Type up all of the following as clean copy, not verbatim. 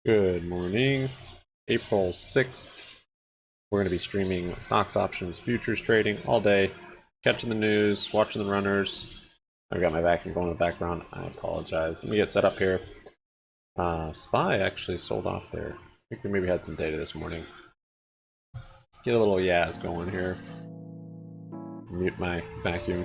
Good morning, April 6th. We're going to be streaming stocks, options, futures trading all day, catching the news, watching the runners. I've got my vacuum going in the background. I apologize. Let me get set up here. SPY actually sold off there. I think we maybe had some data this morning. Get a little Yaz going here. Mute my vacuum.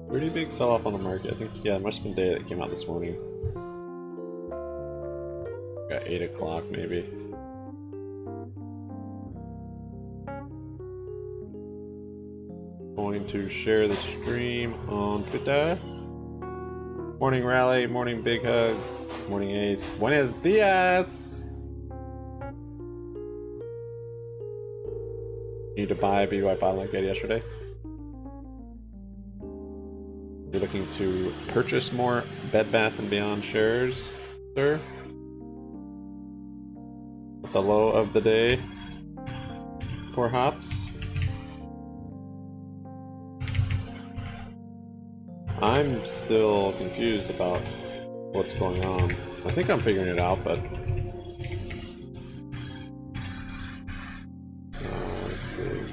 Pretty big sell-off on the market. I think, yeah, it must have been data that came out this morning. Got 8 o'clock maybe. Going to share the stream on Twitter. Morning rally, morning big hugs, morning ace. Buenos dias! Need to buy BBBY bottom like I did yesterday. You're looking to purchase more Bed Bath & Beyond shares, sir? At the low of the day for hops? I'm still confused about what's going on. I think I'm figuring it out, but let's see.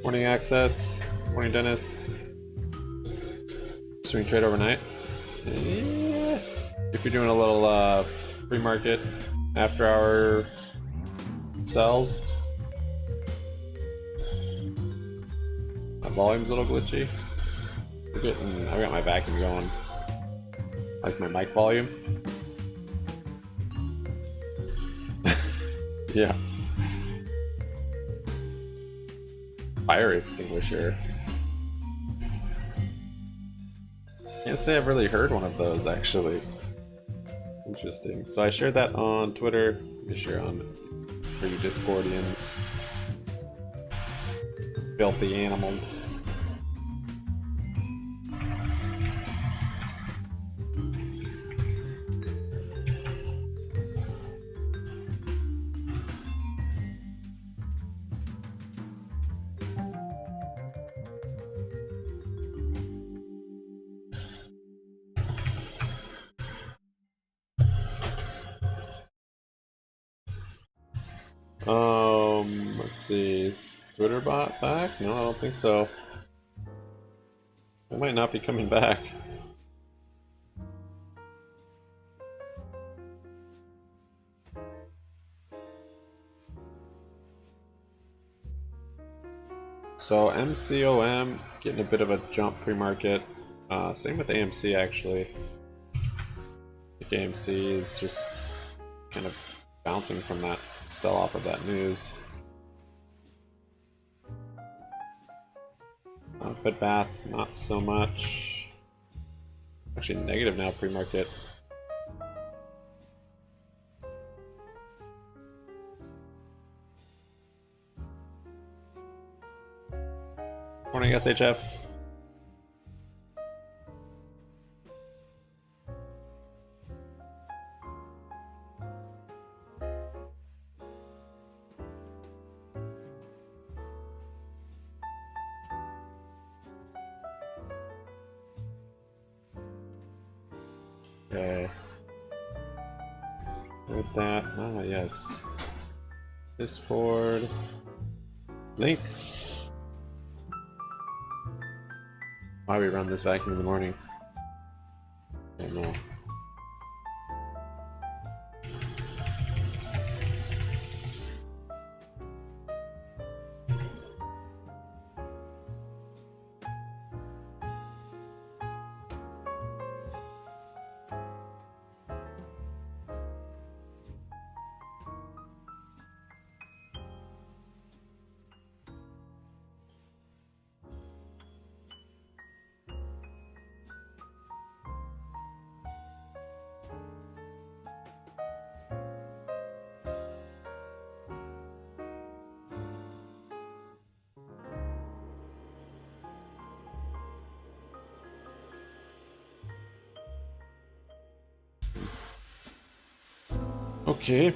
Morning Access, morning Dennis. Swing trade overnight. Yeah. If you're doing a little pre-market after hour sells. My volume's a little glitchy. I've got my vacuum going. Like my mic volume. Yeah. Fire extinguisher. Can't say I've really heard one of those actually. Interesting. So I shared that on Twitter. You share on for you Discordians. Filthy animals. Let's see. Is Twitter bot back? No, I don't think so. It might not be coming back. So MCOM getting a bit of a jump pre-market. Same with AMC actually. I think AMC is just kind of bouncing from that sell-off of that news. Bed Bath, not so much. Actually negative now pre-market. Morning SHF. Okay. With that, yes. Discord. Links. Why we run this vacuum in the morning? I don't know. Okay.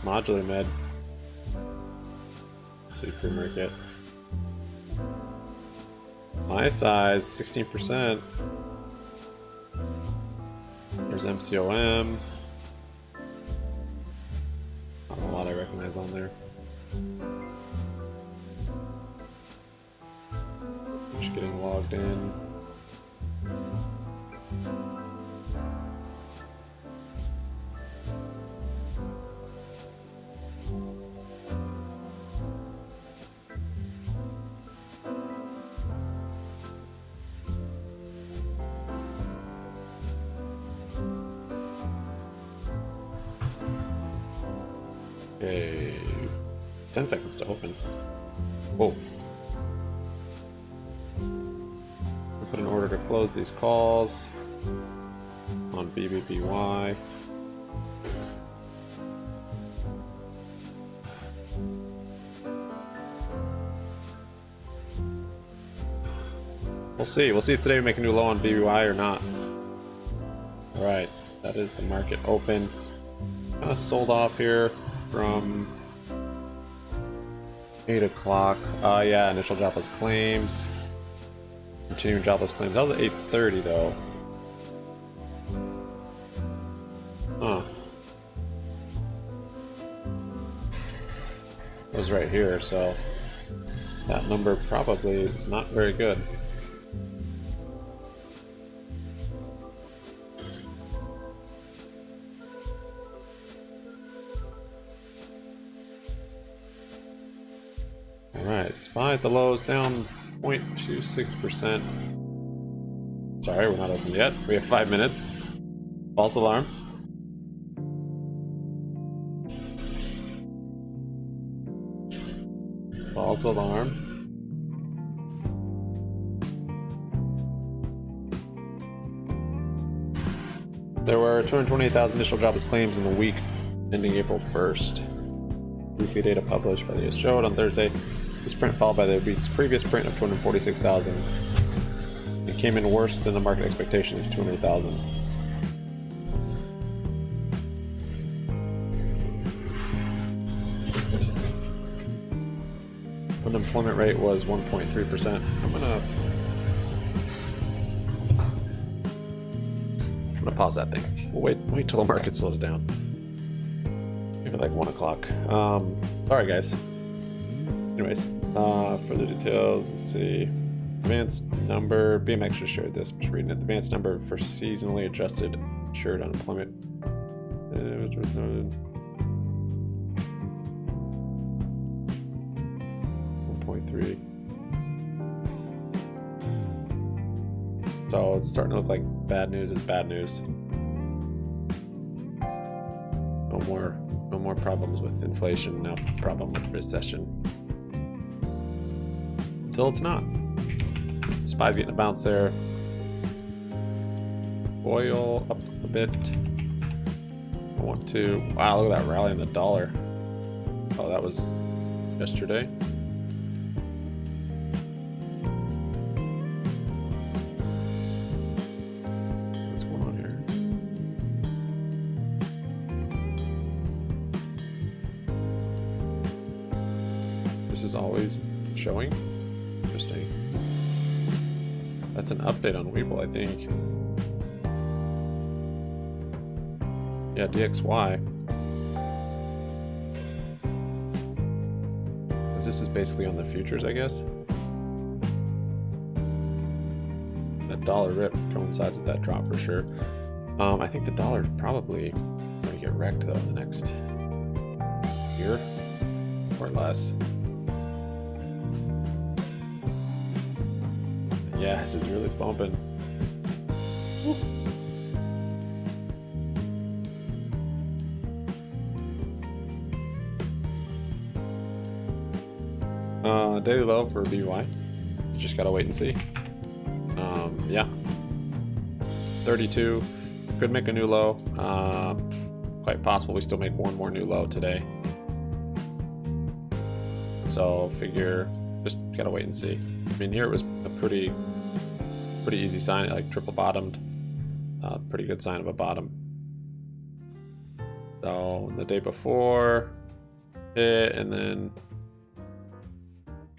Modular med. Supermarket. My size, 16%. There's MCOM. Not a lot I recognize on there. Just getting logged in. Okay, 10 seconds to open. Whoa. I'll put an order to close these calls on BBBY. We'll see. We'll see if today we make a new low on BBY or not. Alright, that is the market open. Kind of sold off here from 8 o'clock. Yeah, initial jobless claims. Continuing jobless claims. That was at 8:30 though. Huh. It was right here, so that number probably is not very good. Alright, SPY at the lows down 0.26%. Sorry, we're not open yet. We have 5 minutes. False alarm. False alarm. There were 228,000 initial jobless claims in the week ending April 1st. weekly data published by the US showed on Thursday. This print followed by the week's previous print of 246,000. It came in worse than the market expectation of 200,000. Unemployment rate was 1.3%. I'm gonna pause that thing. We'll wait till the market slows down. Maybe like 1 o'clock. Alright guys. Anyways, further details, let's see. Advanced number, BMX just shared this, I'm just reading it. The advanced number for seasonally adjusted insured unemployment. It was noted 1.3. So it's starting to look like bad news is bad news. No more problems with inflation, no problem with recession. Until it's not. SPY's getting a bounce there. Oil up a bit. I want to. Wow, look at that rally in the dollar. Oh, that was yesterday. What's going on here? This is always showing. Interesting. That's an update on Weeble, I think. Yeah, DXY. Because this is basically on the futures, I guess. That dollar rip coincides with that drop for sure. I think the dollar's probably going to get wrecked though in the next year or less. Yeah, this is really bumping. Daily low for BBY. Just gotta wait and see. Yeah. 32. Could make a new low. Quite possible we still make one more new low today. So figure just gotta wait and see. I mean, here it was a pretty easy sign. It like triple bottomed. Pretty good sign of a bottom. So the day before it, and then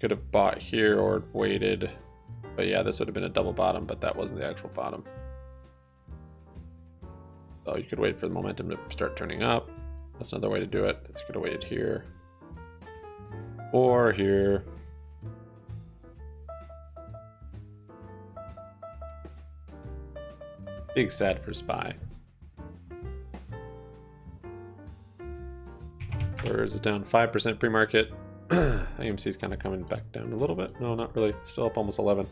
could have bought here or waited. But yeah, this would have been a double bottom, but that wasn't the actual bottom. So you could wait for the momentum to start turning up. That's another way to do it. It's could have waited here or here. Big sad for SPY. Where is it down 5% pre-market? AMC is kind of coming back down a little bit. No, not really. Still up almost 11.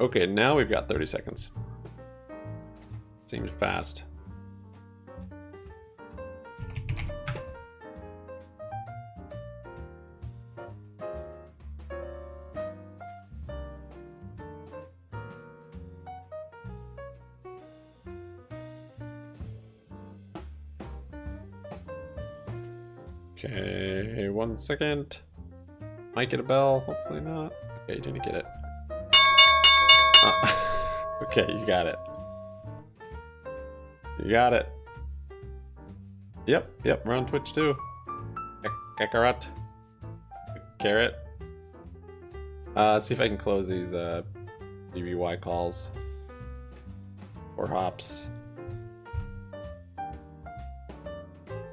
Okay, now we've got 30 seconds. Seems fast. Okay, 1 second. Might get a bell, hopefully not. Okay, didn't get it. Okay, you got it. You got it. Yep, we're on Twitch too. Kakarot. Carrot. See if I can close these BBY calls. Or hops.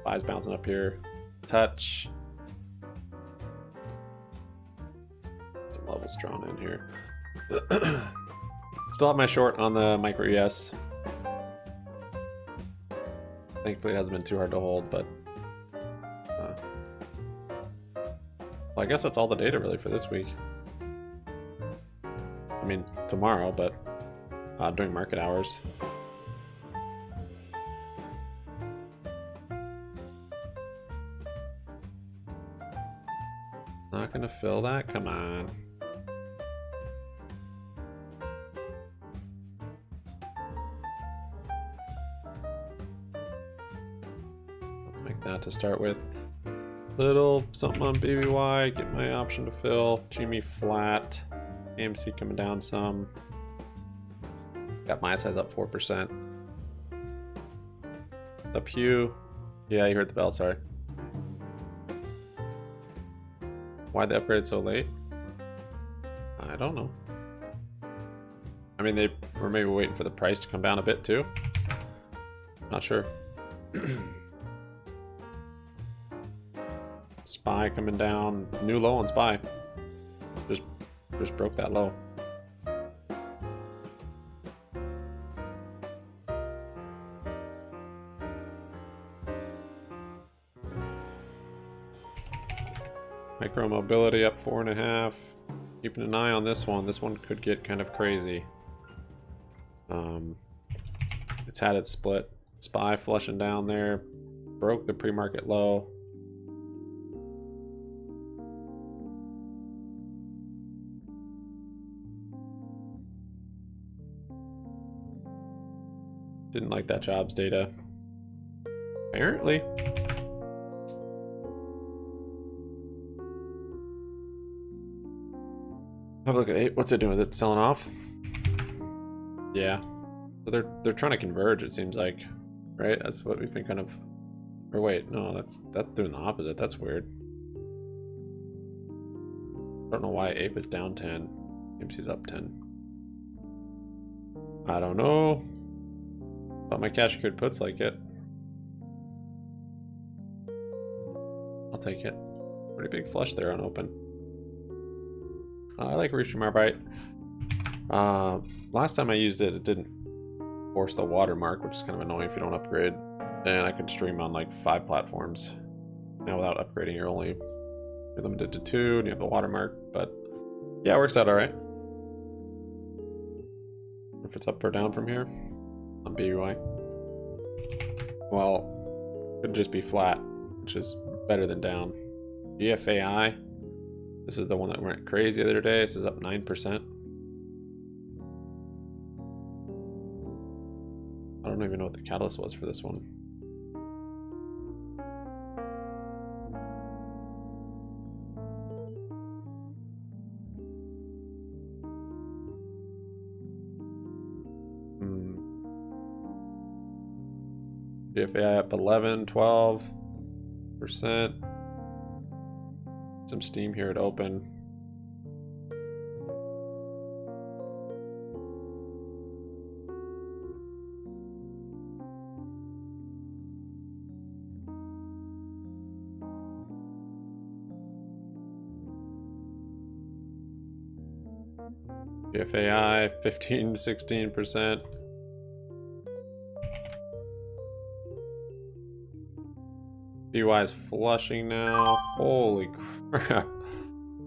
Buys bouncing up here. Touch. Some levels drawn in here. Still have my short on the micro ES. Thankfully it hasn't been too hard to hold, but well, I guess that's all the data really for this week. I mean tomorrow, but during market hours. Not gonna fill that? Come on. I'll make that to start with. Little something on BBY, get my option to fill. GME flat. AMC coming down some. Got my size up 4%. Up Hugh. Yeah, you heard the bell, sorry. Why'd they upgrade so late? I don't know. I mean, they were maybe waiting for the price to come down a bit too. Not sure. SPY coming down. New low on SPY. Just broke that low. Micro mobility up 4.5. Keeping an eye on this one. This one could get kind of crazy. It's had its split. SPY flushing down there. Broke the pre-market low. Didn't like that jobs data. Apparently. Have a look at 8. What's it doing? Is it selling off? Yeah. So they're trying to converge, it seems like. Right? That's what we've been kind of... Or wait, no, that's doing the opposite. That's weird. I don't know why APE is down 10. AMC's up 10. I don't know. But my cash code puts like it. I'll take it. Pretty big flush there on open. I like reaching my right. Last time I used it, it didn't force the watermark, which is kind of annoying if you don't upgrade. And I could stream on like 5 platforms. Now without upgrading, you're limited to 2, and you have the watermark. But yeah, it works out all right. If it's up or down from here on BBY. Well, it could just be flat, which is better than down. GFAI. This is the one that went crazy the other day. This is up 9%. I don't even know what the catalyst was for this one. GFAI up 11, 12%. Some steam here at open. GFAI 15 to 16%. BY is flushing now. Holy crap.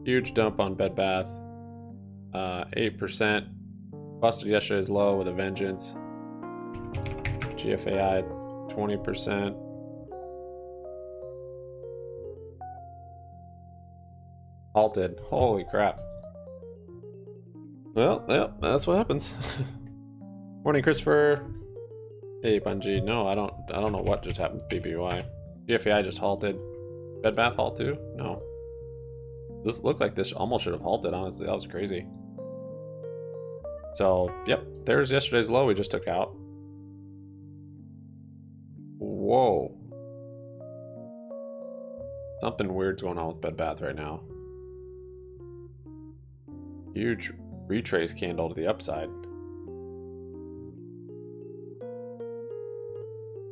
Huge dump on Bed Bath. 8%. Busted yesterday's low with a vengeance. GFAI 20%. Halted. Holy crap. Well, yeah, that's what happens. Morning, Christopher. Hey, Bungie. No, I don't know what just happened to BBY. GFAI just halted. Bed Bath halt too? No. This looked like this almost should have halted, honestly. That was crazy. So, yep. There's yesterday's low we just took out. Whoa. Something weird's going on with Bed Bath right now. Huge retrace candle to the upside.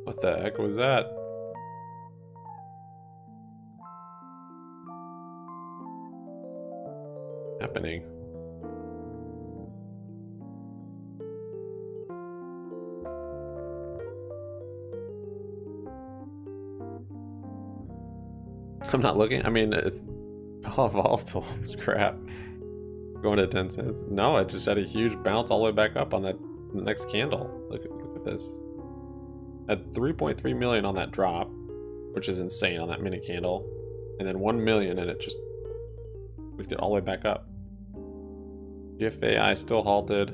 What the heck was that? Happening. I'm not looking. I mean, it's all volatile. It's crap. Going to 10 cents. No, it just had a huge bounce all the way back up on the next candle. Look at this. Had 3.3 million on that drop, which is insane on that mini candle, and then 1 million, and it just wicked it all the way back up. GFAI still halted.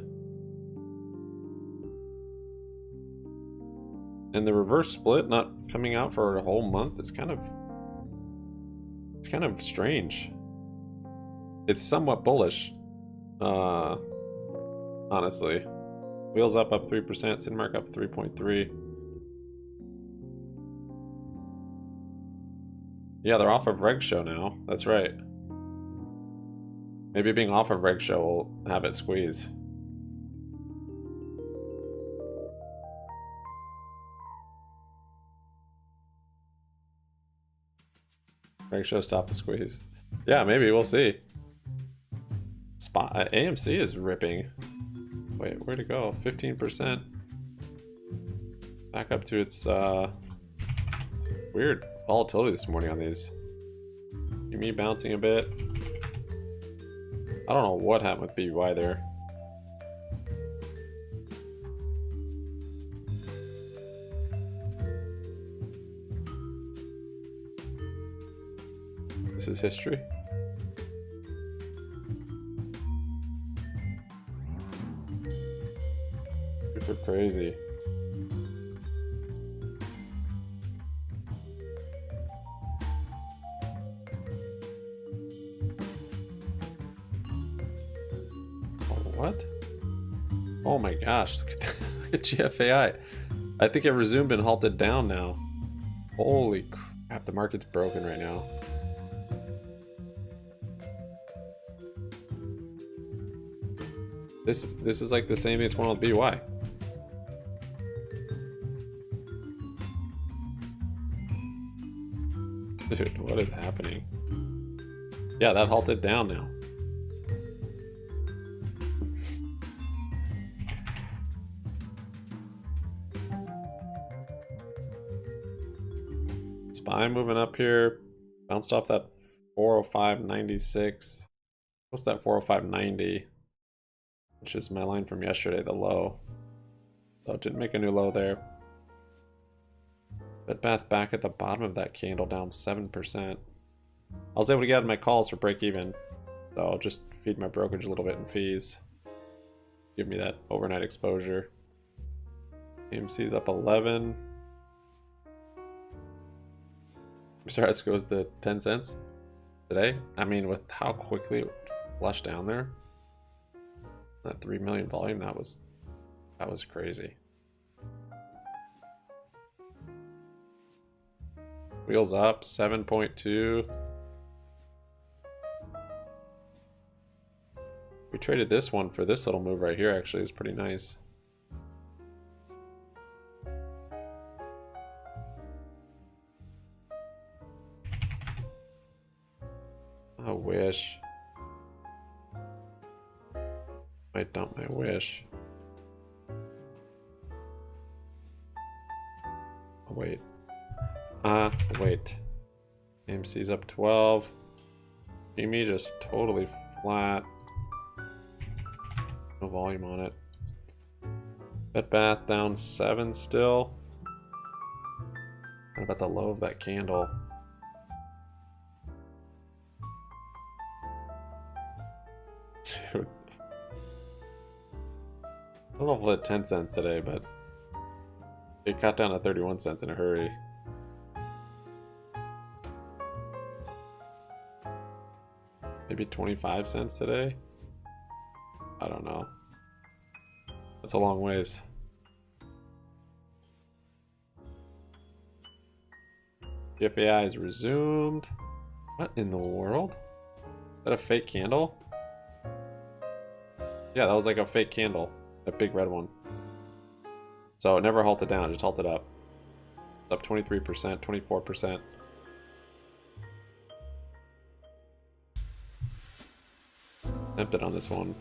And the reverse split not coming out for a whole month is kind of It's kind of strange. It's somewhat bullish, honestly. Wheels up 3%, Cinmark up 3.3. Yeah, they're off of Reg Show now. That's right. Maybe being off of Reg Show will have it squeeze. Reg Show stop the squeeze. Yeah, maybe we'll see. AMC is ripping. Wait, where'd it go? 15%. Back up to its weird volatility this morning on these. GME bouncing a bit. I don't know what happened with BBY there. This is history. Super crazy. What? Oh my gosh, look at that. Look at GFAI. I think it resumed and halted down now. Holy crap, the market's broken right now. This is like the same thing that's going on with BY. Dude, what is happening? Yeah, that halted down now. SPY moving up here. Bounced off that 405.96. What's that 405.90? Which is my line from yesterday, the low. So it didn't make a new low there. Bed Bath back at the bottom of that candle, down 7%. I was able to get out of my calls for break even. So I'll just feed my brokerage a little bit in fees. Give me that overnight exposure. AMC's up 11. BRDS goes to 10 cents today. I mean, with how quickly it flushed down there. That 3 million volume, that was crazy. Wheels up 7.2. We traded this one for this little move right here. Actually, it was pretty nice. I wish. Might dump my wish. Oh, wait. Wait. AMC's up 12. GME just totally flat. No volume on it. Bed Bath down 7 still. What about the low of that candle? Dude. I don't know if we'll hit 10 cents today, but it got down to 31 cents in a hurry. Maybe 25 cents today? I don't know. That's a long ways. GFAI is resumed. What in the world? Is that a fake candle? Yeah, that was like a fake candle. A big red one. So it never halted down, it just halted up. Up 23%, 24%. Tempted on this one.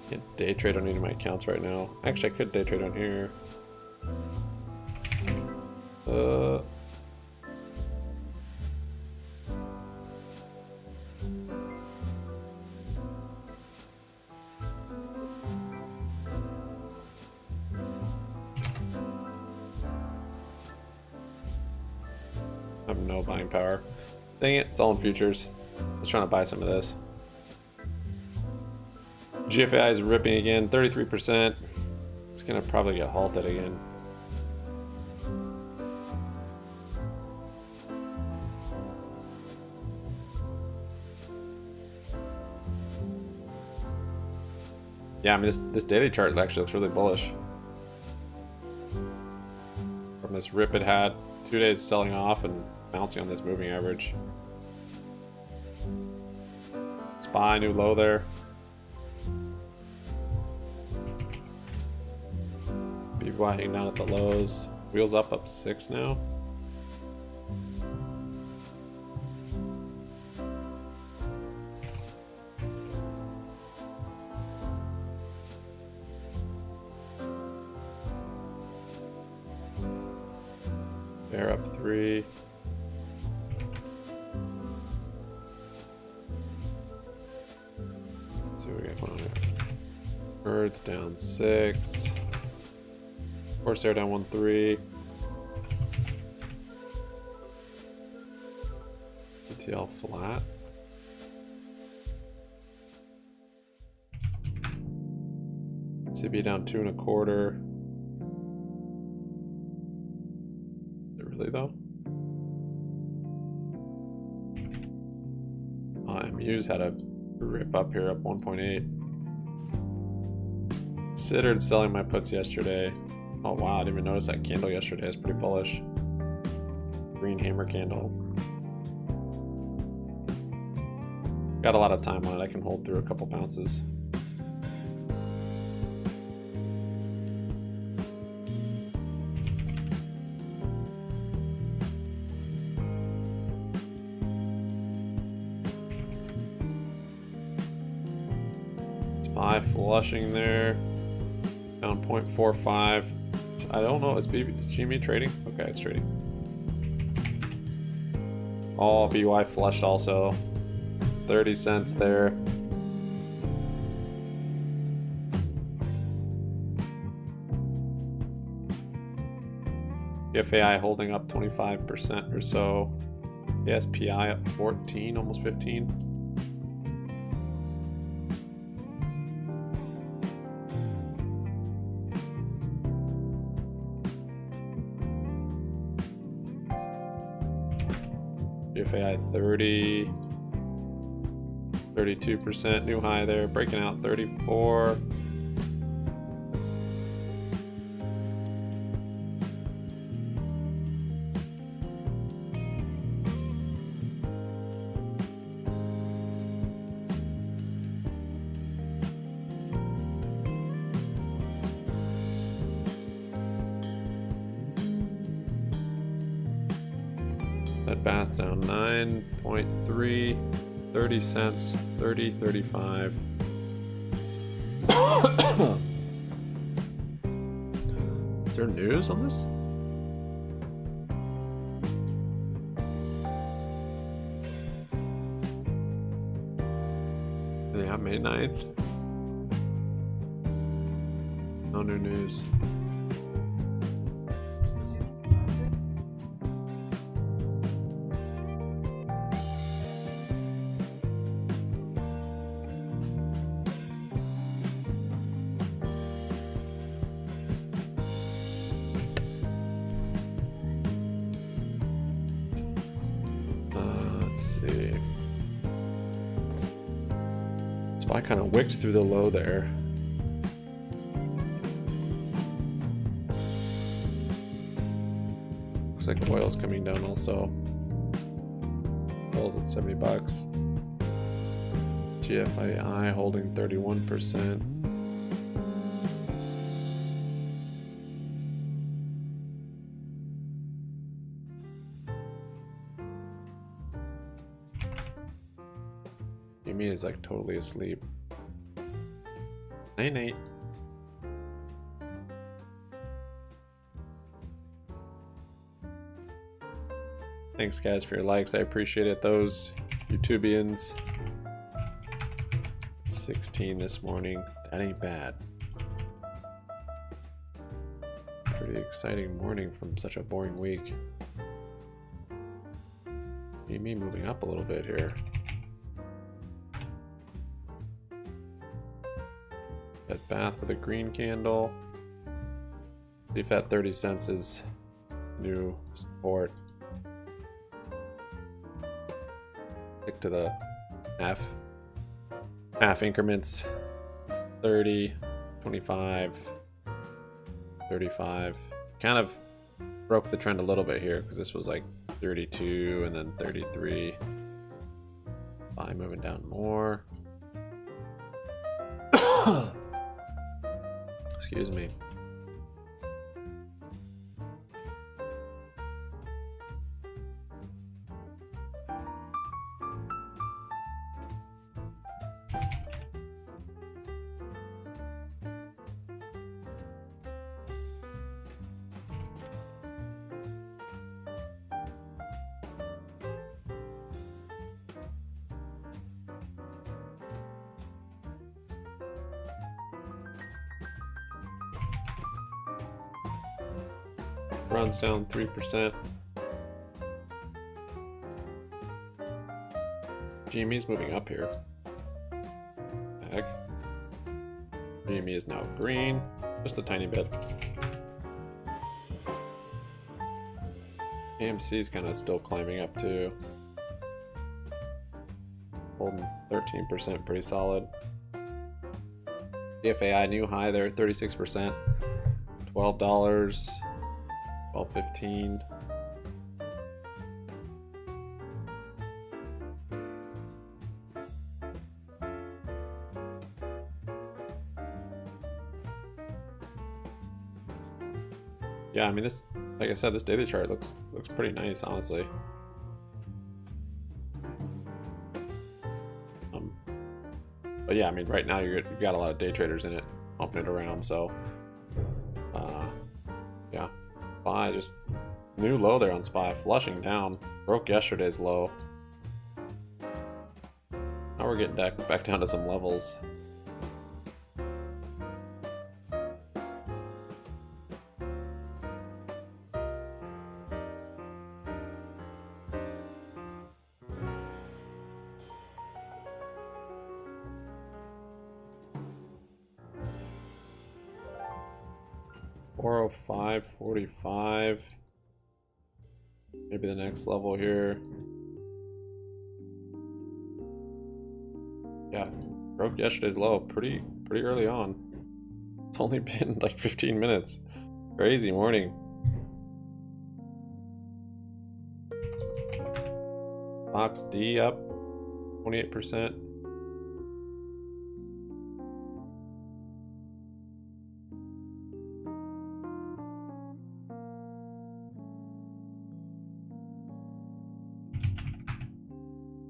Can't day trade on any of my accounts right now. Actually, I could day trade on here. I have no buying power. Dang it, it's all in futures. I was trying to buy some of this. GFAI is ripping again, 33%. It's gonna probably get halted again. Yeah, I mean this daily chart actually looks really bullish. From this rip it had, 2 days selling off and bouncing on this moving average. SPY new low there. BBY hanging down at the lows. Wheels up 6 now. Bear up 3. Let's see what we got going on here. Birds down 6. Corsair down 1-3. ETL flat. CB down 2 1/4. Is it really though? MU's had a rip up here, up 1.8. Considered selling my puts yesterday. Oh wow, I didn't even notice that candle yesterday. It's pretty bullish. Green hammer candle. Got a lot of time on it. I can hold through a couple bounces. SPY flushing there. Down 0.45. I don't know, is GME trading? Okay, it's trading. Oh, BY flushed also. 30 cents there. FAI holding up 25% or so. ASPI up 14, almost 15. GFAI 30, 32%, new high there, breaking out 34. That bath down 9.3, 30 cents, 30, 35. Is there news on this? Yeah, May 9th. No new news. I kind of wicked through the low there. Looks like oil's coming down also. Oil's at 70 bucks. GFAI holding 31%. GME is like totally asleep. Night night. Thanks guys for your likes, I appreciate it. Those YouTubians. 16 this morning, that ain't bad. Pretty exciting morning from such a boring week. Me moving up a little bit here. Bed Bath with a green candle. See if that 30 cents is new support. Stick to the half increments. 30, 25, 35. Kind of broke the trend a little bit here because this was like 32 and then 33. Buy moving down more. Excuse me. Runs down 3%. GME is moving up here. Heck. GME is now green, just a tiny bit. AMC is kind of still climbing up too. Holding 13%, pretty solid. BFAI new high there, 36%. $12. 12.15. Yeah, I mean this, like I said, this daily chart looks pretty nice, honestly. But yeah, I mean right now you've got a lot of day traders in it, pumping it around, so yeah. SPY, just new low there on SPY, flushing down, broke yesterday's low. Now we're getting back down to some levels. $405.45. Maybe the next level here. Yeah, broke yesterday's low pretty early on. It's only been like 15 minutes. Crazy morning. Fox D up 28%.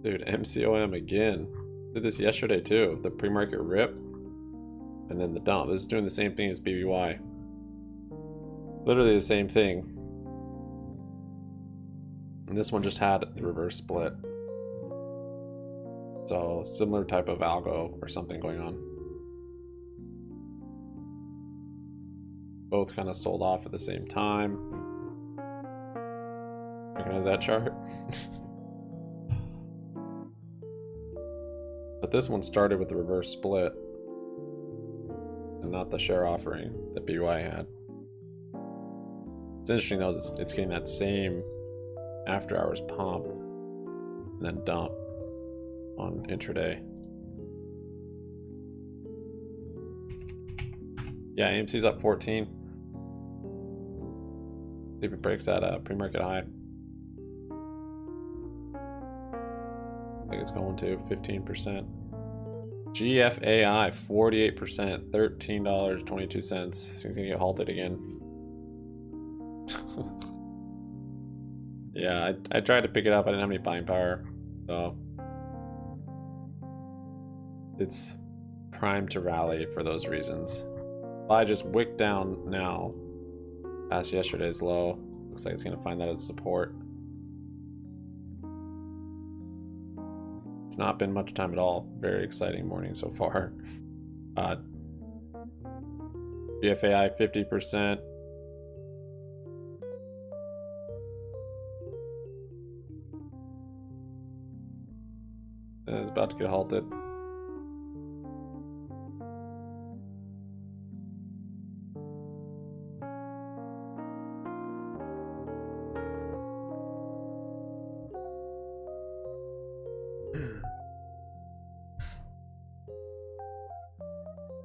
Dude, MCOM again. Did this yesterday too. The pre-market rip and then the dump. This is doing the same thing as BBY. Literally the same thing. And this one just had the reverse split. So similar type of algo or something going on. Both kind of sold off at the same time. Recognize that chart? But this one started with the reverse split and not the share offering that BBY had. It's interesting though, it's getting that same after hours pump and then dump on intraday. Yeah, AMC's up 14. See if it breaks that pre-market high. I think it's going to 15%. GFAI 48%, $13.22. It's gonna get halted again. Yeah, I tried to pick it up. I didn't have any buying power, so it's primed to rally for those reasons. I just wicked down now past yesterday's low. Looks like it's gonna find that as support. It's not been much time at all. Very exciting morning so far. GFAI 50%. It's about to get halted.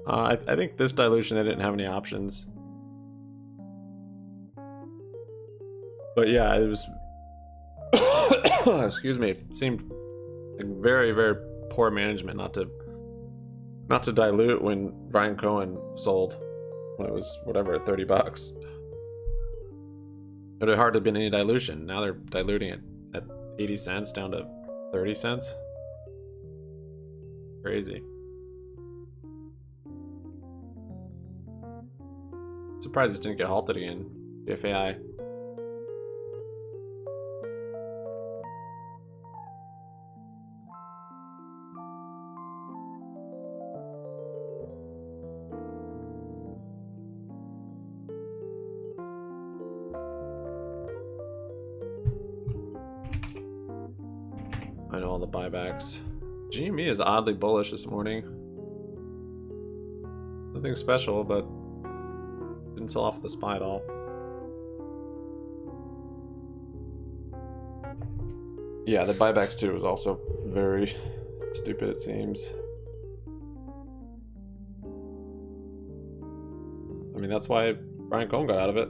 I think this dilution they didn't have any options. But yeah, it was excuse me, it seemed like very, very poor management not to dilute when Brian Cohen sold when it was whatever at $30. It would hardly been any dilution. Now they're diluting it at 80 cents down to 30 cents. Crazy. Surprised this didn't get halted again. BFAI. I know all the buybacks. GME is oddly bullish this morning. Nothing special, but didn't sell off the SPY at all. Yeah, the buybacks too was also very stupid, it seems. I mean, that's why Brian Cohen got out of it.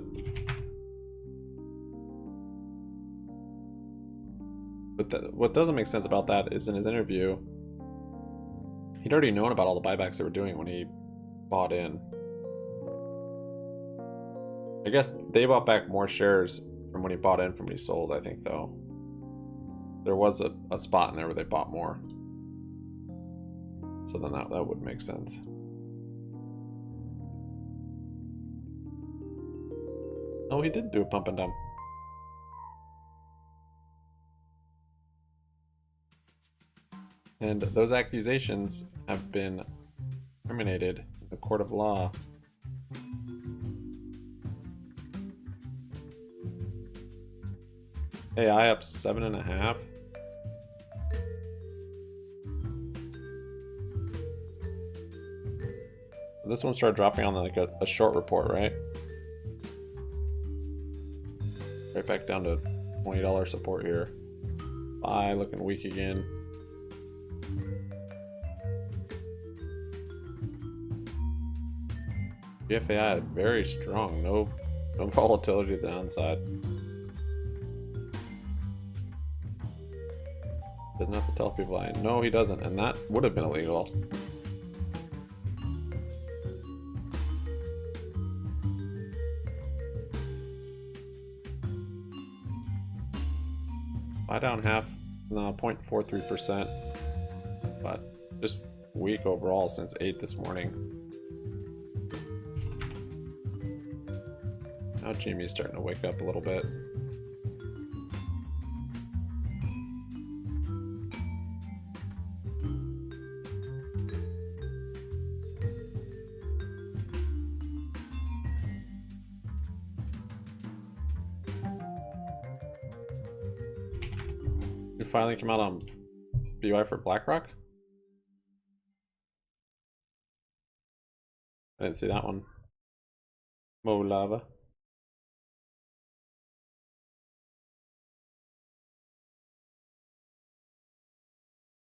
But what doesn't make sense about that is in his interview, he'd already known about all the buybacks they were doing when he bought in. I guess they bought back more shares from when he bought in from when he sold, I think, though. There was a spot in there where they bought more. So then that would make sense. Oh, he did do a pump and dump. And those accusations have been terminated in the court of law. AI up 7.5. This one started dropping on like a short report, right? Right back down to $20 support here. Buy looking weak again. BFAI very strong, no volatility to the downside. Doesn't have to tell people I know he doesn't, and that would have been illegal. Buy down half, no, 0.43%, but just weak overall since 8 this morning. Now GME's starting to wake up a little bit. New filing came out on BBBY for BlackRock? I didn't see that one. Mo Lava.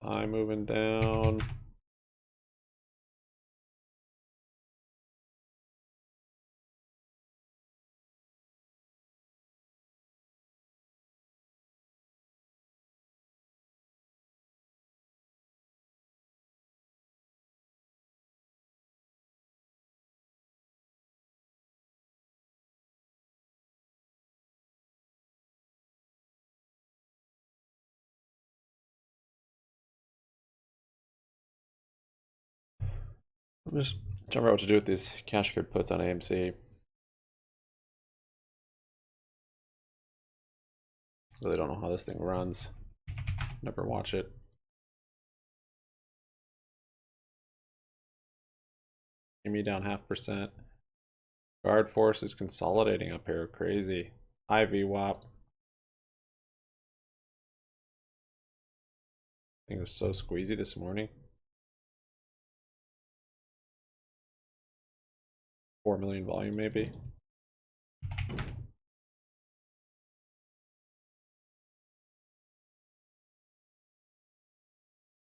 I'm moving down. I'm just trying to remember what to do with these cash card puts on AMC. Really don't know how this thing runs. Never watch it. GME down 0.5%. Guard Force is consolidating up here. Crazy. High VWAP. I think it was so squeezy this morning. 4 million volume maybe.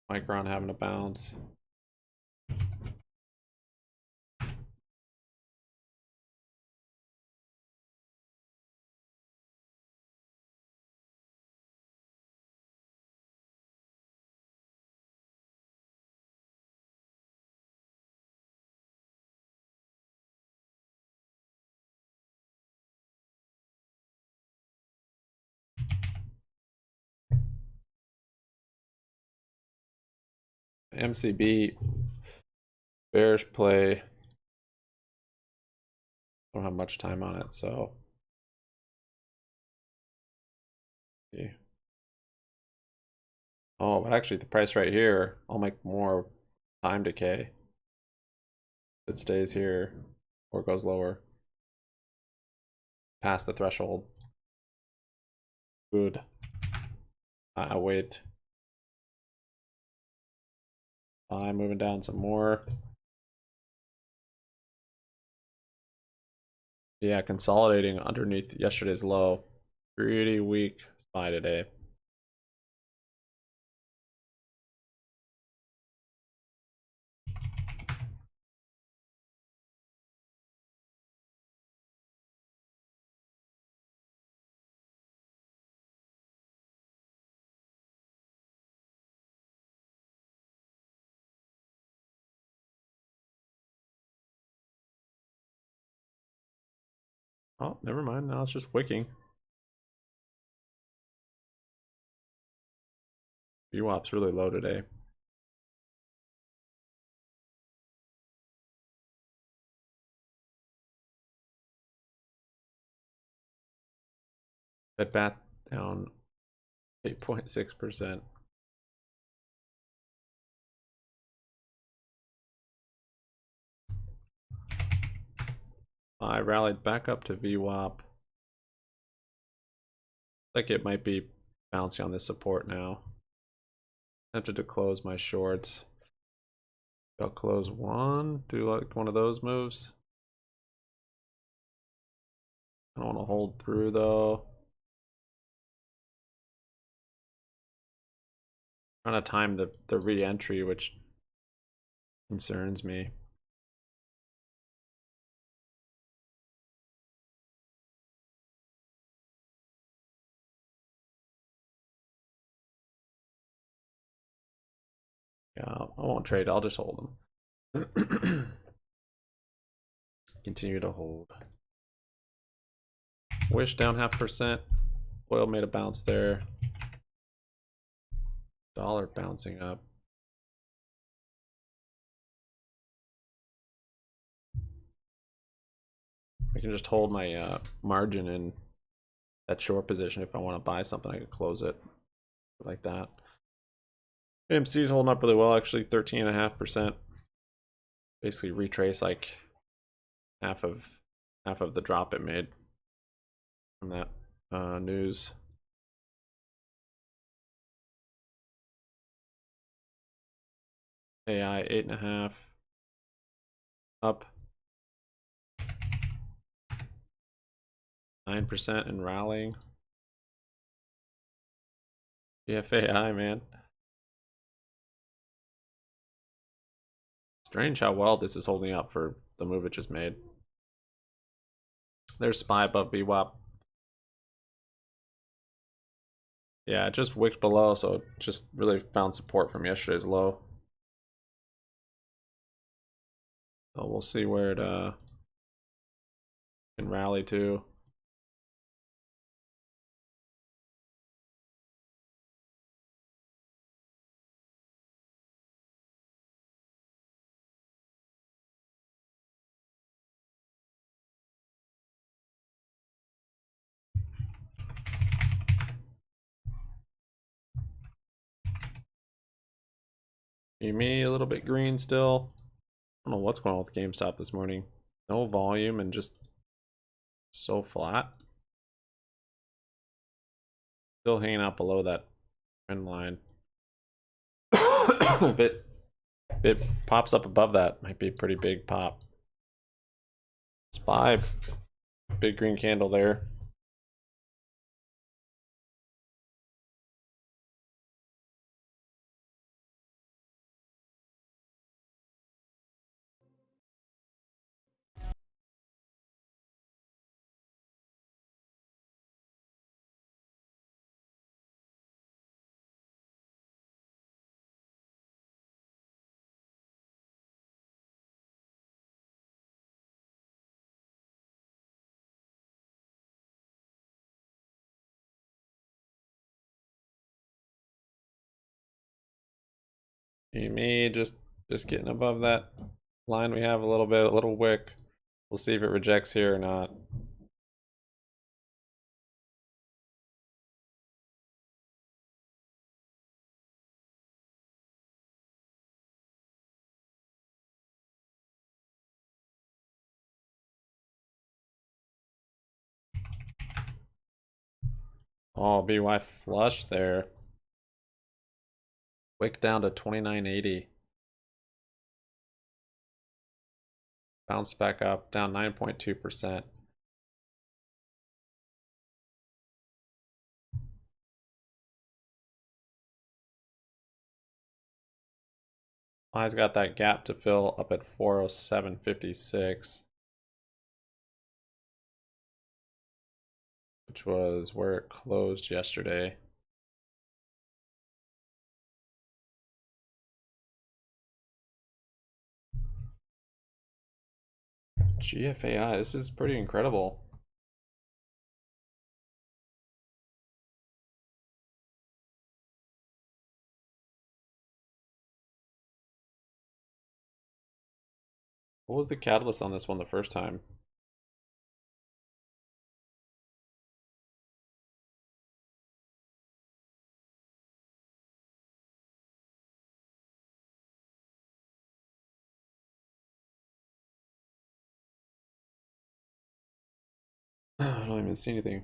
Micron having a bounce. MCB bearish play. Don't have much time on it, so yeah. Oh, but actually the price right here, I'll make more time decay. If it stays here or goes lower past the threshold. Good. I wait. I'm moving down some more. Yeah, consolidating underneath yesterday's low. Pretty weak SPY today. Oh, never mind. Now it's just wicking. VWAP's really low today. Fed bat down 8.6%. I rallied back up to VWAP. Like it might be bouncing on this support now. Tempted to close my shorts. I'll close one. Do like one of those moves. I don't want to hold through though. Trying to time the re-entry, which concerns me. Yeah, I won't trade. I'll just hold them. Continue to hold. Wish down 0.5%. Oil made a bounce there. Dollar bouncing up. I can just hold my margin in that short position. If I want to buy something, I could close it like that. AMC is holding up really well, actually, 13.5%. Basically retrace like half of the drop it made from that news. AI 8.5 up 9% and rallying. GFAI, man. Strange how well this is holding up for the move it just made. There's SPY above VWAP. Yeah, it just wicked below, so it just really found support from yesterday's low. So we'll see where it can rally to. GME a little bit green still. I don't know what's going on with GameStop this morning. No volume and just so flat. Still hanging out below that trend line. If it pops up above that, might be a pretty big pop. SPY, big green candle there. GME just getting above that line we have a little bit, a little wick. We'll see if it rejects here or not. Oh, BY flush there. Wick down to 29.80. Bounce back up. It's down 9.2%. I's got that gap to fill up at 407.56, which was where it closed yesterday. GFAI, this is pretty incredible. What was the catalyst on this one the first time? I don't even see anything.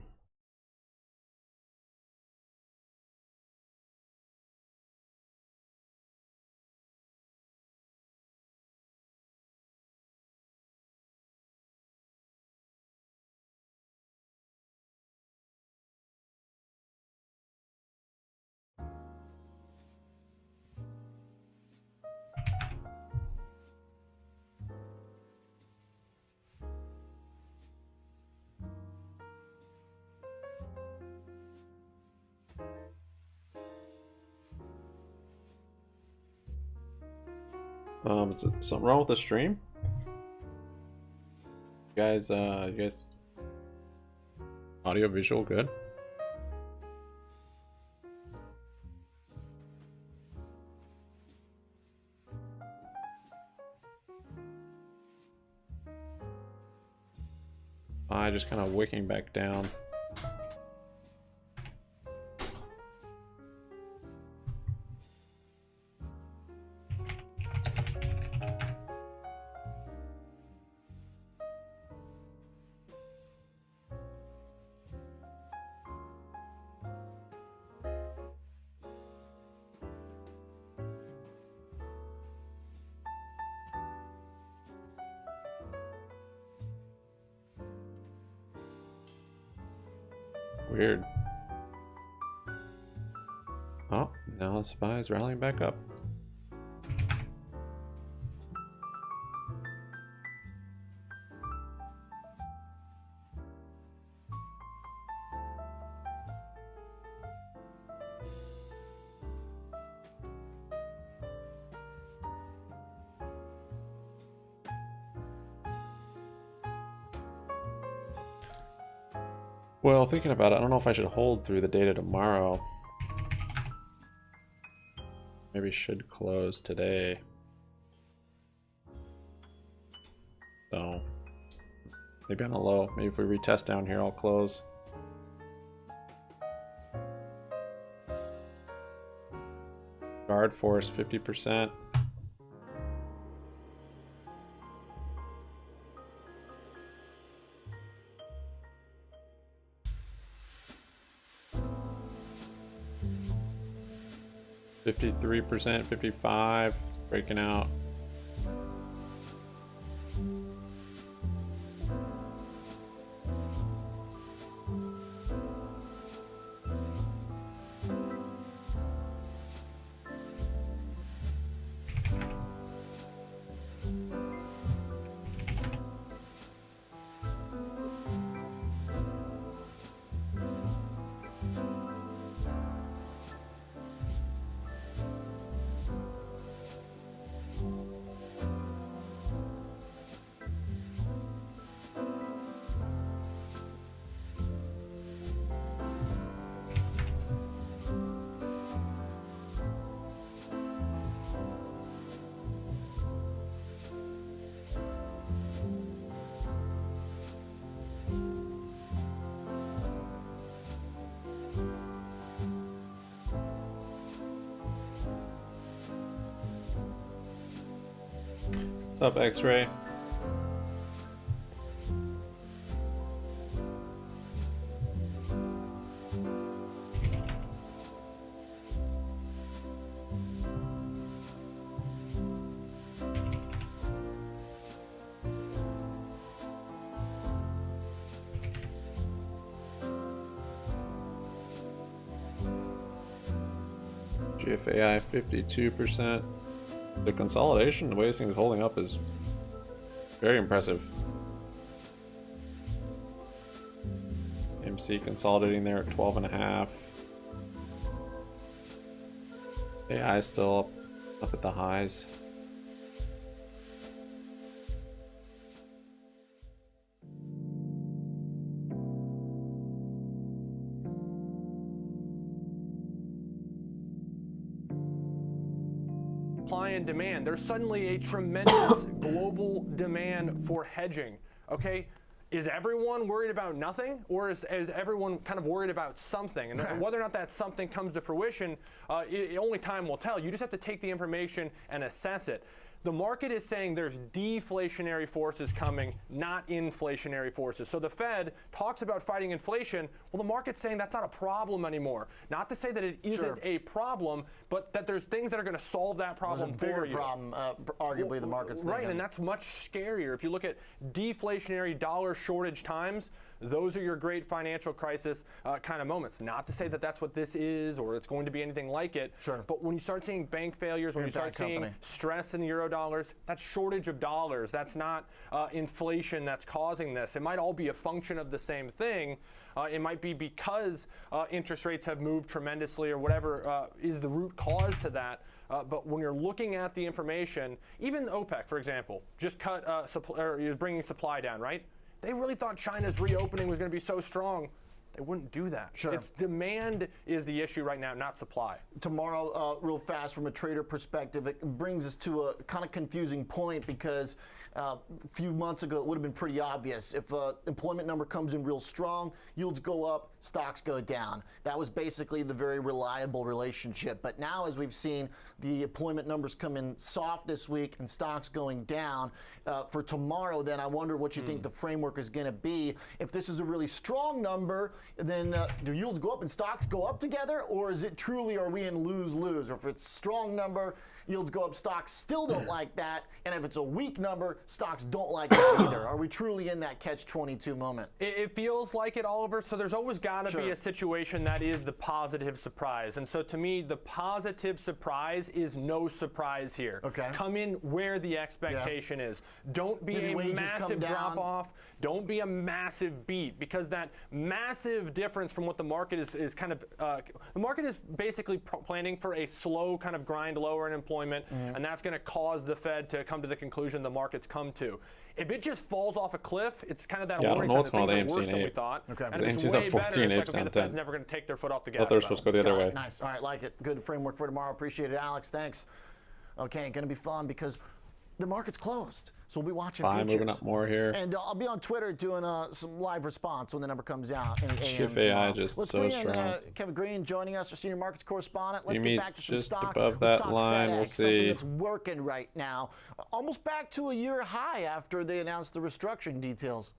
Is it something wrong with the stream? You guys, audio visual good? I just kind of wicking back down. Weird. Oh, now the SPY is rallying back up. Well, thinking about it, I don't know if I should hold through the data tomorrow. Maybe should close today. So, maybe on a low. Maybe if we retest down here, I'll close. Guard force 50%. %, 55, breaking out. What's up, X-Ray? GFAI 52%. The consolidation, the way this thing is holding up, is very impressive. AMC consolidating there at 12.5. AI is still up at the highs. Supply and demand. There's suddenly a tremendous global demand for hedging. Okay, is everyone worried about nothing, or is everyone kind of worried about something? And whether or not that something comes to fruition, only time will tell. You just have to take the information and assess it. The market is saying there's deflationary forces coming, not inflationary forces. So the Fed talks about fighting inflation. Well, the market's saying that's not a problem anymore. Not to say that it isn't a problem, but that there's things that are going to solve that problem for you. There's a bigger problem, arguably, the market's thinking. Right, and that's much scarier. If you look at deflationary dollar shortage times, those are your great financial crisis kind of moments. Not to say that that's what this is or it's going to be anything like it. Sure. But when you start seeing bank failures, when you start seeing stress in the euro dollars, that's shortage of dollars. That's not inflation that's causing this. It might all be a function of the same thing. It might be because interest rates have moved tremendously or whatever is the root cause to that. But when you're looking at the information, even OPEC, for example, just cut is bringing supply down, right? They really thought China's reopening was going to be so strong. They wouldn't do that. Sure. It's demand is the issue right now, not supply. Tomorrow, real fast, from a trader perspective, it brings us to a kind of confusing point because a few months ago it would have been pretty obvious. If employment number comes in real strong, yields go up, stocks go down. That was basically the very reliable relationship. But now, as we've seen, the employment numbers come in soft this week and stocks going down. For tomorrow, then, I wonder what you think the framework is going to be. If this is a really strong number, then do yields go up and stocks go up together? Or is it truly, are we in lose-lose? Or if it's a strong number, yields go up, stocks still don't like that. And if it's a weak number, stocks don't like that either. Are we truly in that catch-22 moment? It feels like it, Oliver. So there's always got to be a situation that is the positive surprise. And so to me, the positive surprise is no surprise here. Okay. Come in where the expectation is. Don't be a massive drop-off. Don't be a massive beat, because that massive difference from what the market is kind of, the market is basically planning for a slow kind of grind lower in employment, and that's going to cause the Fed to come to the conclusion the market's come to. If it just falls off a cliff, it's kind of that warning sign that things are worse than we thought. Okay. And if it's way better, it's like, okay, the Fed's never going to take their foot off the gas pedal. They're supposed to go the other way. Nice. All right, like it. Good framework for tomorrow. Appreciate it, Alex. Thanks. Okay, going to be fun because the market's closed. So we'll be watching futures. Moving up more here. And I'll be on Twitter doing some live response when the number comes out in the AM GFAI just Let's so bring strong. in Kevin Green joining us, our senior markets correspondent. Let's GME get back to some just stocks. above Let's that talk line. FedEx, We'll something see. that's working right now. Almost back to a year high after they announced the restructuring details.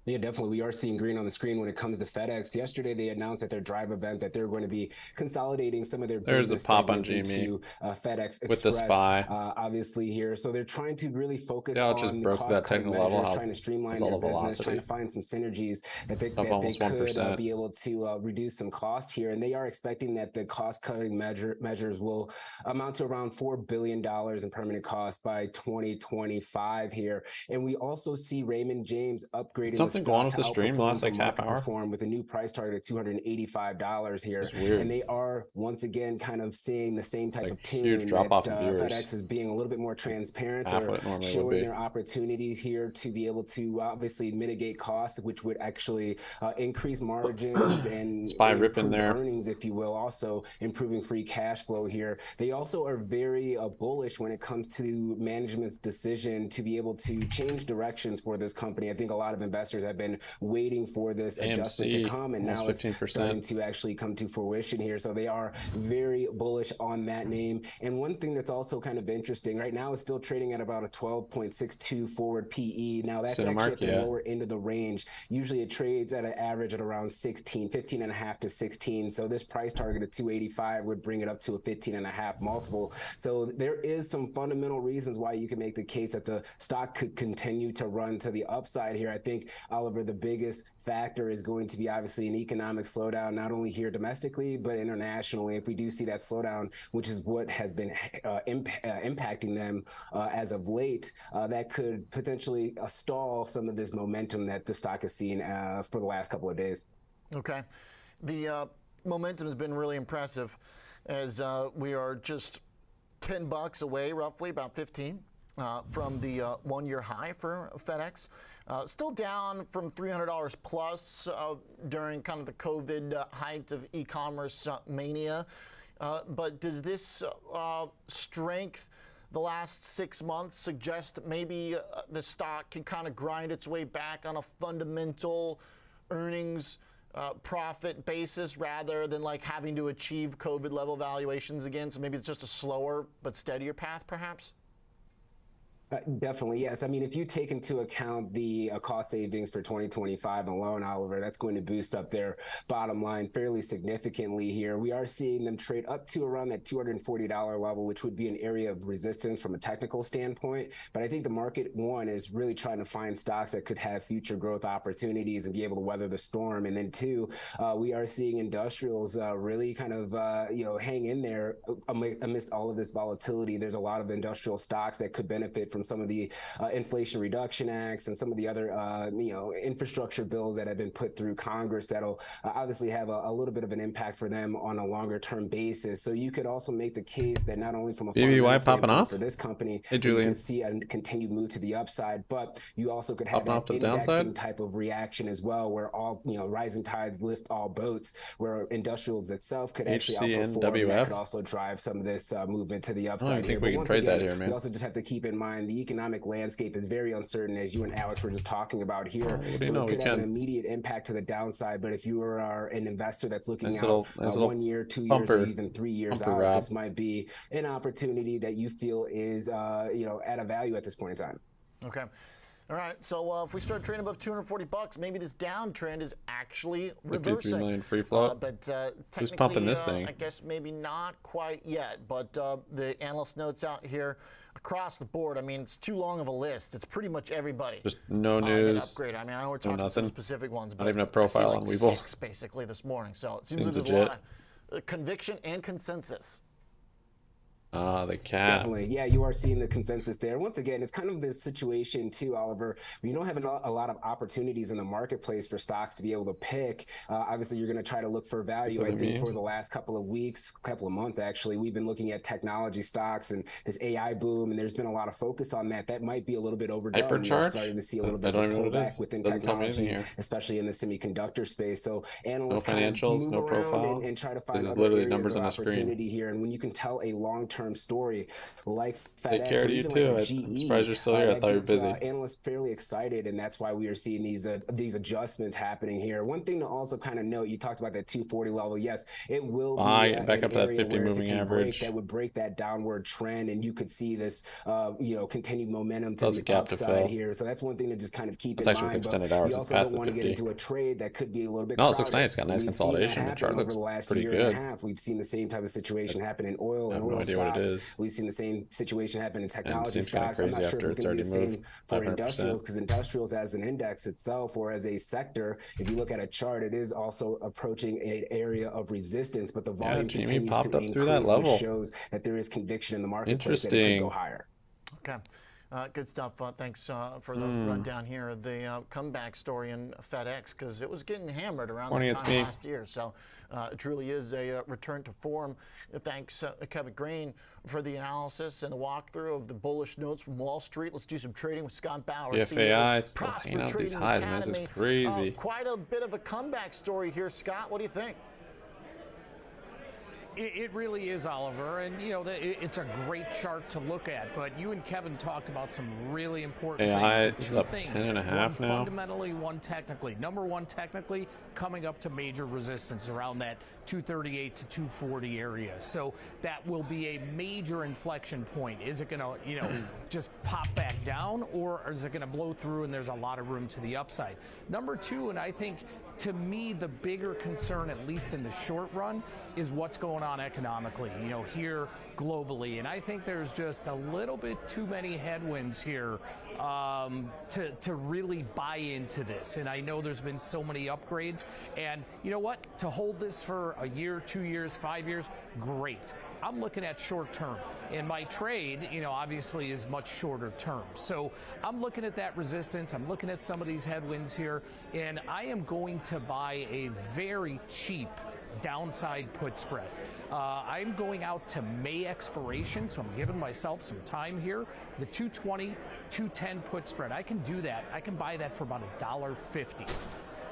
Yeah, definitely. We are seeing green on the screen when it comes to FedEx. Yesterday, they announced at their Drive event that they're going to be consolidating some of their business segments into FedEx Express. With the SPY. Obviously here. So they're trying to really focus it on just the broke that cost-cutting technical level, measures, trying to streamline their business, trying to find some synergies that they could be able to reduce some cost here. And they are expecting that the cost-cutting measures will amount to around $4 billion in permanent costs by 2025 here. And we also see Raymond James upgrading something going with the stream the last like half hour with a new price target of $285 here. Weird. And they are once again kind of seeing the same type of tune huge drop off in viewers. FedEx is being a little bit more transparent. They're showing their opportunities here to be able to obviously mitigate costs, which would actually increase margins and SPY ripping there, earnings, if you will, also improving free cash flow here. They also are very bullish when it comes to management's decision to be able to change directions for this company. I think a lot of investors investors have been waiting for this adjustment to come, and now it's 15%. starting to actually come to fruition here. So they are very bullish on that name. And one thing that's also kind of interesting right now, it's still trading at about a 12.62 forward PE. Now that's actually at the lower end of the range. Usually it trades at an average at around 15.5 to 16. So this price target of 285 would bring it up to a 15.5 multiple. So there is some fundamental reasons why you can make the case that the stock could continue to run to the upside here. I think, Oliver, the biggest factor is going to be obviously an economic slowdown, not only here domestically, but internationally. If we do see that slowdown, which is what has been impacting them as of late, that could potentially stall some of this momentum that the stock has seen for the last couple of days. Okay. The momentum has been really impressive as we are just $10 away, roughly, about 15, from the one-year high for FedEx. Still down from $300 plus during kind of the COVID height of e-commerce mania. But does this strength the last 6 months suggest maybe the stock can kind of grind its way back on a fundamental earnings profit basis rather than like having to achieve COVID level valuations again? So maybe it's just a slower but steadier path, perhaps? Definitely, yes. I mean, if you take into account the cost savings for 2025 alone, Oliver, that's going to boost up their bottom line fairly significantly here. We are seeing them trade up to around that $240 level, which would be an area of resistance from a technical standpoint. But I think the market, one, is really trying to find stocks that could have future growth opportunities and be able to weather the storm. And then two, we are seeing industrials really kind of, hang in there amidst all of this volatility. There's a lot of industrial stocks that could benefit from some of the Inflation Reduction Acts and some of the other, infrastructure bills that have been put through Congress that'll obviously have a little bit of an impact for them on a longer term basis. So you could also make the case that not only from a BBBY popping off for this company, hey, you can see a continued move to the upside, but you also could have that indexing type of reaction as well, where all, rising tides lift all boats, where industrials itself could actually outperform. That could also drive some of this movement to the upside. I don't think we can trade that here, man. We also just have to keep in mind the economic landscape is very uncertain, as you and Alex were just talking about here. So it could have an immediate impact to the downside. But if you are an investor that's looking out 1 year, 2 years, or even 3 years out, this might be an opportunity that you feel is at a value at this point in time. Okay. All right, so if we start trading above $240, maybe this downtrend is actually reversing. 53 million free float. But who's pumping this thing? I guess maybe not quite yet. But the analyst notes out here across the board. I mean, it's too long of a list. It's pretty much everybody. Just no news. Upgrade. I mean, I know we're talking some specific ones, but not even a profile on Webull. 6 basically this morning. So it seems like there's a lot of conviction and consensus. The cat. Definitely. Yeah, you are seeing the consensus there. Once again, it's kind of this situation too, Oliver. You don't have a lot of opportunities in the marketplace for stocks to be able to pick. Obviously, you're going to try to look for value. I think for the last couple of months, actually, we've been looking at technology stocks and this AI boom, and there's been a lot of focus on that. That might be a little bit overdone. We're starting to see a little bit of a pullback within technology, especially in the semiconductor space. So analysts no financials, no profile, and try to find other areas numbers of on opportunity here. And when you can tell a long-term story like FedEx, take care of you too. I'm surprised you're still here. I thought you were busy. Analysts fairly excited, and that's why we are seeing these adjustments happening here. One thing to also kind of note, you talked about that 240 level. Yes, it will be back up to that 50 moving average. That would break that downward trend, and you could see this continued momentum to the upside here. So that's one thing to just kind of keep in mind. Actually, with extended hours, you also don't want to get into a trade that could be a little bit. No, it looks nice. It's got nice consolidation. The chart looks pretty good. We've seen the same type of situation happen in oil and oil stocks. We've seen the same situation happen in technology stocks. I'm not sure if it's going to be the same for industrials, because industrials as an index itself or as a sector, if you look at a chart, it is also approaching an area of resistance, but the volume continues to increase, which shows that there is conviction in the marketplace that it could go higher. Okay. Good stuff. Thanks for the rundown here. The comeback story in FedEx, because it was getting hammered around this time last year. So it truly is a return to form. Thanks, Kevin Green, for the analysis and the walkthrough of the bullish notes from Wall Street. Let's do some trading with Scott Bauer. FAI still hanging out these highs, man. This is crazy. Quite a bit of a comeback story here, Scott. What do you think? It really is, Oliver, and you know it's a great chart to look at. But you and Kevin talked about some really important AI things. is up 10.5 now. Fundamentally, one technically. Number one technically coming up to major resistance around that 238 to 240 area. So that will be a major inflection point. Is it going to, you know, just pop back down, or is it going to blow through and there's a lot of room to the upside? Number two, and I think to me the bigger concern, at least in the short run, is what's going on economically, you know, here globally. And I think there's just a little bit too many headwinds here to really buy into this. And I know there's been so many upgrades, and you know what, to hold this for a year, 2 years, 5 years, great. I'm looking at short term, and my trade, you know, obviously is much shorter term. So I'm looking at that resistance. I'm looking at some of these headwinds here, and I am going to buy a very cheap downside put spread. I'm going out to May expiration, so I'm giving myself some time here. The 220, 210 put spread, I can do that. I can buy that for about $1.50.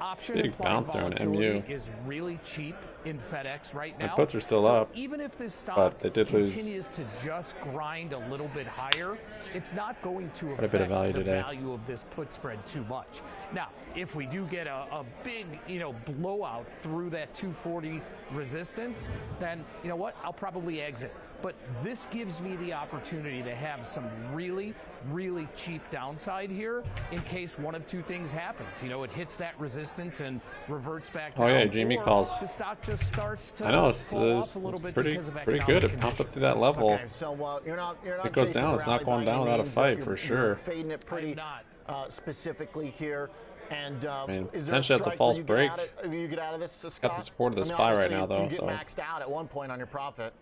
Option big implied bouncer on volatility MU. is really cheap in FedEx right now. My puts are still So up, even if this stock but they did lose continues to just grind a little bit higher, it's not going to quite a bit of affect value the today. value of this put spread too much. Now, if we do get a big, you know, blowout through that 240 resistance, then you know what? I'll probably exit. But this gives me the opportunity to have some really, really cheap downside here in case one of two things happens. You know, it hits that resistance and reverts back down. Oh yeah, GME or calls. the stock just starts to I know this fall off is a little bit pretty because of pretty economic good. It pumped up conditions. to that level. Okay, so you're not It goes chasing down, the it's not rally going by down any without a means. fight, You're for sure. Fading it pretty not. specifically here. And mean, is there potentially that's a strike false where break. you get out of this, Scott? Got the support of the SPY right obviously, now, though. You get So maxed out at one point on your profit.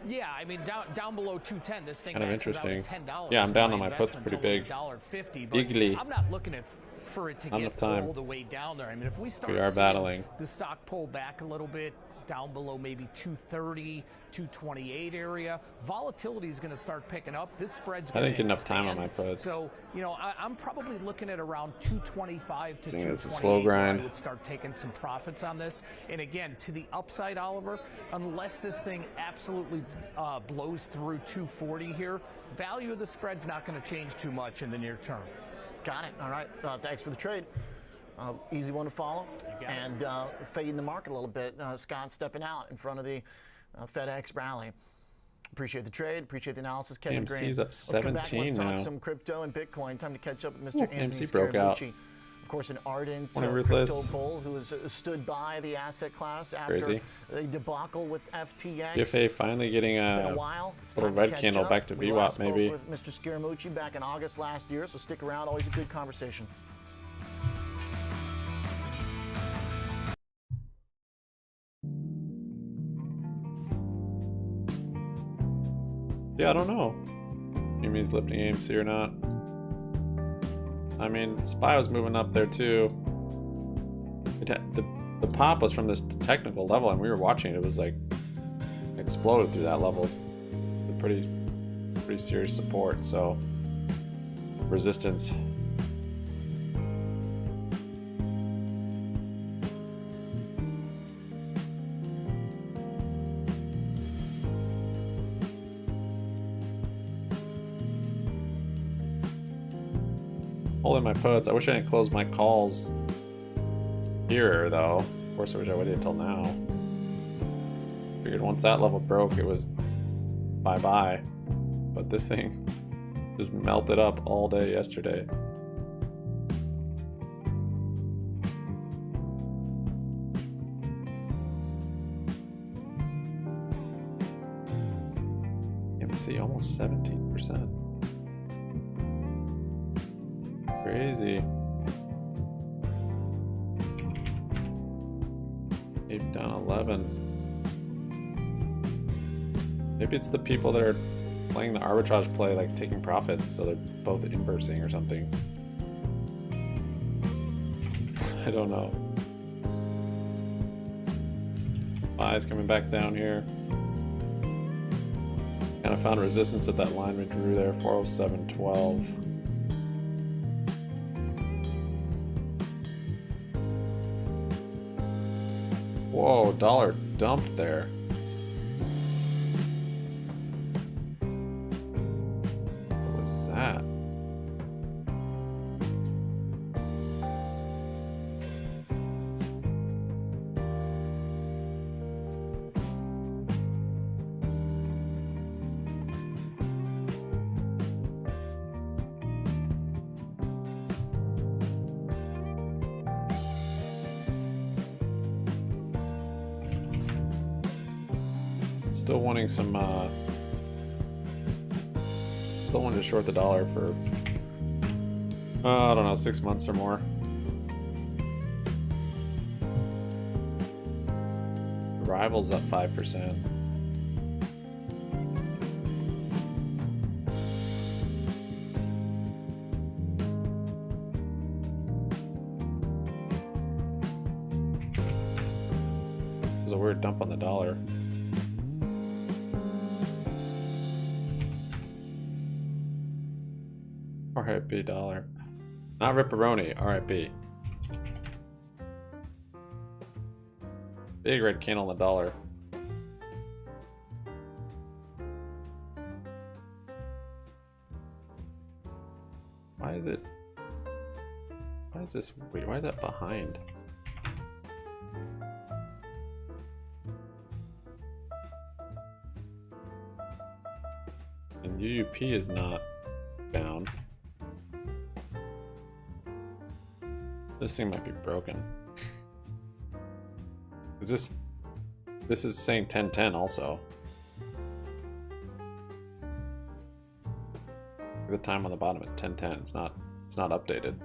Yeah, I mean down below 210, this thing Kind of maxes out at interesting. $10. Yeah, I'm down My on my puts investment's pretty only big. $1.50, but Bigly. I'm not looking for it to Not get enough time. all the way down there. I mean, if we start We are seeing battling. the stock pull back a little bit, down below maybe 230, 228 area, volatility is going to start picking up. This spread's I going to didn't get enough time on my puts. So, you know, I'm probably looking at around 225 to Seeing 228. it's a slow grind. I would start taking some profits on this. And again, to the upside, Oliver, unless this thing absolutely blows through 240 here, value of the spread's not going to change too much in the near term. Got it. All right. Thanks for the trade. Easy one to follow. And fading the market a little bit. Scott stepping out in front of the FedEx rally. Appreciate the trade. Appreciate the analysis. Kevin Green. AMC's up Let's come back. 17 Let's now. talk some crypto and Bitcoin. Time to catch up with Mr. Anthony AMC broke out. Scaramucci. Of course, an ardent Morning, crypto Ruthless. bull who has stood by the asset class after Crazy. a debacle with FTX. BFA finally getting It's been a a while. It's little time to red catch candle up. back to We VWAP last maybe. spoke with Mr. Scaramucci back in August last year, so stick around. Always a good conversation. Yeah, I don't know. You mean he's lifting AMC or not? I mean, SPY was moving up there too. The pop was from this technical level, and we were watching it. It was like exploded through that level. It's a pretty serious support. So resistance. Holding my puts. I wish I didn't close my calls here, though. Of course, I wish I waited until now. Figured once that level broke, it was bye-bye. But this thing just melted up all day yesterday. MC almost 17%. Crazy. Ape down 11. Maybe it's the people that are playing the arbitrage play, like taking profits, so they're both inversing or something. I don't know. SPY's coming back down here. Kind of found resistance at that line we drew there, 407.12. Whoa, dollar dumped there. What was that? Still wanting some, still wanting to short the dollar for, I don't know, 6 months or more. Rivals up 5%. There's a weird dump on the dollar. RIP dollar. Not Ripperoni, RIP. Big red candle on the dollar. Why is it? Why is this? Wait, why is that behind? And UUP is not down. This thing might be broken. Is this is saying 1010 also. The time on the bottom it's 1010. It's not updated.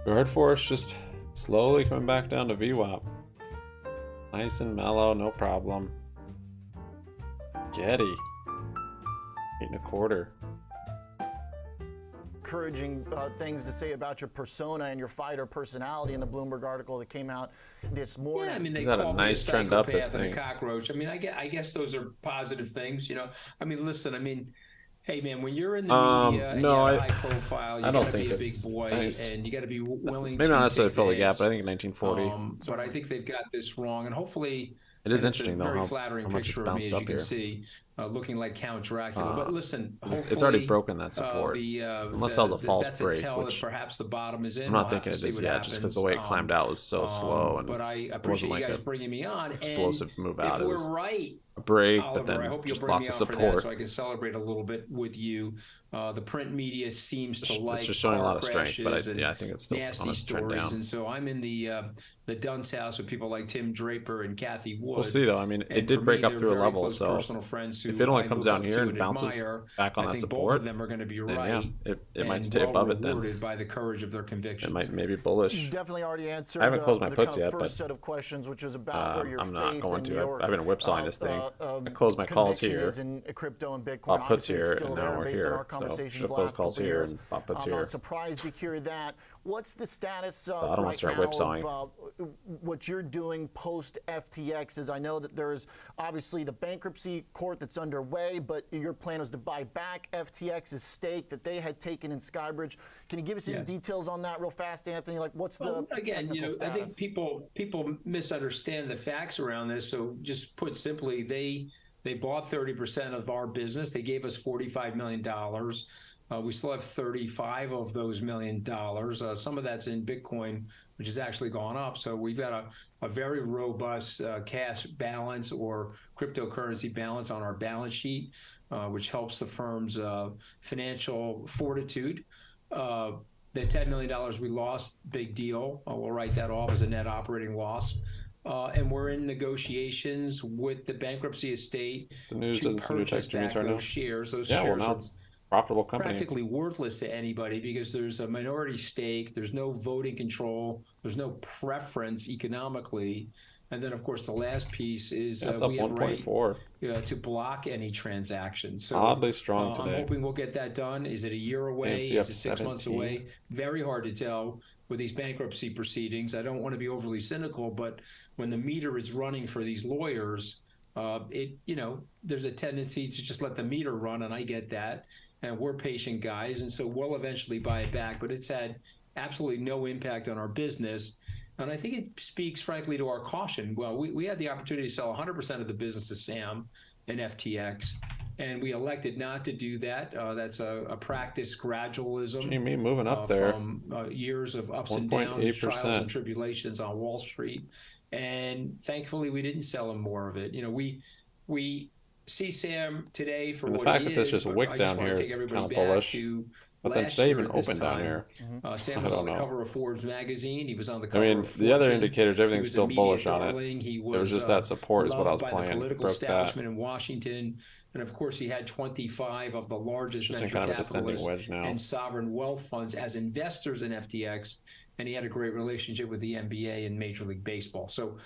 Guard Force just slowly coming back down to VWAP. Nice and mellow, no problem. Getty. 8.25. Encouraging things to say about your persona and your fighter personality in the Bloomberg article that came out this morning. Yeah, I mean, they Got a call nice me a trend up this psychopath and thing. a cockroach. I mean, I guess those are positive things, you know. I mean, listen, I mean, hey man, when you're in the media and no, you're high profile, you gotta be a big boy and you gotta be willing maybe to not necessarily take fill the the gap, hits. but I think in 1940. But I think they've got this wrong, and hopefully It is and it's interesting a though very how flattering much it's picture of me, bounced as up you can here. see, looking like Count Dracula. But listen, It's already broken that support. Unless that was a false that's break, a tell which that perhaps the bottom is in. I'm not We'll have thinking to it see is what yet, just because the way it climbed happens. out was so slow and But I it wasn't appreciate like you guys a bringing me on. explosive And move out. if It we're was right, a break, Oliver, but then I hope you'll just bring lots me of on for that support. so I can celebrate a little bit with you. The print media seems to like It's just showing a lot of car strength, but crashes and I think it's still on nasty its trend stories. down. And so I'm in the Dunce house with people like Tim Draper and Kathy Wood. We'll see though. I mean, it And did for break me, up they're through a very level, close so personal friends if who it only I comes look down up here to and bounces admire. back on I that think both support, of them are going to be then right. it might and stay above it then. rewarded by the courage of their convictions. It might maybe bullish. Definitely already answered. I haven't closed my the puts kind of yet, first but set of questions, which was about where your I'm not faith going and to. your, I've been whipsawing this thing. I closed my calls conviction here. is in crypto and Bitcoin. Bought puts Obviously, it's here, still and there now we're based on here. our So conversations should've the closed last calls couple here years. and bought puts I'm here. not surprised to hear that. What's the status I don't want right to start now whipsawing. of what you're doing post FTX? As I know that there's obviously the bankruptcy court that's underway, but your plan was to buy back FTX's stake that they had taken in Skybridge. Can you give us any details on that real fast, Anthony? Like, what's the again, you know, status? I think people misunderstand the facts around this. So just put simply, they bought 30% of our business. They gave us $45 million. We still have 35 of those $1 million. Some of that's in Bitcoin, which has actually gone up. So we've got a very robust cash balance or cryptocurrency balance on our balance sheet, which helps the firm's financial fortitude. The $10 million we lost, big deal. We'll write that off as a net operating loss. And we're in negotiations with the bankruptcy estate The news to doesn't seem to purchase check Jimmy's back right now. those shares. Those Yeah, well shares now are it's a profitable company. practically worthless to anybody because there's a minority stake, there's no voting control, there's no preference economically. And then, of course, the last piece is That's up we have right 1.4. to block any transaction. So oddly strong today. I'm hoping we'll get that done. Is it a year away? AMC Is up it 6 months 17. away? Very hard to tell with these bankruptcy proceedings. I don't want to be overly cynical, but when the meter is running for these lawyers, there's a tendency to just let the meter run, and I get that. And we're patient guys, and so we'll eventually buy it back. But it's had absolutely no impact on our business. And I think it speaks, frankly, to our caution. Well, we had the opportunity to sell 100% of the business to Sam and FTX, and we elected not to do that. That's a practice gradualism. GME moving up there. From years of ups and downs, trials and tribulations on Wall Street. And thankfully, we didn't sell him more of it. We see Sam today for and the what fact he that this is, just wick down here is kind of bullish. But then today even opened down here. Sam was on the cover of Forbes magazine. He was on the cover of Fortune. The other indicators, everything's still bullish on it. He was, it was just that support is what I was playing. The political establishment in Washington. And of course, he had 25 of the largest venture capitalists and sovereign wealth funds as investors in FTX. And he had a great relationship with the NBA and Major League Baseball. So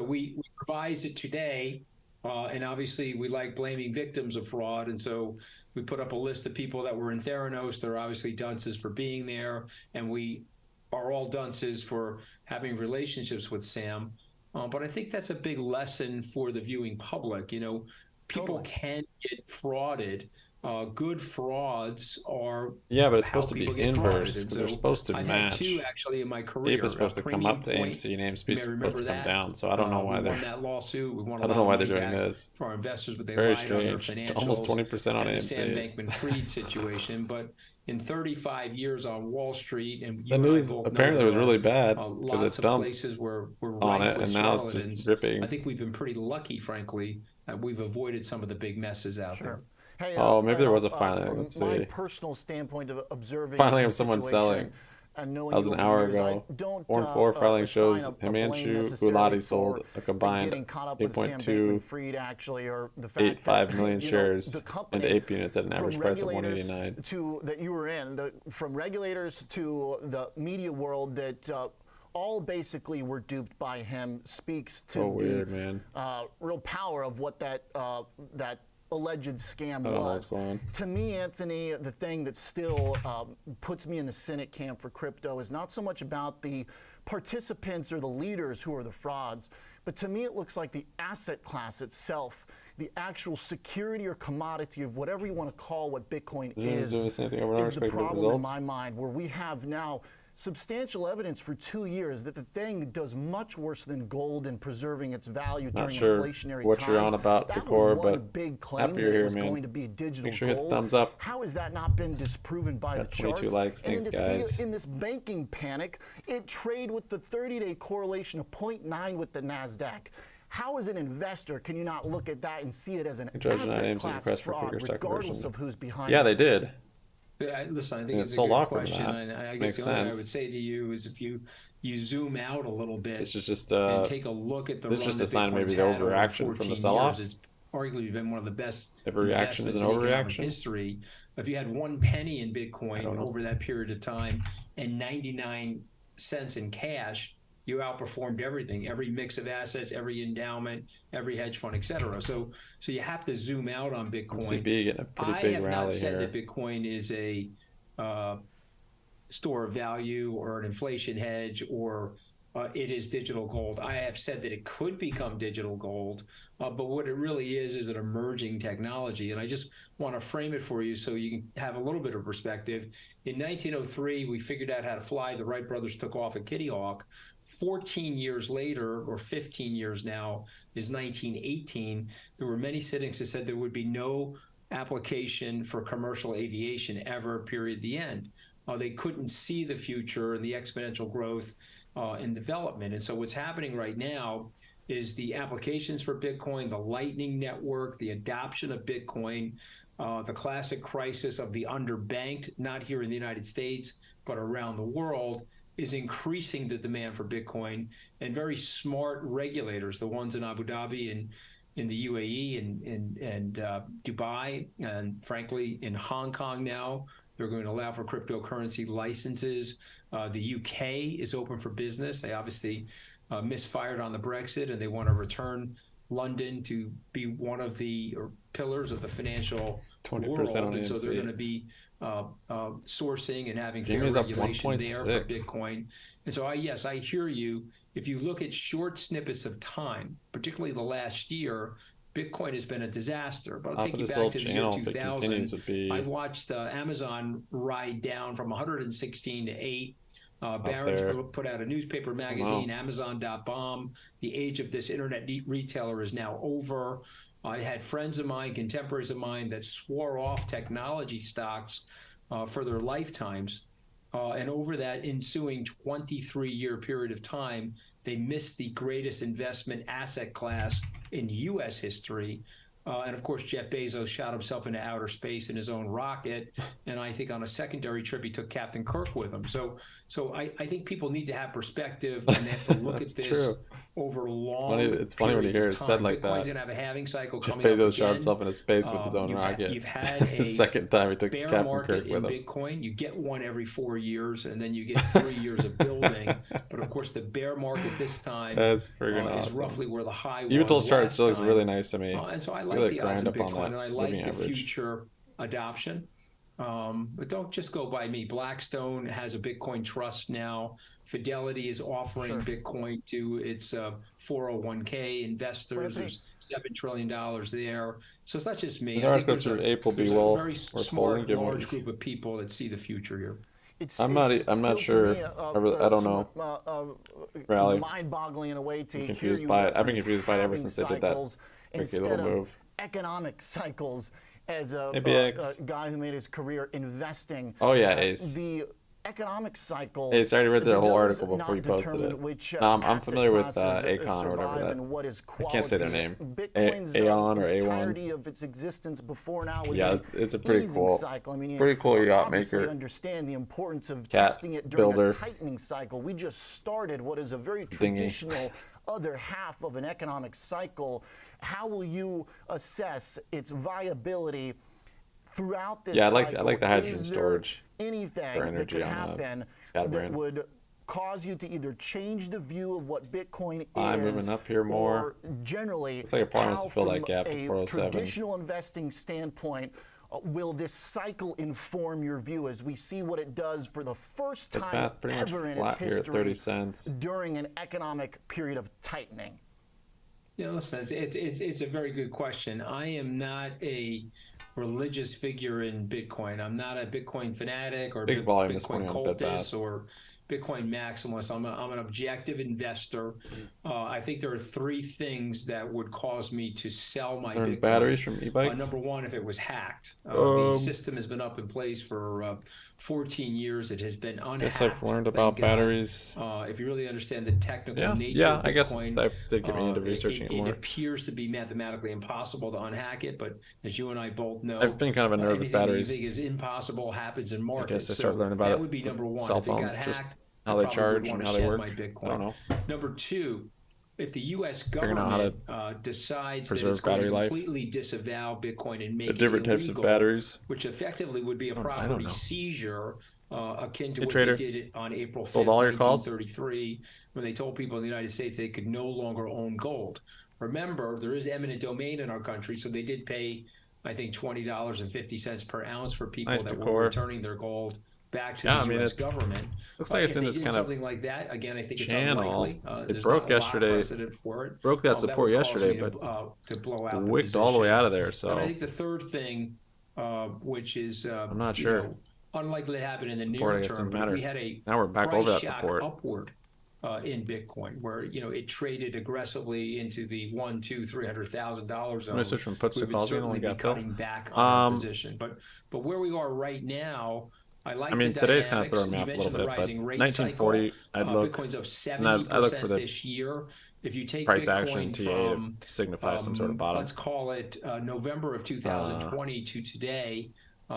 we revised it today. And obviously, we like blaming victims of fraud. And so we put up a list of people that were in Theranos. They're obviously dunces for being there. And we are all dunces for having relationships with Sam. But I think that's a big lesson for the viewing public. People can get frauded. Good frauds are but it's supposed to be inverse because they're supposed to match. I've had two actually in my career. Ape is supposed to come up to AMC and AMC is supposed to come down. So I don't know why they're that lawsuit. We won I don't know why they're doing this. For our investors, but they very lied on their strange. financials. Almost 20% on AMC. The Sam Bankman-Fried situation, but in 35 years on Wall Street, and the news apparently was really bad because it's dumped places were on it, and now it's just ripping. I think we've been pretty lucky, frankly, that we've avoided some of the big messes out there. Hey, maybe there was a filing. Let's see. From my personal standpoint of observing filing of someone selling. And knowing that was an hour ago. 4 filing shows Himanshu Gulati sold a combined 8.285 million shares into Ape units at an average price of $189. That you were in, from regulators to the media world that all basically were duped by him, speaks to the real power of what that alleged scam was. To me, Anthony, the thing that still puts me in the cynic camp for crypto is not so much about the participants or the leaders who are the frauds, but to me it looks like the asset class itself, the actual security or commodity of whatever you want to call what Bitcoin is the problem in my mind, where we have now substantial evidence for 2 years that the thing does much worse than gold in preserving its value during inflationary what times. You're on about that Decor, was one but big claim that it was going to be digital Make sure gold. you hit the thumbs up. How has that not been disproven by the charts? 22 likes. Thanks, and guys. See in this banking panic, it trade with the 30-day correlation of 0.9 with the NASDAQ. How, as an investor, can you not look at that and see it as an asset class fraud, regardless of who's behind it? Yeah, they did. Listen, I think it's a good question. And I guess the only thing I would say to you is if you zoom out a little bit and take a look at the this is just a sign of maybe the overreaction from the sell-off. It's arguably been one of the best every reaction is an overreaction. History. If you had 1 penny in Bitcoin over that period of time and 99 cents in cash, you outperformed everything, every mix of assets, every endowment, every hedge fund, et cetera. So you have to zoom out on Bitcoin. MCB getting a pretty big rally here. I have not said that Bitcoin is a store of value or an inflation hedge or it is digital gold. I have said that it could become digital gold, but what it really is an emerging technology. And I just want to frame it for you so you can have a little bit of perspective. In 1903, we figured out how to fly. The Wright brothers took off at Kitty Hawk. 14 years later, or 15 years now, is 1918. There were many cynics that said there would be no application for commercial aviation ever, period, the end. They couldn't see the future and the exponential growth and development. And so what's happening right now is the applications for Bitcoin, the Lightning Network, the adoption of Bitcoin, the classic crisis of the underbanked, not here in the United States, but around the world, is increasing the demand for Bitcoin, and very smart regulators, the ones in Abu Dhabi and in the UAE and Dubai, and frankly in Hong Kong now, they're going to allow for cryptocurrency licenses. The UK is open for business. They obviously misfired on the Brexit, and they want to return London to be one of the pillars of the financial 20% world, on and so they're AMC. going to be sourcing and having fair GME is up regulation there for 1.6. Bitcoin. And so, yes, I hear you. If you look at short snippets of time, particularly the last year, Bitcoin has been a disaster. But I'll take you back to the year 2000. I watched Amazon ride down from 116 to 8. Barron's put out a newspaper magazine, Amazon.bomb. The age of this internet retailer is now over. I had friends of mine, contemporaries of mine, that swore off technology stocks for their lifetimes. And over that ensuing 23-year period of time, they missed the greatest investment asset class in U.S. history. And of course, Jeff Bezos shot himself into outer space in his own rocket. And I think on a secondary trip, he took Captain Kirk with him. So I think people need to have perspective, and they have to look at this over long periods of time. It's funny when you hear it said like that. Bitcoin's going to have a halving cycle Jeff coming up Bezos again. shot himself into space with his own rocket. You've had a the second time he took bear Captain market Kirk with in him. Bitcoin. You get one every 4 years, and then you get 3 years of building. But of course, the bear market this time That's friggin' is awesome. roughly where the high was. Even Tol's chart still looks time. really nice to me. And so I like Really the odds of grind up on Bitcoin, that and I like moving the average. future adoption. But don't just go by me. Blackstone has a Bitcoin trust now. Fidelity is offering Bitcoin to its 401k investors. There's $7 trillion there. So it's not just me. The ours goes through April be well. Very smart, large group of people that see the future here. I'm not sure. I don't know. Rally. Mind-boggling in a way to I'm hear confused you by it. I've been reference confused by it ever halving since they did that cycles tricky little instead of move. economic cycles as a guy who made his career investing. Oh yeah, Ace. The economic cycles. Hey, I already read the whole does article before you not posted determine it. which, I'm familiar with asset classes Acon or whatever survive that. and what is I can't say their quality. name. Bitcoin's Aon or A1. entirety of its existence before now was it's a pretty easing cool, cycle. I mean, pretty cool yacht obviously maker. understand the importance of Cat testing it during builder. a tightening cycle. We just started what is a very traditional other half of an economic cycle. How will you assess its viability throughout this cycle? I like the hydrogen Is there storage anything for energy that could on happen that that would cause you to either change the view of what Bitcoin is, moving up here more. or generally, Looks like it probably wants to fill how that gap to from a 407. traditional investing standpoint, will this cycle inform your view as we see what it does for the first time pretty much ever in its flat here at history 30 cents. during an economic period of tightening? Yeah, listen, it's a very good question. I am not a religious figure in Bitcoin. I'm not a Bitcoin fanatic or Big volume this Bitcoin morning on cultist or Bitcoin maximalist. I'm an objective investor. I think there are three things that would cause me to sell my Bitcoin. Batteries from e-bikes? Number one, if it was hacked. The system has been up in place for 14 years. It has been unhacked. I guess I've learned about batteries. If you really understand the technical nature of Bitcoin, I guess that did get me into researching it more. It appears to be mathematically impossible to unhack it, but as you and I both know, I've been kind of a nerd with batteries. Anything you think is impossible happens in markets. I guess I started learning about that it. would be number one. Cell If it got phones, hacked, how they charge and how they work. my Bitcoin. I don't know. Number two, if the U.S. Figuring out how government decides that preserve it's going battery to life. completely disavow Bitcoin and make The different it types illegal, of batteries. which effectively would be a property seizure akin to Hey, what trader. they did on April 5th, Sold all your calls? 1933, when they told people in the United States they could no longer own gold. Remember, there is eminent domain in our country, so they did pay, I think, $20.50 per ounce for people Nice that decor. were returning their gold back to the U.S. government. Looks like it's in If this they did kind of something like that, again, I think it's channel. unlikely. It There's broke not a lot of yesterday. precedent for it. Broke that That support would cause yesterday, me but to blow out the wicked all the way position. out of there. So But I think the third thing, which is I'm not sure. Unlikely to happen in the Support, I near guess, term, doesn't but matter. we had a Now we're back price over that shock support. upward in Bitcoin, where it traded aggressively into the $100,000-$300,000 zone. When I switch from puts to we would calls, we certainly only be got cutting back on our position. But where we are right now, I like. I mean, the today's kind of dynamics. throwing me You off a mentioned little the bit, but rising rate 1940, cycle. I'd look. Bitcoin's up I look 70% for the this year. If you take price Bitcoin action TA from to signify some sort of bottom. let's call it November of 2020 to today,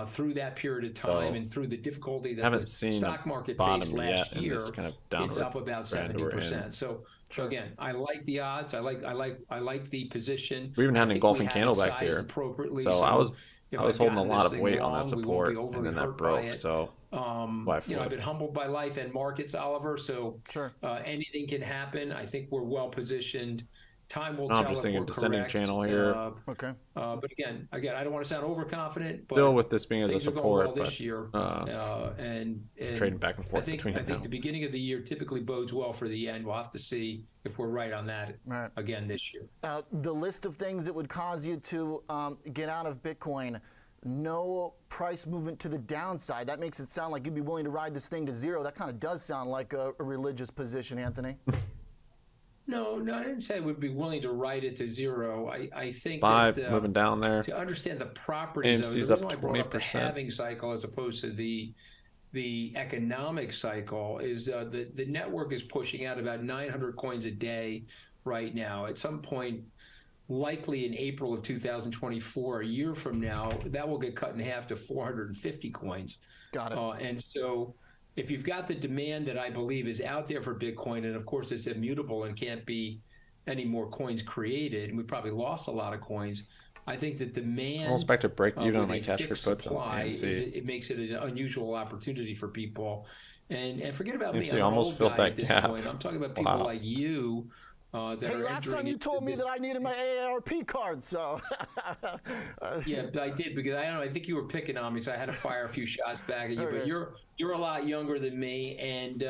through that period of time and through the difficulty that the stock market faced last year, kind of it's up about 70%. So again, I like the odds. I like the position. We even had an engulfing candle back here. Appropriately. So I was holding a lot of weight on wrong, that support, and then that broke. So I've been humbled by life and markets, Oliver. So Sure. Anything can happen. I think we're well positioned. Time will I'm tell just if thinking we're descending correct. channel here. Okay. But again, I don't want to sound overconfident. But Still with this being as a things are going support, well this year, and trading back and forth I think the beginning of the year typically bodes well for the end. We'll have to see if we're right on that again this year. The list of things that would cause you to get out of Bitcoin. No price movement to the downside. That makes it sound like you'd be willing to ride this thing to zero. That kind of does sound like a religious position, Anthony. No, I didn't say I would be willing to ride it to zero. I think 5 that, moving down there. To understand the properties of it, AMC's the up reason I brought up the 20%. halving cycle as opposed to the economic cycle is the network is pushing out about 900 coins a day right now. At some point, likely in April of 2024, a year from now, that will get cut in half to 450 coins. Got it. And so if you've got the demand that I believe is out there for Bitcoin, and of course it's immutable and can't be any more coins created, and we probably lost a lot of coins, I think that demand Almost back to break even on my with a cash for fixed puts on supply AMC. it makes it an unusual opportunity for people. And forget about me. AMC I'm an almost old filled guy that at this gap. point. I'm talking about people Wow. like you. That Hey, are last entering time you into told me the- that I needed my AARP card, so. Yeah, I did, because I don't know. I think you were picking on me, so I had to fire a few shots back at you. Okay. But you're a lot younger than me, and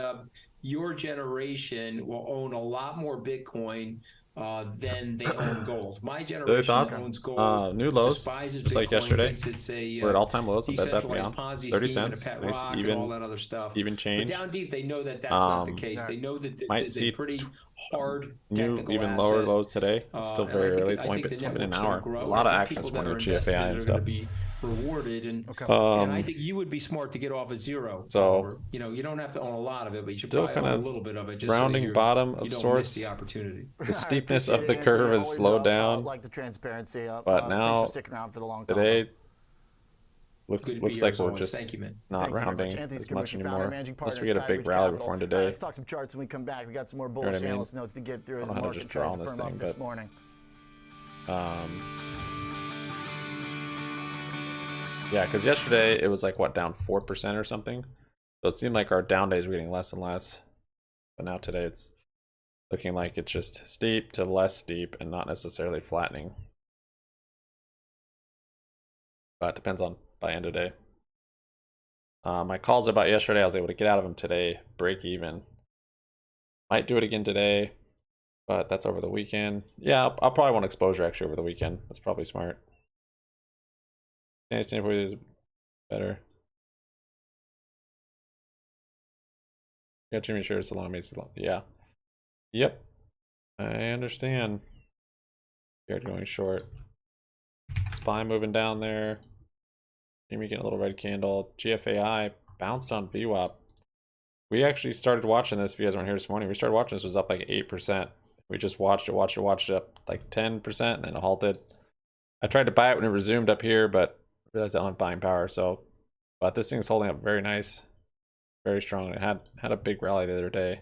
your generation will own a lot more Bitcoin than they own gold. My generation thoughts? owns gold. New lows, despises just like Bitcoin, yesterday. thinks it's a We're at all-time lows. The Bed Bath decentralized Beyond, Ponzi 30 scheme and a cents. pet Nice rock even, and all that other stuff. even change. But down deep, they know that that's not the case. Right. They know that Might there's see a pretty hard New technical even asset. lower lows today. It's still And very I think- early. It's I only think the been an network's gonna hour. grow. A lot of I think action this people that morning are with invested GFAI in it and are stuff. gonna be rewarded, and I think you would be smart to get off at zero. So, Oliver. You don't have to own a lot of it, but you should still probably own kind a of little bit of it. Just rounding so that bottom you of don't miss sorts. the opportunity. The steepness I of the appreciate it, curve Anthony. has Always, slowed down. like the transparency. But now, thanks for sticking around for the long today Good to be looks here like as we're always. just Thank you, man. not Thank you very rounding much. Anthony's as good much founder, anymore. managing Unless partner, we get a big Skybridge rally Capital. before All right, today. let's talk some charts when we come back. We got some more what bullish I mean? analyst notes to get through as I the don't know how to market just draw tries on to this firm up thing, this but- morning. Yeah, because yesterday it was like what, down 4% or something. So it seemed like our down days were getting less and less. But now today it's looking like it's just steep to less steep and not necessarily flattening. But it depends on by end of day. My calls about yesterday, I was able to get out of them today, break even. Might do it again today, but that's over the weekend. Yeah, I'll probably want exposure actually over the weekend. That's probably smart. Any standpoint is better. Got Jimmy sure salami. Yeah. Yep. I understand. Scared going short. SPY moving down there. Jimmy getting a little red candle. GFAI bounced on VWAP. We actually started watching this. If you guys weren't here this morning, we started watching this. It was up like 8%. We just watched it up like 10%, and then it halted. I tried to buy it when it resumed up here, but realized I don't have buying power. So, but this thing's holding up very nice, very strong. It had a big rally the other day.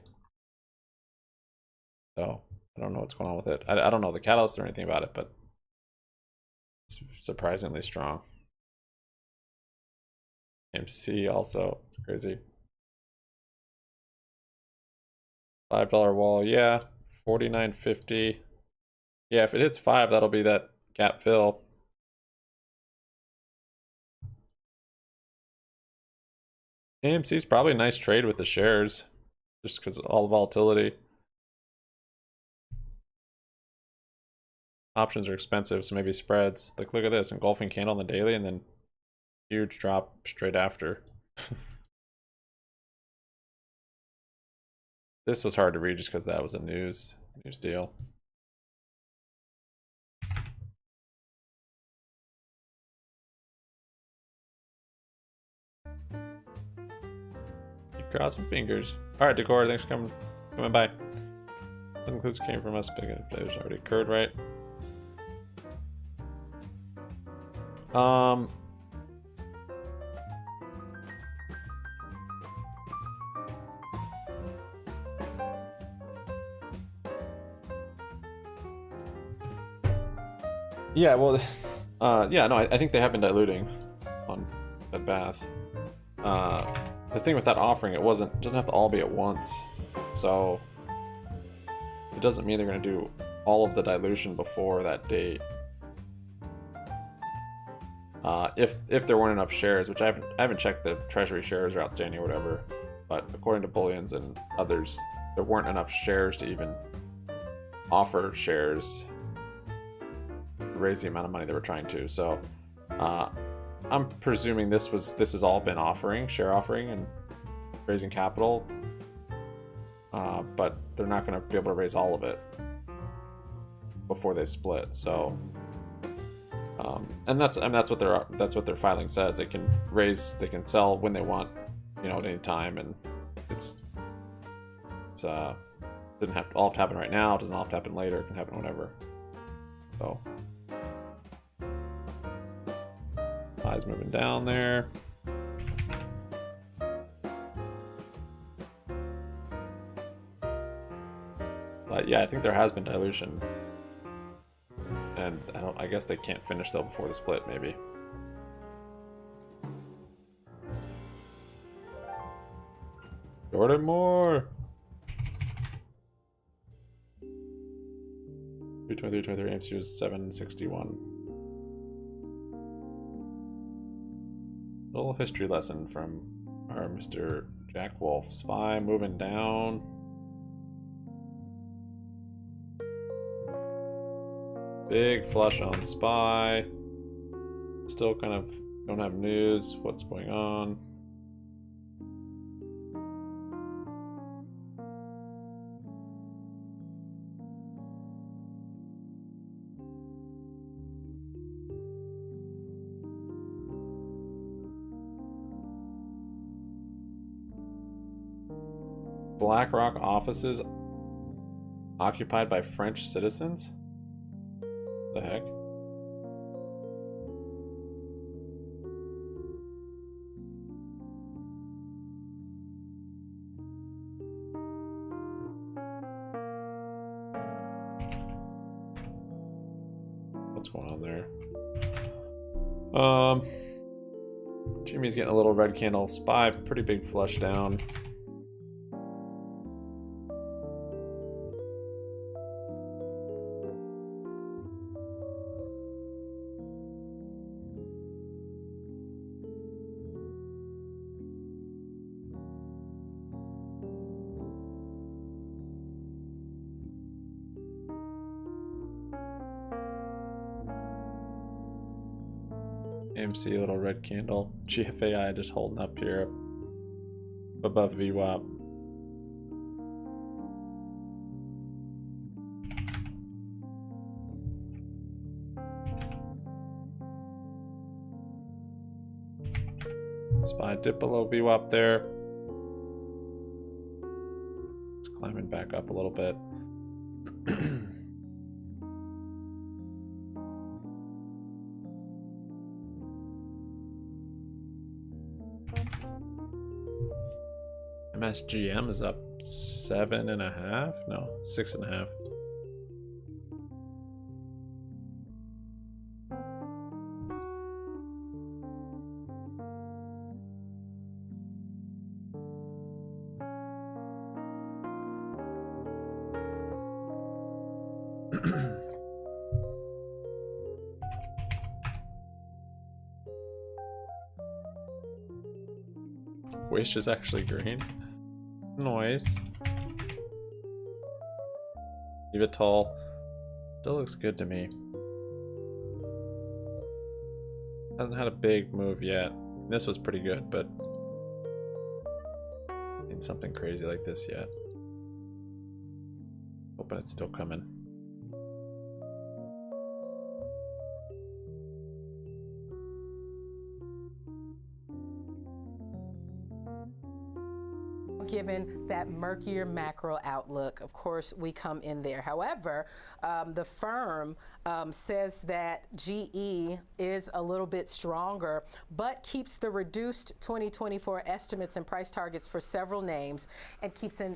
So I don't know what's going on with it. I don't know the catalyst or anything about it, but it's surprisingly strong. AMC also, it's crazy. $5 wall, yeah. 49.50. Yeah, if it hits 5, that'll be that gap fill. AMC is probably a nice trade with the shares, just because of all the volatility. Options are expensive, so maybe spreads. Like, look at this, engulfing candle on the daily, and then huge drop straight after. This was hard to read just because that was a news deal. Keep crossing fingers. All right, Decor, thanks for coming by. That includes came from us. Big there's already occurred, right? Yeah, well, yeah, no, I think they have been diluting on Bed Bath. the thing with that offering, it doesn't have to all be at once. So it doesn't mean they're going to do all of the dilution before that date. If there weren't enough shares, which I haven't checked the treasury shares are outstanding or whatever, but according to Bullions and others, there weren't enough shares to even offer shares to raise the amount of money they were trying to. So I'm presuming this has all been share offering and raising capital, but they're not going to be able to raise all of it before they split. So, and that's what their filing says. They can sell when they want, at any time, and it's doesn't have to all have to happen right now. It doesn't all have to happen later. It can happen whenever. So, eyes moving down there. But yeah, I think there has been dilution, and I guess they can't finish though before the split, maybe. Jordan Moore. 323 AMC was 761. Little history lesson from our Mr. Jack Wolf. SPY moving down. Big flush on SPY. Still kind of don't have news. What's going on? BlackRock offices occupied by French citizens? The heck? What's going on there? GME's getting a little red candle. SPY, pretty big flush down. AMC, a little red candle. GFAI just holding up here above VWAP. SPY dip below VWAP there. It's climbing back up a little bit. MSGM is up 7.5? No, 6.5. Wish is actually green. Noise. Leave it tall. Still looks good to me. Hasn't had a big move yet. This was pretty good, but ain't something crazy like this yet. Hoping it's still coming. Given that murkier macro outlook, of course, we come in there. However, the firm says that GE is a little bit stronger, but keeps the reduced 2024 estimates and price targets for several names and keeps a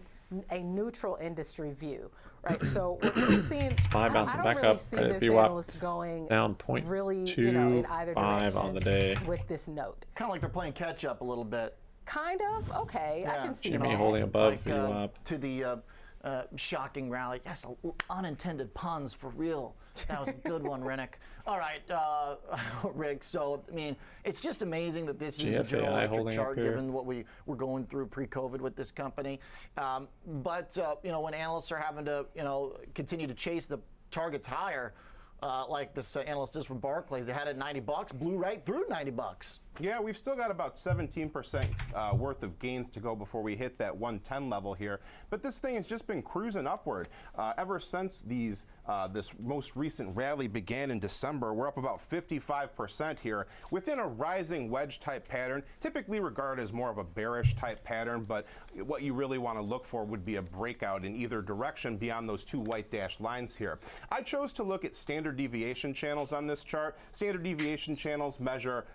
neutral industry view, right? So what we're seeing, SPY bouncing back really up see right at this VWAP, analyst going down 0.25 really, in either direction on the day. with this note. Kind of like they're playing catch up a little bit. Kind of. Okay, I can see GME that. holding above like, VWAP. to the shocking rally. Yes, unintended puns for real. That was a good one, Rennick. All right, Rick. So, I mean, it's just amazing that this is the General Electric chart, given what we were going through pre-COVID with this company. But you know, when analysts are having to, you know, continue to chase the targets higher, like this analyst is from Barclays, they had it at $90, blew right through $90. Yeah, we've still got about 17% worth of gains to go before we hit that 110 level here. But this thing has just been cruising upward ever since this most recent rally began in December. We're up about 55% here within a rising wedge type pattern, typically regarded as more of a bearish type pattern. But what you really want to look for would be a breakout in either direction beyond those two white dashed lines here. I chose to look at standard deviation channels on this chart. Standard deviation channels measure,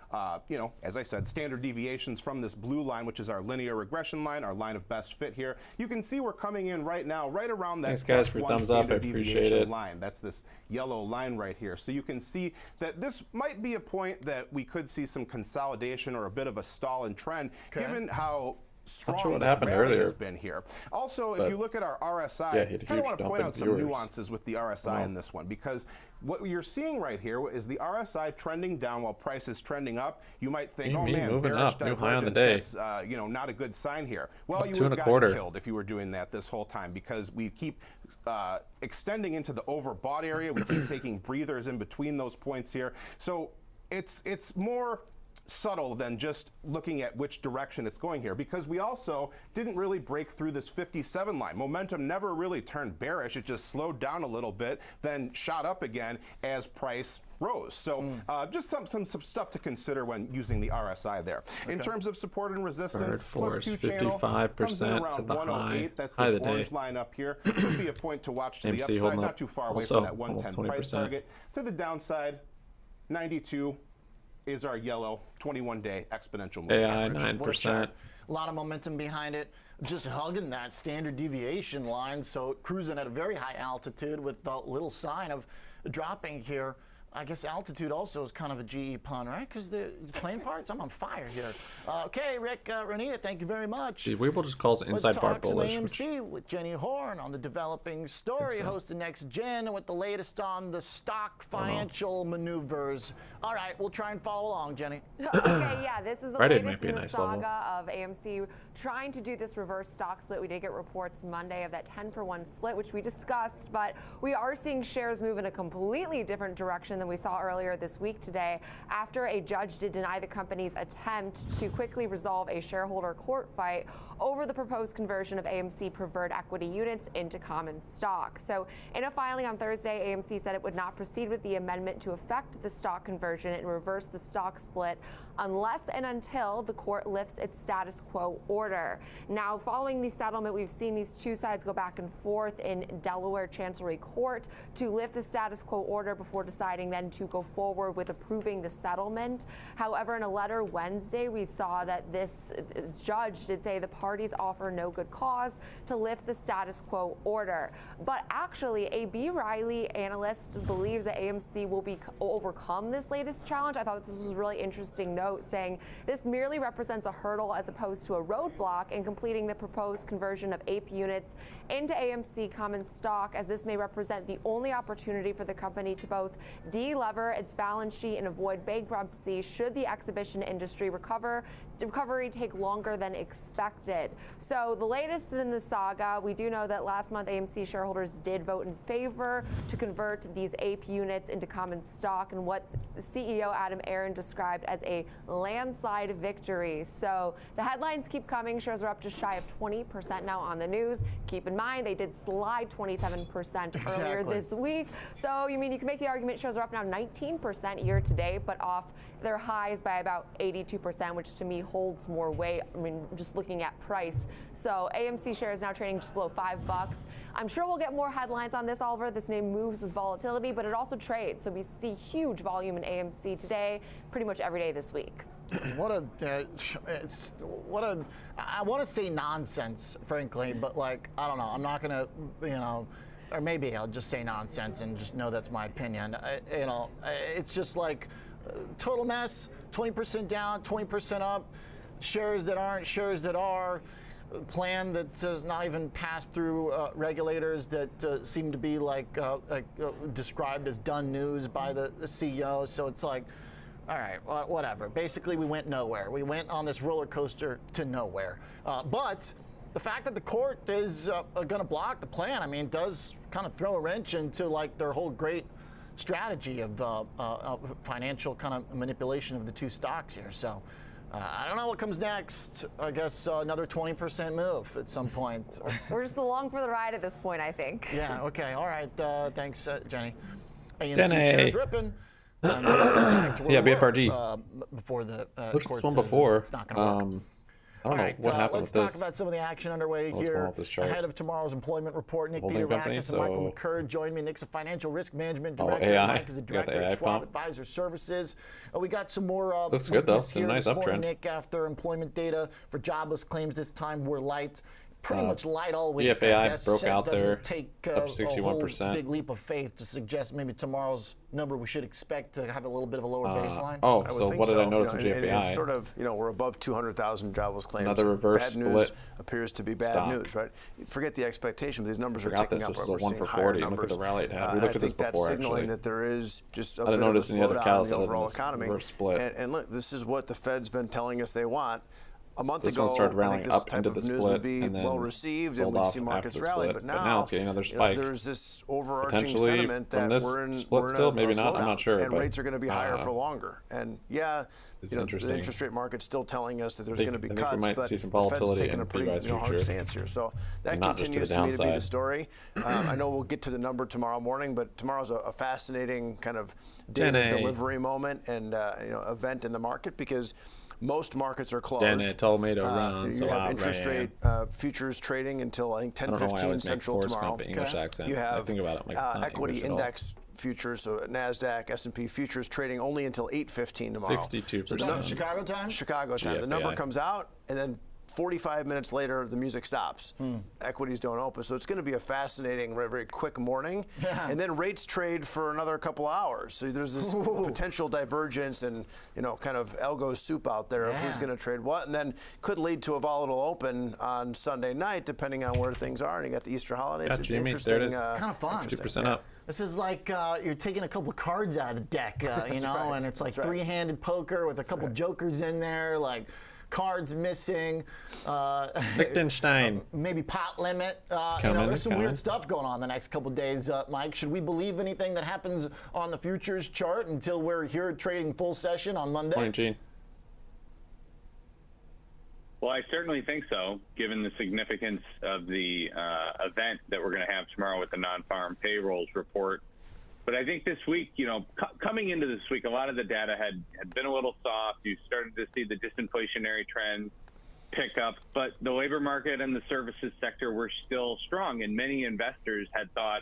you know, as I said, standard deviations from this blue line, which is our linear regression line, our line of best fit here. You can see we're coming in right now, right around that. Thanks, guys, for thumbs up. I appreciate it. Line. That's this yellow line right here. So you can see that this might be a point that we could see some consolidation or a bit of a stall in trend, given how strong what this happened rally earlier. has been here. Also, if you look at our RSI, Yeah, I kind of want to point out some nuances with the RSI in this one, because what you're seeing right here is the RSI trending down while price is trending up. You might think, oh man, bearish divergence, that's you know, not a good sign here. Well, you would have gotten killed if you were doing that this whole time, because we keep extending into the overbought area. We keep taking breathers in between those points here. So it's more subtle than just looking at which direction it's going here, because we also didn't really break through this 57 line. Momentum never really turned bearish. It just slowed down a little bit, then shot up again as price rose. So just some stuff to consider when using the RSI there. In terms of support and resistance, plus Q channel comes in around 108. That's this orange line up here. Could be a point to watch to the upside, not too far away from that 110 price target. To the downside, 92 is our yellow 21-day exponential moving average. 9%. A lot of momentum behind it, just hugging that standard deviation line, so cruising at a very high altitude with a little sign of dropping here. I guess altitude also is kind of a GE pun, right? Because the plane parts, I'm on fire here. Okay, Rick, Renita, thank you very much. The Weeble just calls it inside bar bullish. Let's talk some AMC with Jenny Horn on the developing story, hosting Next Gen with the latest on the stock financial maneuvers. All right, we'll try and follow along, Jenny. Okay, yeah, this is the latest in the saga of AMC trying to do this reverse stock split. We did get reports Monday of that 10-for-1 split, which we discussed, but we are seeing shares move in a completely different direction than we saw earlier this week today, after a judge did deny the company's attempt to quickly resolve a shareholder court fight over the proposed conversion of AMC preferred equity units into common stock. So in a filing on Thursday, AMC said it would not proceed with the amendment to effect the stock conversion and reverse the stock split unless and until the court lifts its status quo order. Now, following the settlement, we've seen these two sides go back and forth in Delaware Chancery Court to lift the status quo order before deciding then to go forward with approving the settlement. However, in a letter Wednesday, we saw that this judge did say the parties offer no good cause to lift the status quo order. But actually, a B. Riley analyst believes that AMC will overcome this latest challenge. I thought this was a really interesting note, saying this merely represents a hurdle as opposed to a roadblock in completing the proposed conversion of APE units into AMC common stock, as this may represent the only opportunity for the company to both de-lever its balance sheet and avoid bankruptcy should the exhibition industry recovery take longer than expected. So the latest in the saga, we do know that last month AMC shareholders did vote in favor to convert these APE units into common stock, and what CEO Adam Aron described as a landslide victory. So the headlines keep coming. Shares are up just shy of 20% now on the news. Keep in mind, they did slide 27% earlier this week. So you can make the argument shares are up now 19% year to date, but off their highs by about 82%, which to me holds more weight. I mean, just looking at price. So AMC shares now trading just below $5. I'm sure we'll get more headlines on this, Oliver. This name moves with volatility, but it also trades. So we see huge volume in AMC today, pretty much every day this week. I want to say nonsense, frankly, but like, I don't know. I'm not going to, or maybe I'll just say nonsense and just know that's my opinion. It's just like total mess, 20% down, 20% up. shares that aren't, shares that are, plan that has not even passed through regulators that seem to be described as done news by the CEO. So it's like, all right, whatever. Basically, we went nowhere. We went on this roller coaster to nowhere. But the fact that the court is going to block the plan, I mean, does kind of throw a wrench into like their whole great strategy of financial kind of manipulation of the two stocks here. So I don't know what comes next. I guess another 20% move at some point. We're just along for the ride at this point, I think. Yeah, okay, all right. Thanks, Jenny. AMC Jenny. shares ripping. Yeah, BFRG. Before the looked at this one before. It's not going to work. I don't know what happened let's with talk this. about some of the action underway here ahead of tomorrow's employment report. Nick Peterakis and Michael McCurd join me. Nick's a financial risk management director. Mike is a director at Schwab Advisor Services. We got some more looks good though. It's a here nice this morning, uptrend. Nick, after employment data for jobless claims this time were light. Pretty much light all week. EFAI broke out there, take up 61%. a whole big leap of faith to suggest maybe tomorrow's number we should expect to have a little bit of a lower baseline. Oh, so what did I notice in GFAI? It's sort of, we're above 200,000 jobless claims. Another reverse bad news appears to be bad news, right? Forget the expectation, but these numbers are ticking up. This was a 1 for 40. Look at the rally it had. We looked at this before, that's signaling actually. that there is just a I didn't bit notice of a any other slowdown catalyst in the other than overall this economy. reverse split. And look, this is what the Fed's been telling us they want. A month this ago, one started I rallying think this up type into of the news split would be and then well received sold and we'd off see markets after the rally. split. But now it's getting another spike. There's this overarching Potentially sentiment that from this we're in still, maybe a not. I'm not sure. And but, rates are going to be higher for longer. And the interest rate market's still telling us that there's going to be cuts, we might but see some the Fed's volatility taking in a pretty BBBY's hard future. stance here. So that Not just to the continues to me to be the downside. story. I know we'll get to the number tomorrow morning, but tomorrow's a fascinating kind of data delivery moment and event in the market because most markets are closed. Then it told me to run, so you have I interest ran. rate futures trading until I think 10:15 Central tomorrow. English accent. You have I think about it like it's not equity English at all. index futures, so Nasdaq, S&P futures trading only until 8:15 tomorrow. 62%. Chicago time? Chicago time. GFAI. The number comes out, and then 45 minutes later, the music stops. Equities don't open. So it's going to be a fascinating, very, very quick morning. Yeah. And then rates trade for another couple hours. So there's this potential divergence and, kind of algo soup out there of who's going to trade what. And then could lead to a volatile open on Sunday night, depending on where things are. And you got the Easter holiday. It's interesting. There it is. Kind of fun. 2% up. This is like you're taking a couple cards out of the deck, right. and it's like That's right. three-handed poker with a couple jokers in there, like cards missing. Liechtenstein. Maybe pot limit. Coming, There's some weird stuff going on the next couple days, Mike. Should we believe anything that happens on the futures chart until we're here trading full session on Monday? Morning, Gene. Well, I certainly think so, given the significance of the event that we're going to have tomorrow with the non-farm payrolls report. But I think this week, coming into this week, a lot of the data had been a little soft. You started to see the disinflationary trend pick up, but the labor market and the services sector were still strong. And many investors had thought,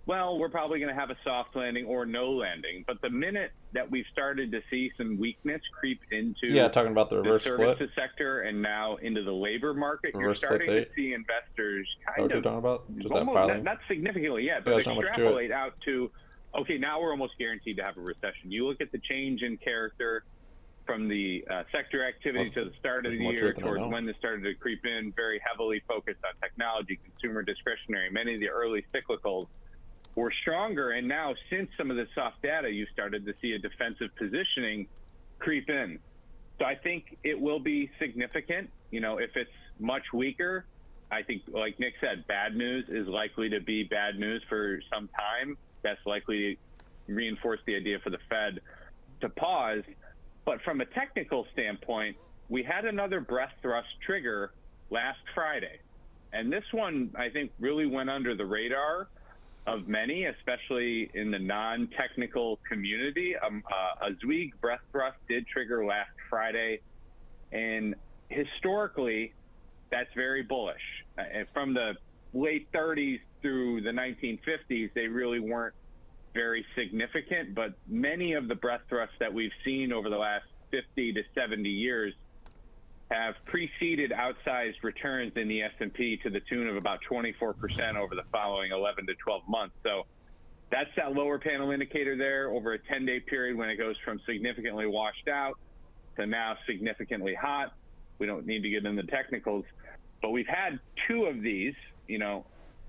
well, we're probably going to have a soft landing or no landing. But the minute that we've started to see some weakness creep into talking about the reverse services split sector and now into the labor market, reverse you're starting split to see investors what kind you're of talking about? Just that almost, filing? not significantly yet, but there's not much to it. extrapolate out to, okay, now we're almost guaranteed to have a recession. You look at the change in character from the sector activity to the start of the year towards when this started to creep in, very heavily focused on technology, consumer discretionary. Many of the early cyclicals were stronger, and now since some of the soft data, you started to see a defensive positioning creep in. So I think it will be significant. If it's much weaker, I think, like Nick said, bad news is likely to be bad news for some time. That's likely to reinforce the idea for the Fed to pause. But from a technical standpoint, we had another breath thrust trigger last Friday. And this one, I think, really went under the radar of many, especially in the non-technical community. A Zweig breath thrust did trigger last Friday. And historically, that's very bullish. From the late 30s through the 1950s, they really weren't very significant, but many of the breath thrusts that we've seen over the last 50 to 70 years have preceded outsized returns in the S&P to the tune of about 24% over the following 11 to 12 months. So that's that lower panel indicator there over a 10-day period when it goes from significantly washed out to now significantly hot. We don't need to get into the technicals, but we've had 2 of these,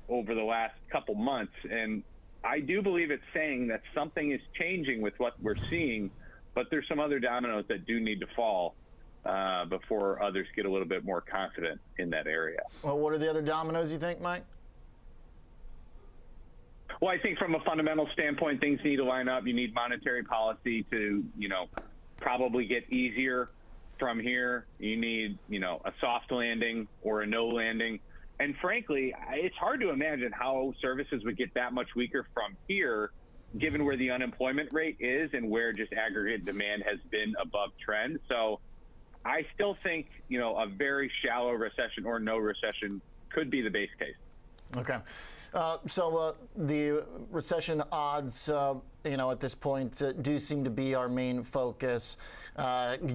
over the last couple months. And I do believe it's saying that something is changing with what we're seeing, but there's some other dominoes that do need to fall before others get a little bit more confident in that area. Well, what are the other dominoes you think, Mike? Well, I think from a fundamental standpoint, things need to line up. You need monetary policy to, probably get easier from here. You need, a soft landing or a no landing. And frankly, it's hard to imagine how services would get that much weaker from here, given where the unemployment rate is and where just aggregate demand has been above trend. So I still think, a very shallow recession or no recession could be the base case. Okay. So the recession odds, at this point do seem to be our main focus,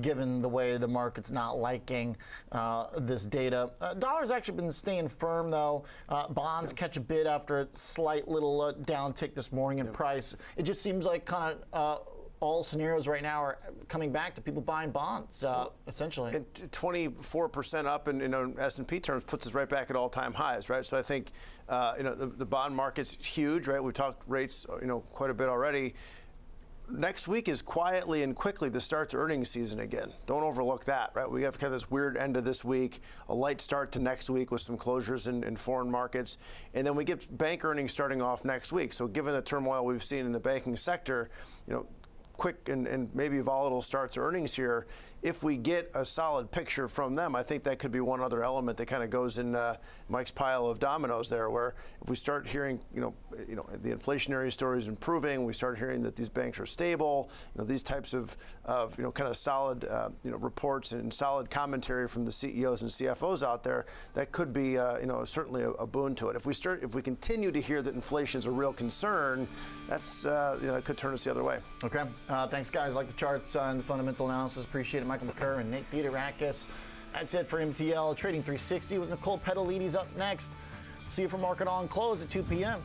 given the way the market's not liking this data. Dollar's actually been staying firm, though. Bonds catch a bid after a slight little downtick this morning in price. It just seems like kind of all scenarios right now are coming back to people buying bonds, essentially. And 24% up in S&P terms puts us right back at all-time highs, right? So I think the bond market's huge, right? We've talked rates, quite a bit already. Next week is quietly and quickly the start to earnings season again. Don't overlook that, right? We have kind of this weird end of this week, a light start to next week with some closures in foreign markets, and then we get bank earnings starting off next week. So given the turmoil we've seen in the banking sector, quick and maybe volatile start to earnings here, if we get a solid picture from them, I think that could be one other element that kind of goes in Mike's pile of dominoes there, where if we start hearing, the inflationary story is improving, we start hearing that these banks are stable, these types of kind of solid, reports and solid commentary from the CEOs and CFOs out there, that could be, certainly a boon to it. If we continue to hear that inflation is a real concern, that's, it could turn us the other way. Okay. Thanks, guys. Like the charts and the fundamental analysis. Appreciate it. Michael McCurr and Nate Diederakis. That's it for MTL Trading 360 with Nicole Petalides up next. See you for Market On Close at 2 p.m.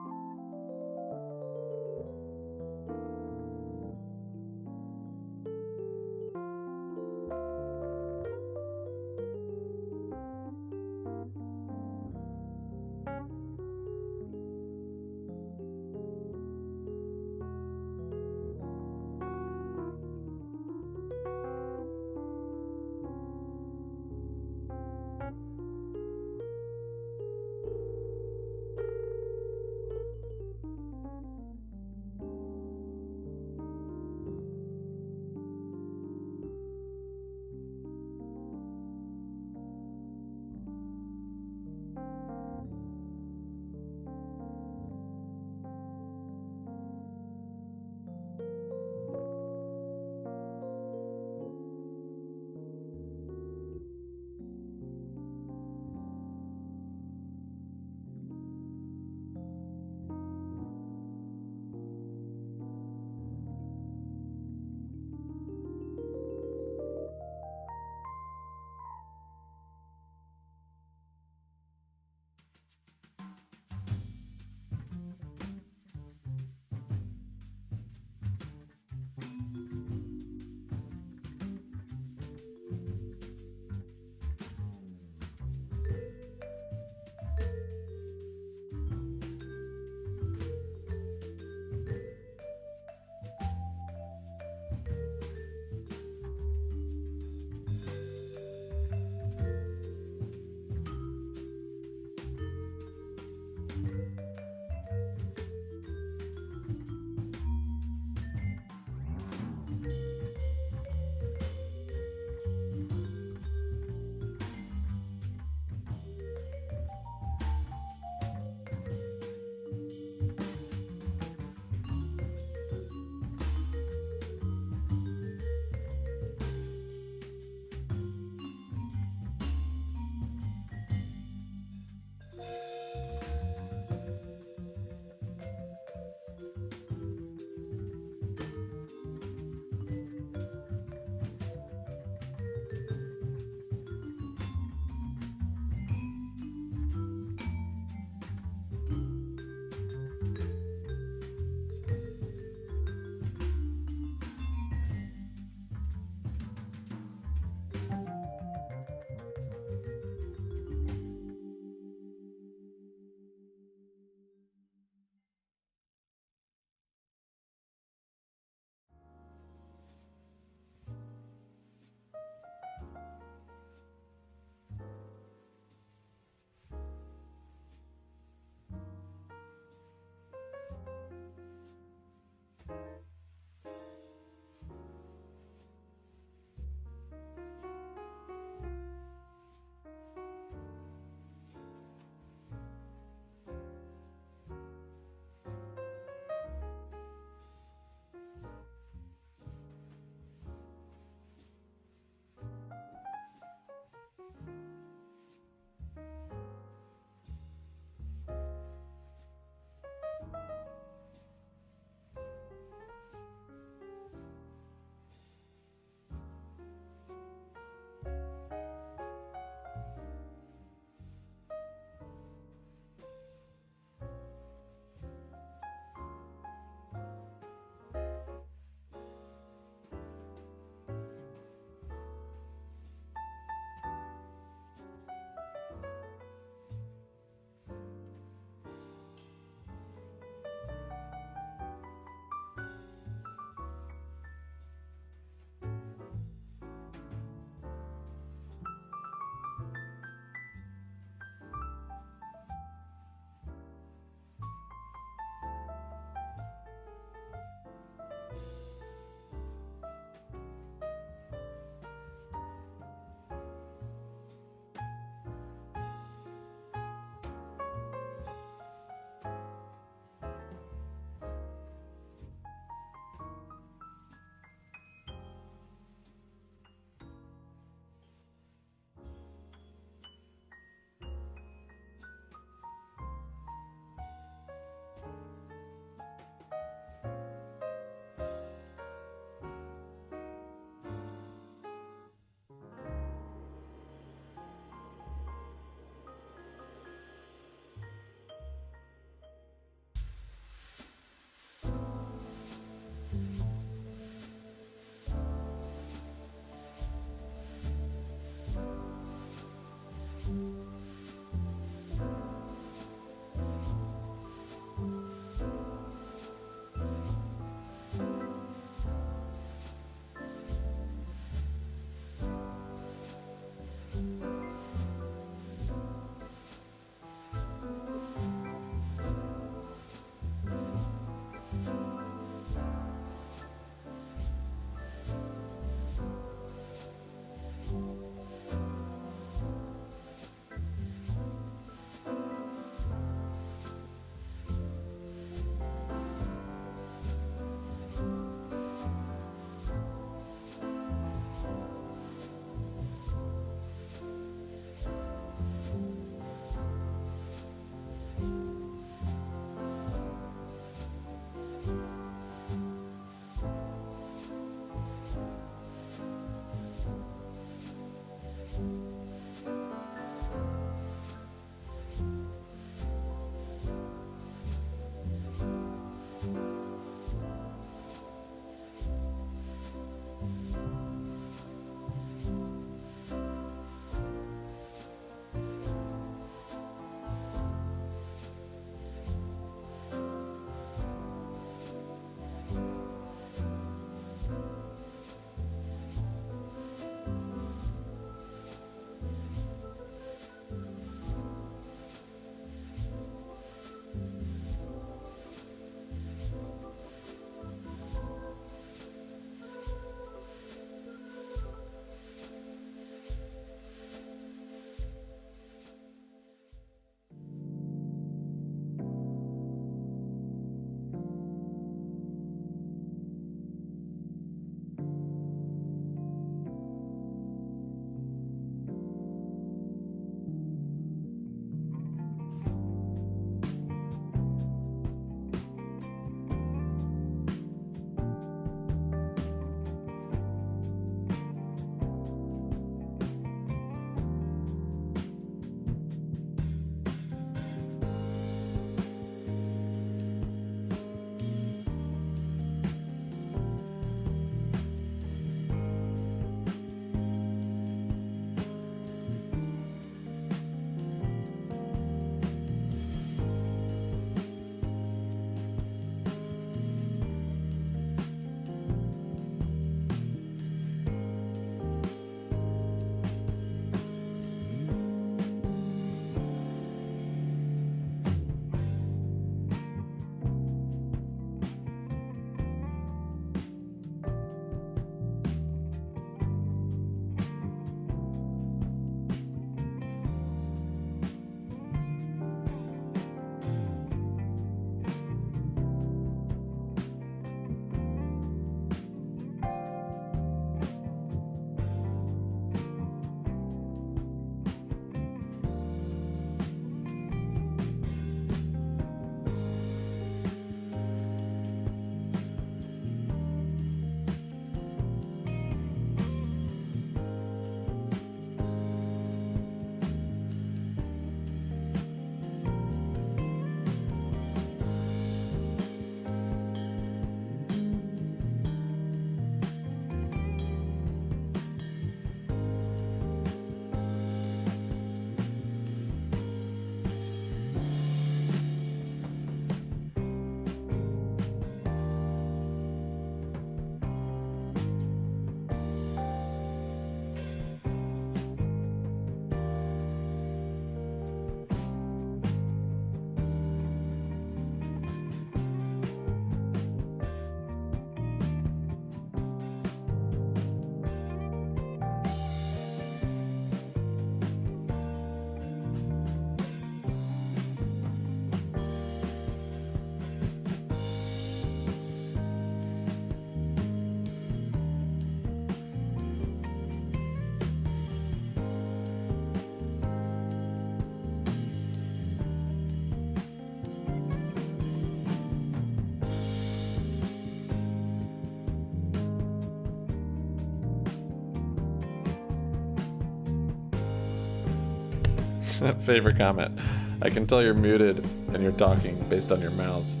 Favorite comment. I can tell you're muted and you're talking based on your mouse.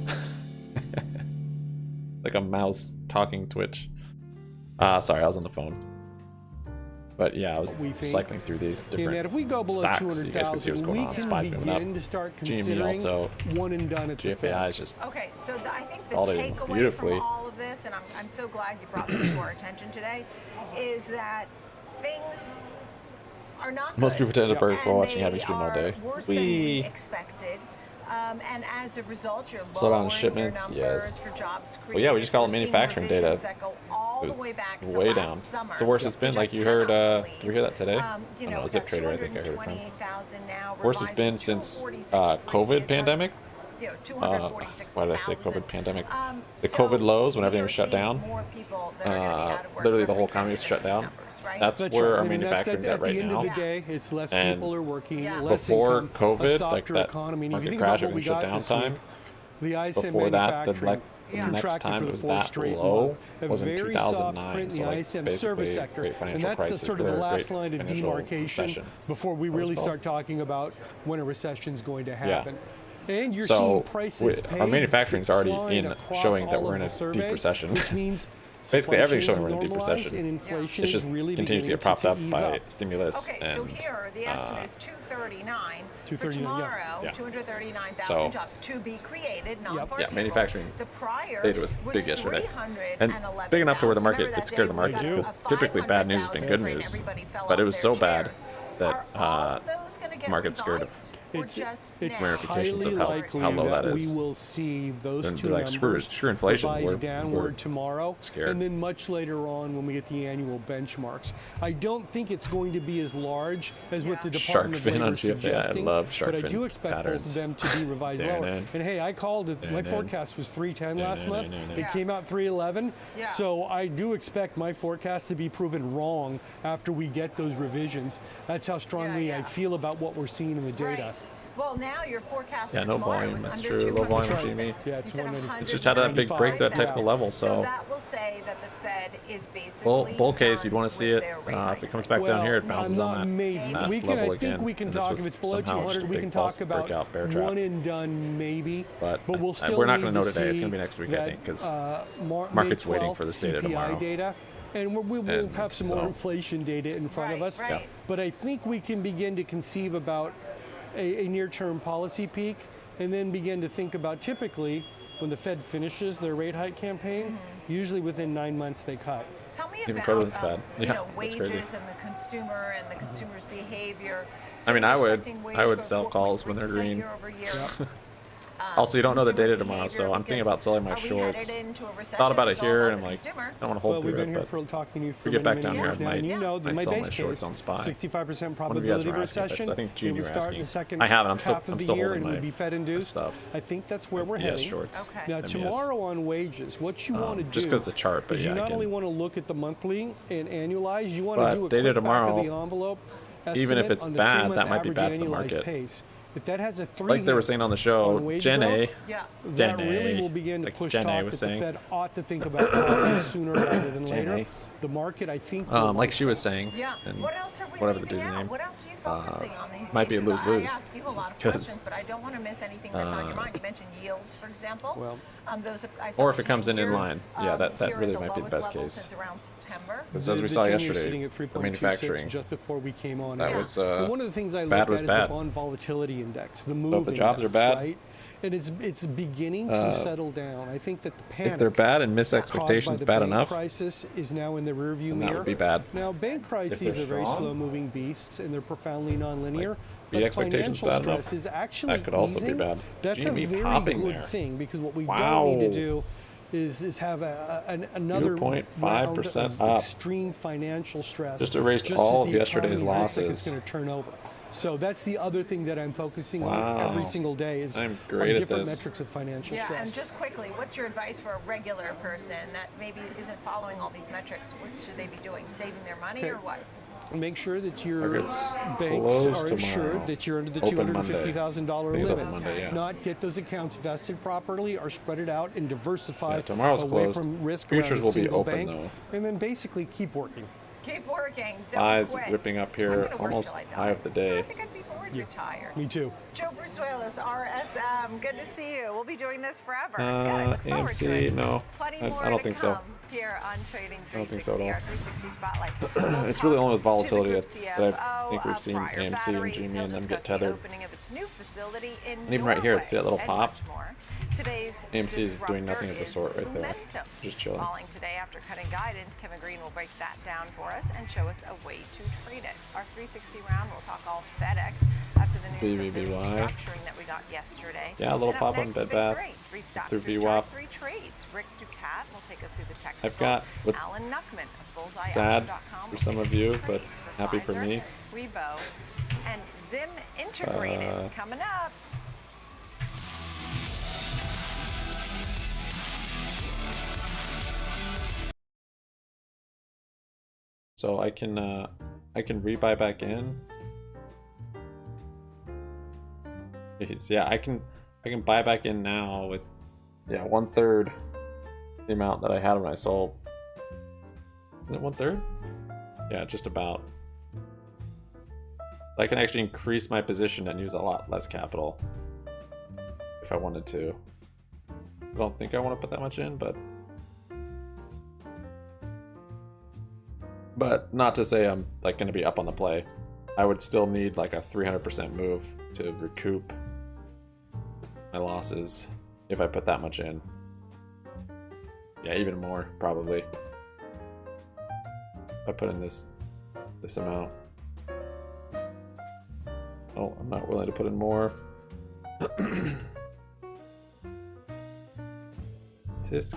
Like a mouse talking Twitch. Sorry, I was on the phone. But yeah, I was cycling through these different if we go below stocks. You guys can see what's going on. SPY's moving up. GME also. One and done at GFAI is just okay. So I think the all takeaway from all of this, and I'm so glad you brought this to our attention today, is that things are not most good, people tend to burn for watching heavy stream all day. Worse than we expected. And as a result, you're slow down lowering shipments, your numbers yes. for jobs created. Well, yeah, we just call it manufacturing data. That go all the way back to way last down. Summer, it's the worst it's been. Like you heard, did you hear that today? I don't know, Zip Trader, I think I heard it from. Worst it's been since COVID pandemic. Why did I say COVID pandemic? The COVID lows when everything was shut down. Literally the whole economy was shut down. That's where our manufacturing's at right now. At the end of the day, it's less and people are working, less before income, COVID, a like that economy. market crash, everything shut down time. Before that, the next time it was that low was in 2009. So like basically, great financial crisis, sort of the last line of demarcation before we really start talking about when a recession is going to happen. And you're seeing prices our manufacturing is already showing that we're in a deep recession. Which means basically everything's showing we're in a deep recession. Inflation it's just really continues to get propped up by stimulus okay, so here the estimate is 239 for tomorrow. 239,000 jobs to be created. Yeah, manufacturing data was big yesterday, and big enough to where the market it scared the market because typically bad news has been good news, but it was so bad that market scared of ramifications of how low that is. We will see those two like, numbers screw inflation. We're downward tomorrow, scared. and then much later on when we get the annual benchmarks. I don't think it's going to be as large as what the Department of Labor is suggesting. I love shark fin but I do expect both of them to be revised lower. And hey, I called it. My forecast was 310 last month. It came out 311. So I do expect my forecast to be proven wrong after we get those revisions. That's how strongly I feel about what we're seeing in the data. Well, now your forecast no volume. That's true. Low volume GME. Yeah, it's just had that big break that technical level. So that will say that the Fed is basically bull case. You'd want to see it. If it comes back down here, it bounces on that we can, level I think again. we can talk if it's below 200. We can talk about one and done maybe. But we'll still we're not going to know today. It's going to be next week, I think, because market's waiting for this data tomorrow. And we'll have some more inflation data in front of us. But I think we can begin to conceive about a near-term policy peak and then begin to think about typically when the Fed finishes their rate hike campaign, usually within 9 months they cut. Tell me about wages and the consumer and the consumer's behavior. So I mean, I would sell calls when they're green. Also, you don't know the data tomorrow, so I'm thinking about selling my shorts. Thought about it here, and I'm like, I don't want to hold through it, but if we get back down here, I might sell my shorts on SPY. 65% probability of recession. I think Gene, you were asking. I haven't. I'm still holding my stuff. I think that's where we're heading. Shorts. Now, tomorrow on wages, what you want to do, just because the chart, but you not only want to look at the monthly and annualize, you want to do a quick back of the envelope estimate even if it's on the bad, 3-month that might be bad for the annualized market. Pace. If that has a 3 like they were saying on the show, Gen A, that really will begin to push talk that the Fed ought to think about policy sooner rather than later. The market, I think, like she was saying, and what else are we whatever the dude's name, what else are you focusing on these might be a days? lose-lose. I ask you a lot of questions, but I don't want to miss anything that's on your mind. You mentioned yields, for example. Well, or if it comes in line, that really might be the best case. Because as we saw yesterday, for manufacturing, just before we came on, that was one of the things I look at is the bond volatility index, the move. So if the jobs are bad, right? And it's beginning to settle down. I think that the panic, if they're bad and miss expectations bad enough, crisis is now in the rearview mirror. That would be bad. Now, bank crises are very slow-moving beasts, and they're profoundly nonlinear. But expectations bad enough. Is actually that could also be bad. That's GME a very popping good there. thing because what we don't need to do is have another 2.5% up. Extreme financial stress. Just erased all of yesterday's losses. It's going to turn over. So that's the other thing that I'm focusing on every single day is I'm great on different at this. metrics of financial stress. And just quickly, what's your advice for a regular person that maybe isn't following all these metrics? What should they be doing? Saving their money or what? Make sure that your Market's banks are closed assured tomorrow. that you're under the Open $250,000 Monday. limit. Monday, If not, get those accounts vested properly or spread it out and diversify tomorrow's away closed. from risk Futures around a will be single open, bank. though. And then basically keep working. Keep working. Don't Eyes quit. ripping up here, almost high of the day. I think I'd be 40. with Retired. Me too. Joe Brusuelas, RSM. Good to see you. We'll be doing this forever. Good, I look forward to AMC, it. no. Plenty I more don't to think come so. Here on Trading 360, I don't think so at all. our 360 Spotlight. It's really only with volatility Group that I think we've seen prior AMC and battery. GME He'll and them discuss get tethered. the opening of its new facility in And even right here, see that little Norway, pop? and much more. Today's AMC is doing nothing of the disruptor sort right is there. Momentum. Just chilling. Falling today after cutting guidance, Kevin Green will break that down for us and show us a way to trade it. Our 360 round, we'll talk all FedEx after the news of the BBBY. restructuring that we got yesterday. Yeah, a little And up pop on next, Bed Big Bath Grade, restock through three VWAP. three trades. Rick Ducat will take us through the technicals. I've got with Alan Nuckman of sad BullseyeApps.com for some of you, but trades happy for Pfizer, me. Revo, and Zim Integrated coming up. So I can rebuy back in. Jeez, yeah, I can buy back in now with 1/3 the amount that I had when I sold. Is it 1/3? Yeah, just about. I can actually increase my position and use a lot less capital if I wanted to. I don't think I want to put that much in, but not to say I'm like going to be up on the play. I would still need like a 300% move to recoup my losses if I put that much in. Yeah, even more probably. If I put in this amount. Oh, I'm not willing to put in more. Tisk.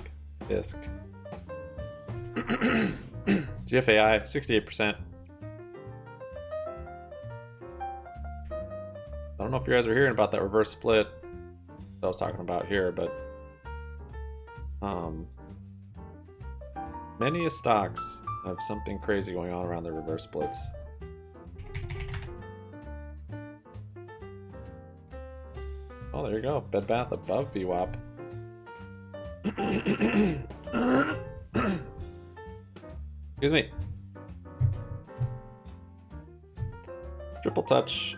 GFAI, 68%. I don't know if you guys are hearing about that reverse split that I was talking about here, but many stocks have something crazy going on around their reverse splits. Oh, there you go. Bed Bath above VWAP. Excuse me. Triple touch.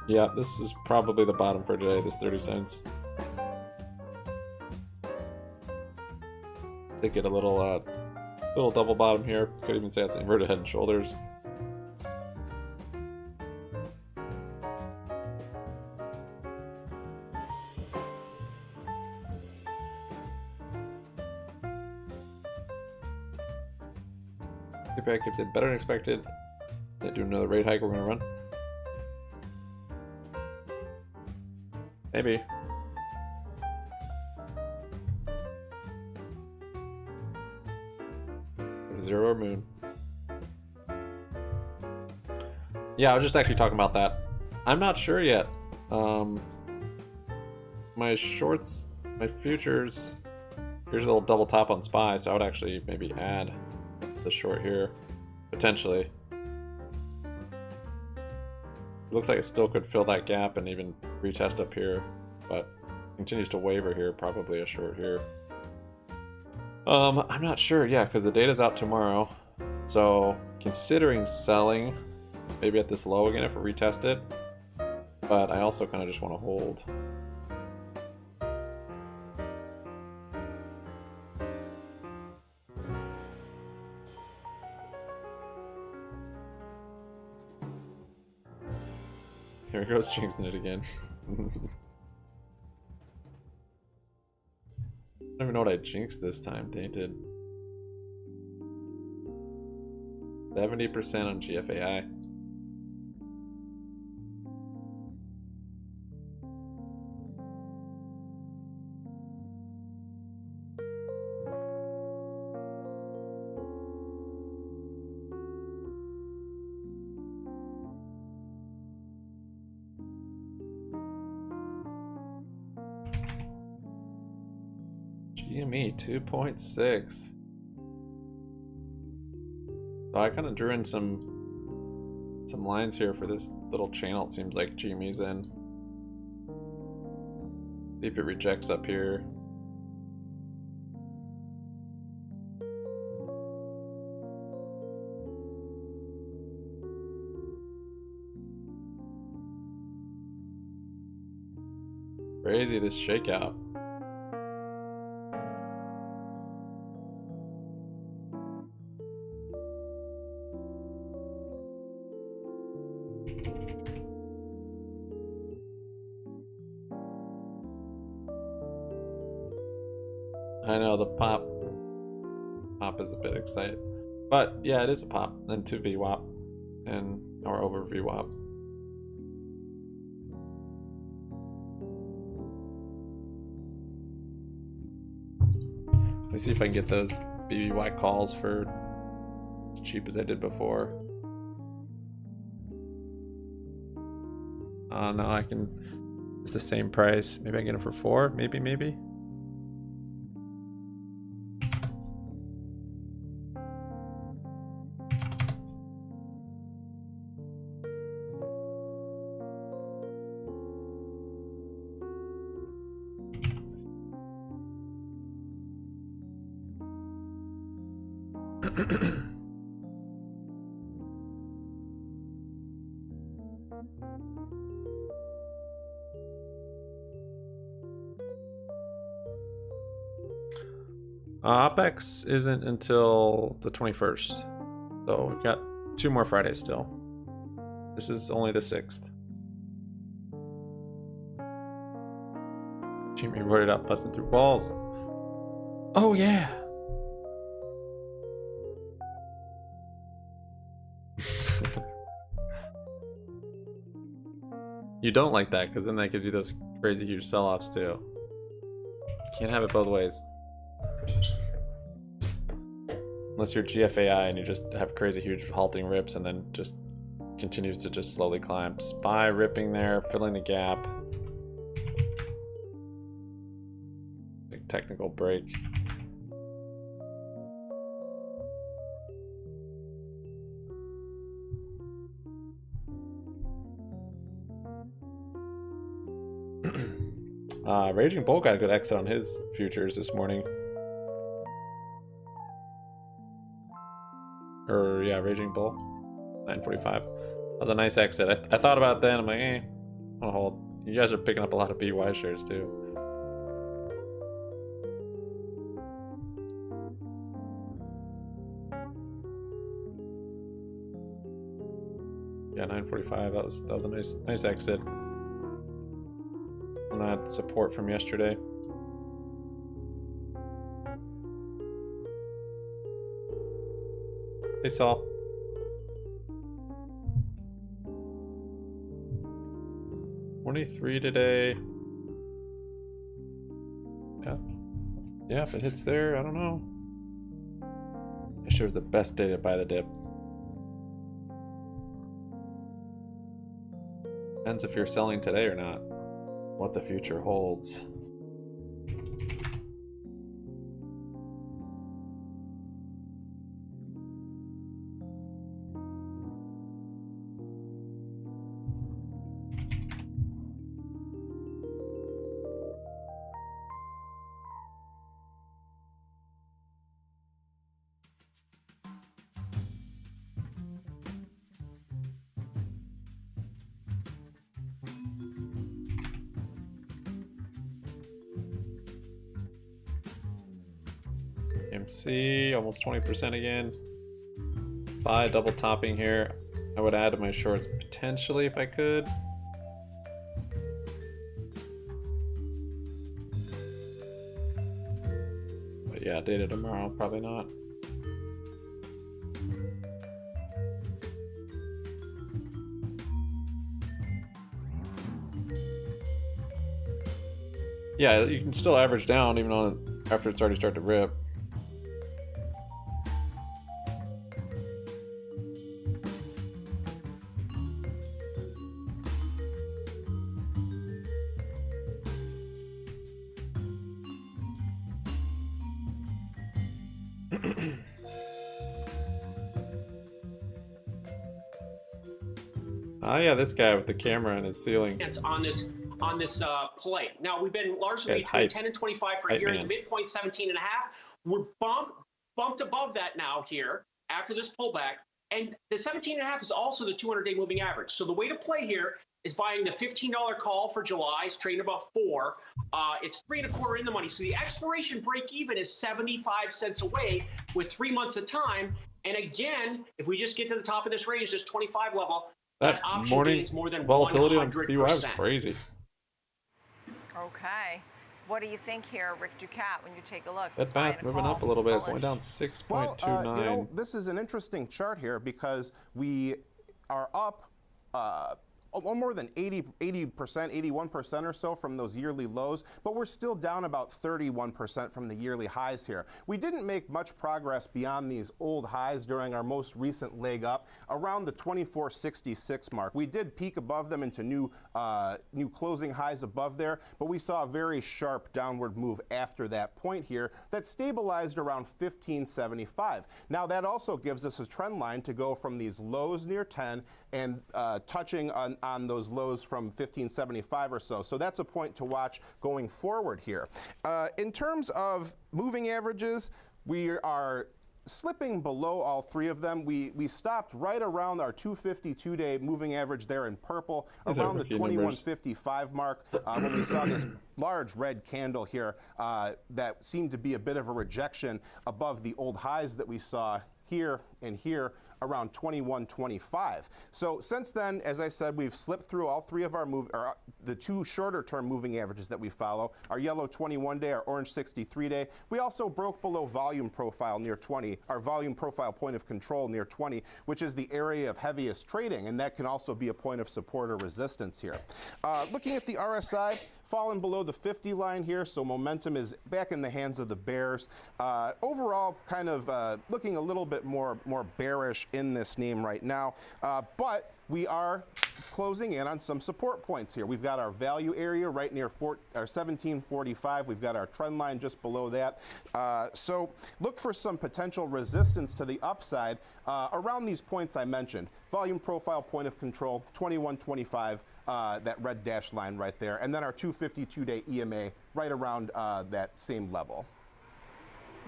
Yeah, this is probably the bottom for today, this 30 cents. They get a little double bottom here. Could even say it's inverted head and shoulders. Gives it better than expected. They do another rate hike we're going to run. Maybe. Zero or moon. Yeah, I was just actually talking about that. I'm not sure yet. My shorts, my futures. Here's a little double top on SPY, so I would actually maybe add the short here. Potentially. It looks like it still could fill that gap and even retest up here, but continues to waver here, probably a short here. I'm not sure, yeah, because the data's out tomorrow. So considering selling, maybe at this low again if we retest it. But I also kind of just want to hold. Here goes jinxing it again. I don't even know what I jinxed this time, tainted. 70% on GFAI. GME 2.6. So I kind of drew in some lines here for this little channel. It seems like GME's in. See if it rejects up here. Crazy, this shakeout. I know the pop is a bit excited, but yeah, it is a pop. Then to VWAP and or over VWAP. Let me see if I can get those BBY calls for as cheap as I did before. No, I can. It's the same price. Maybe I can get them for 4. Maybe. OPEX isn't until the 21st, so we've got 2 more Fridays still. This is only the 6th. GME wrote it up, busting through walls. Oh yeah. You don't like that, because then that gives you those crazy huge sell-offs too. Can't have it both ways. Unless you're GFAI and you just have crazy huge halting rips and then just continues to just slowly climb. SPY ripping there, filling the gap. Big technical break. Raging Bull got a good exit on his futures this morning. Or yeah, Raging Bull, 945. That was a nice exit. I thought about that. I'm like, I'm gonna hold. You guys are picking up a lot of BY shares too. Yeah, 945. That was a nice exit. On that support from yesterday. Hey, Saul. $23 today. Yeah, if it hits there, I don't know. Yesterday was the best day to buy the dip. Depends if you're selling today or not. What the future holds. AMC almost 20% again. Buy double topping here. I would add to my shorts potentially if I could. But yeah, data tomorrow, probably not. Yeah, you can still average down even on after it's already started to rip. Oh yeah, this guy with the camera in his ceiling. It's on this play. Now we've been largely between 10 and 25 for a year. The midpoint 17.5. We're bumped above that now here after this pullback, And the 17.5 is also the 200-day moving average. So the way to play here is buying the $15 call for July. It's trading about 4. It's 3.25 in the money. So the expiration break even is 75 cents away with 3 months of time. And again, if we just get to the top of this range, this 25 level, that option morning gains more than volatility 100%. on BBY is crazy. Okay. What do you think here, Rick Ducat, when you take a look? That math moving up a little bit. It's only down 6.29. Well, you know, this is an interesting chart here because we are up more than 80%, 81% or so from those yearly lows, but we're still down about 31% from the yearly highs here. We didn't make much progress beyond these old highs during our most recent leg up around the 2466 mark. We did peak above them into new closing highs above there, but we saw a very sharp downward move after that point here that stabilized around 1575. Now that also gives us a trend line to go from these lows near 10 and touching on those lows from 1575 or so. So that's a point to watch going forward here. In terms of moving averages, we are slipping below all 3 of them. We stopped right around our 252-day moving average there in purple, around the 2155 mark when we saw this large red candle here that seemed to be a bit of a rejection above the old highs that we saw here and here around 2125. So since then, as I said, we've slipped through all 3 of our the 2 shorter term moving averages that we follow, our yellow 21-day, our orange 63-day. We also broke below volume profile near 20, our volume profile point of control near 20, which is the area of heaviest trading, and that can also be a point of support or resistance here. Looking at the RSI, fallen below the 50 line here, so momentum is back in the hands of the bears. Overall, kind of looking a little bit more bearish in this name right now, but we are closing in on some support points here. We've got our value area right near 1745. We've got our trend line just below that. So look for some potential resistance to the upside around these points I mentioned. Volume profile point of control, 2125, that red dashed line right there. And then our 252-day EMA right around that same level.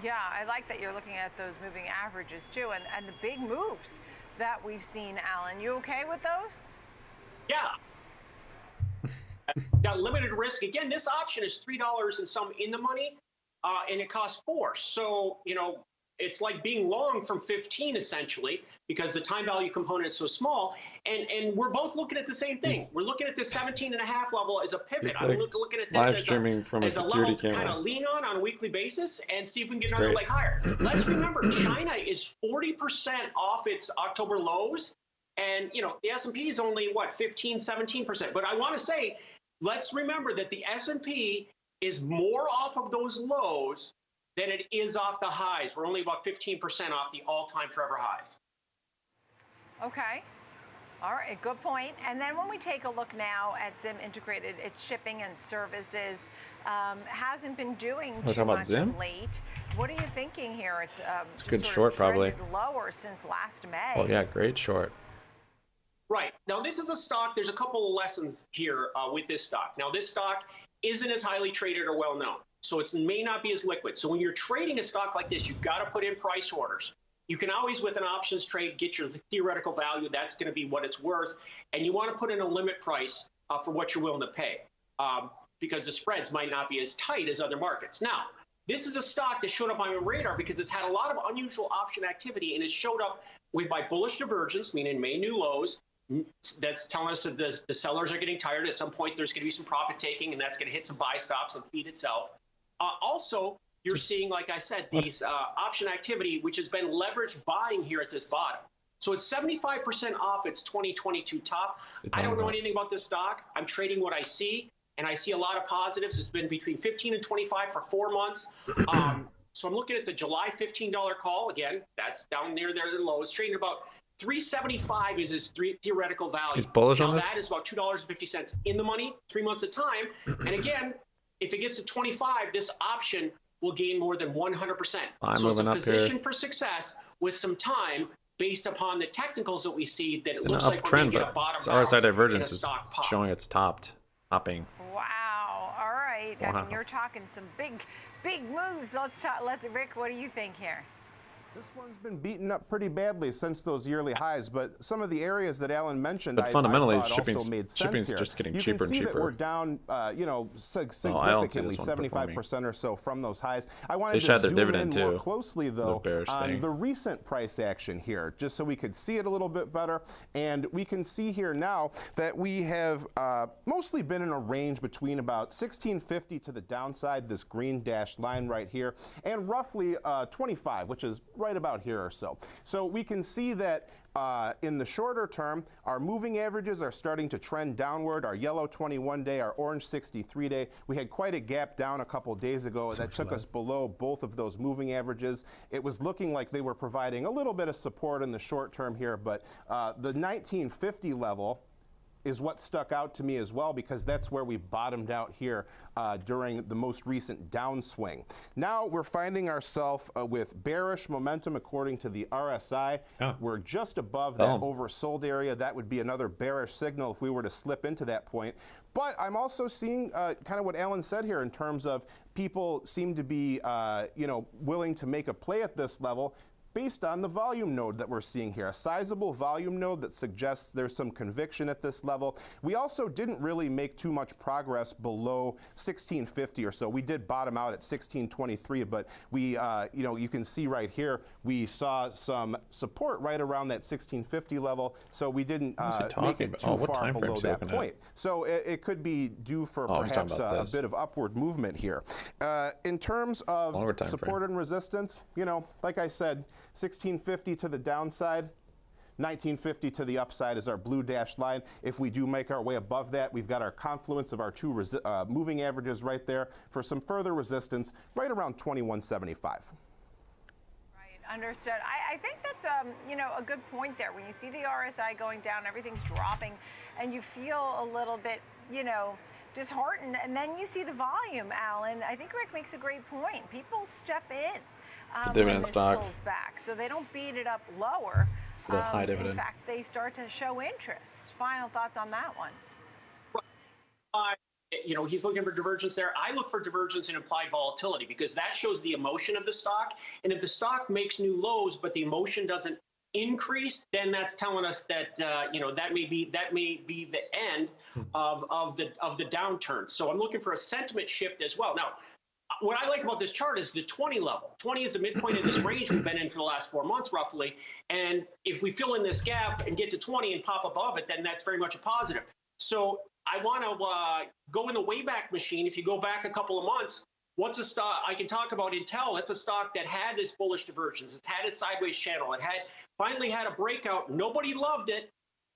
Yeah, I like that you're looking at those moving averages too, and the big moves that we've seen, Alan. You okay with those? Yeah. Got limited risk. Again, this option is $3 and some in the money, and it costs $4. So, you know, it's like being long from 15 essentially, because the time value component is so small. And we're both looking at the same thing. We're looking at the 17.5 level as a pivot. I'm looking at this live streaming from a security camera. Kind of lean on a weekly basis and see if we can get another leg higher. Let's remember, China is 40% off its October lows. And, you know, the S&P is only, what, 15, 17%. But I want to say, let's remember that the S&P is more off of those lows than it is off the highs. We're only about 15% off the all-time forever highs. Okay. All right, good point. And then when we take a look now at Zim Integrated, its shipping and services hasn't been doing too much of late. What are you thinking here? It's a good short, probably. Lower since last May. Oh yeah, great short. Right. Now, this is a stock. There's a couple of lessons here with this stock. Now, this stock isn't as highly traded or well known, so it may not be as liquid. So when you're trading a stock like this, you've got to put in price orders. You can always, with an options trade, get your theoretical value. That's going to be what it's worth. And you want to put in a limit price for what you're willing to pay because the spreads might not be as tight as other markets. Now, this is a stock that showed up on your radar because it's had a lot of unusual option activity, and it showed up by bullish divergence, meaning May new lows. That's telling us that the sellers are getting tired. At some point, there's going to be some profit taking, and that's going to hit some buy stops and feed itself. Also, you're seeing, like I said, these option activity, which has been leveraged buying here at this bottom. So it's 75% off its 2022 top. I don't know anything about this stock. I'm trading what I see, and I see a lot of positives. It's been between 15 and 25 for 4 months. So I'm looking at the July $15 call. Again, that's down near their lows. Trading about 375 is his theoretical value. He's bullish on this. That is about $2.50 in the money, 3 months of time. And again, if it gets to 25, this option will gain more than 100%. So it's a position for success with some time based upon the technicals that we see that it looks like we're going to get a bottom bounce RSI divergence is showing it's topping. Wow. All right. Wow. I mean, you're talking some big moves. Rick, what do you think here? This one's been beaten up pretty badly since those yearly highs, but some of the areas that Alan mentioned, but fundamentally, I thought also made sense here. Just getting you cheaper can see and cheaper. That we're down, you know, significantly, 75% or so from those highs. I wanted to zoom in more closely, though, on the recent price action here, just so we could see it a little bit better. And we can see here now that we have mostly been in a range between about 1650 to the downside, this green dashed line right here, and roughly 25, which is right about here or so. So we can see that in the shorter term, our moving averages are starting to trend downward. Our yellow 21-day, our orange 63-day. We had quite a gap down a couple days ago that took us below both of those moving averages. It was looking like they were providing a little bit of support in the short term here, but the 1950 level is what stuck out to me as well, because that's where we bottomed out here during the most recent downswing. Now we're finding ourselves with bearish momentum according to the RSI. We're just above that oversold area. That would be another bearish signal if we were to slip into that point. But I'm also seeing kind of what Alan said here in terms of people seem to be you know, willing to make a play at this level, based on the volume node that we're seeing here, a sizable volume node that suggests there's some conviction at this level. We also didn't really make too much progress below 1650 or so. We did bottom out at 1623, but we, you know, you can see right here, we saw some support right around that 1650 level, so we didn't make it too far below that point. So it could be due for perhaps a bit of upward movement here. In terms of support and resistance, you know, like I said, 1650 to the downside, 1950 to the upside is our blue dashed line. If we do make our way above that, we've got our confluence of our two moving averages right there for some further resistance right around 2175. Right, understood. I think that's you know, a good point there. When you see the RSI going down, everything's dropping, and you feel a little bit, you know, disheartened, and then you see the volume, Alan. I think Rick makes a great point. People step in. It's a dividend stock. Pulls back, so they don't beat it up lower. The high dividend. In fact, they start to show interest. Final thoughts on that one? You know, he's looking for divergence there. I look for divergence in implied volatility, because that shows the emotion of the stock. And if the stock makes new lows, but the emotion doesn't increase, then that's telling us that you know, that may be the end of the downturn. So I'm looking for a sentiment shift as well. Now, what I like about this chart is the 20 level. 20 is the midpoint of this range we've been in for the last 4 months, roughly. And if we fill in this gap and get to 20 and pop above it, then that's very much a positive. So I want to go in the Wayback Machine. If you go back a couple of months, what's a stock? I can talk about Intel. That's a stock that had this bullish divergence. It's had its sideways channel. It had finally had a breakout. Nobody loved it.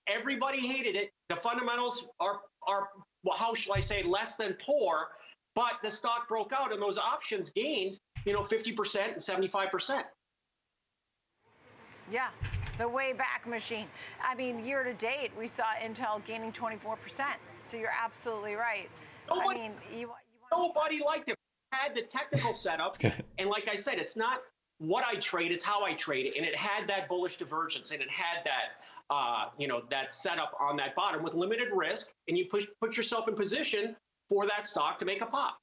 Everybody hated it. The fundamentals are well, how shall I say, less than poor. But the stock broke out, and those options gained, you know, 50% and 75%. Yeah, the Wayback Machine. I mean, year to date, we saw Intel gaining 24%. So you're absolutely right. Nobody, I mean, nobody liked it. Had the technical setup, and like I said, it's not what I trade, it's how I trade it, and it had that bullish divergence, and it had that, you know, that setup on that bottom with limited risk, and you put yourself in position for that stock to make a pop.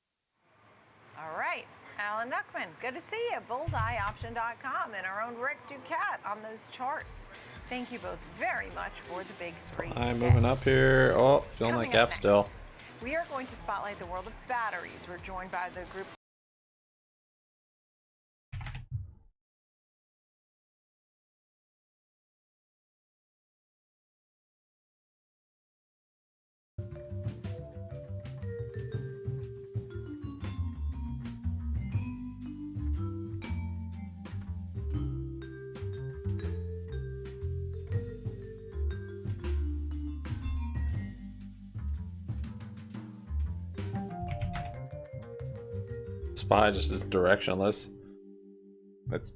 All right, Alan Duckman, good to see you. BullseyeOption.com and our own Rick Ducat on those charts. Thank you both very much for the big three. I'm moving up here. Oh, filling that gap still. We are going to spotlight the world of batteries. We're joined by the group. SPY just is directionless.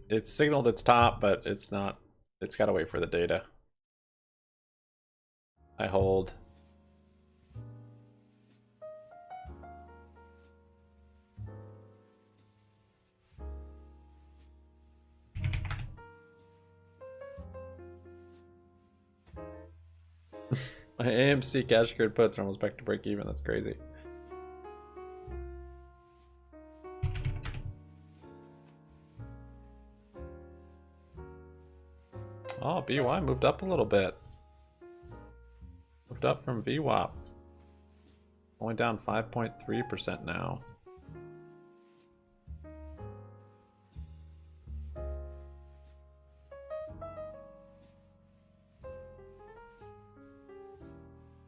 It's signaled its top, but it's not. It's got to wait for the data. I hold. My AMC cash grid puts are almost back to break even. That's crazy. Oh, BY moved up a little bit. Moved up from VWAP. Only down 5.3% now.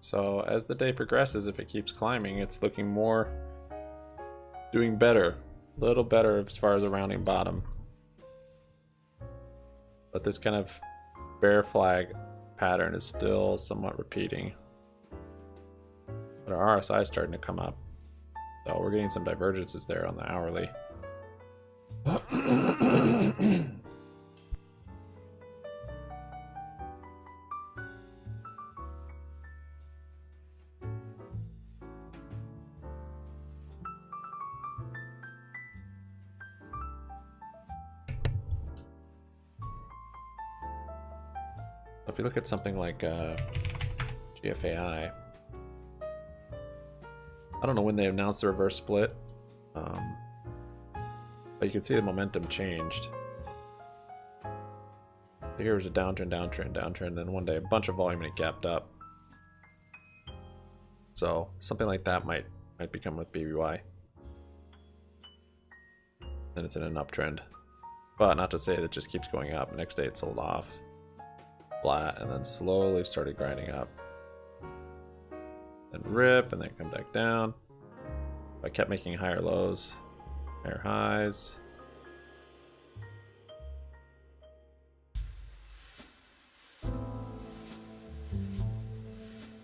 So as the day progresses, if it keeps climbing, it's looking more doing better. A little better as far as a rounding bottom. But this kind of bear flag pattern is still somewhat repeating. But our RSI is starting to come up. So we're getting some divergences there on the hourly. If you look at something like GFAI, I don't know when they announced the reverse split, but you can see the momentum changed. Here was a downtrend, then one day a bunch of volume and it gapped up. So something like that might become with BBY. Then it's in an uptrend. But not to say that it just keeps going up. Next day it sold off. Flat, and then slowly started grinding up. Then rip, and then come back down. I kept making higher lows, higher highs.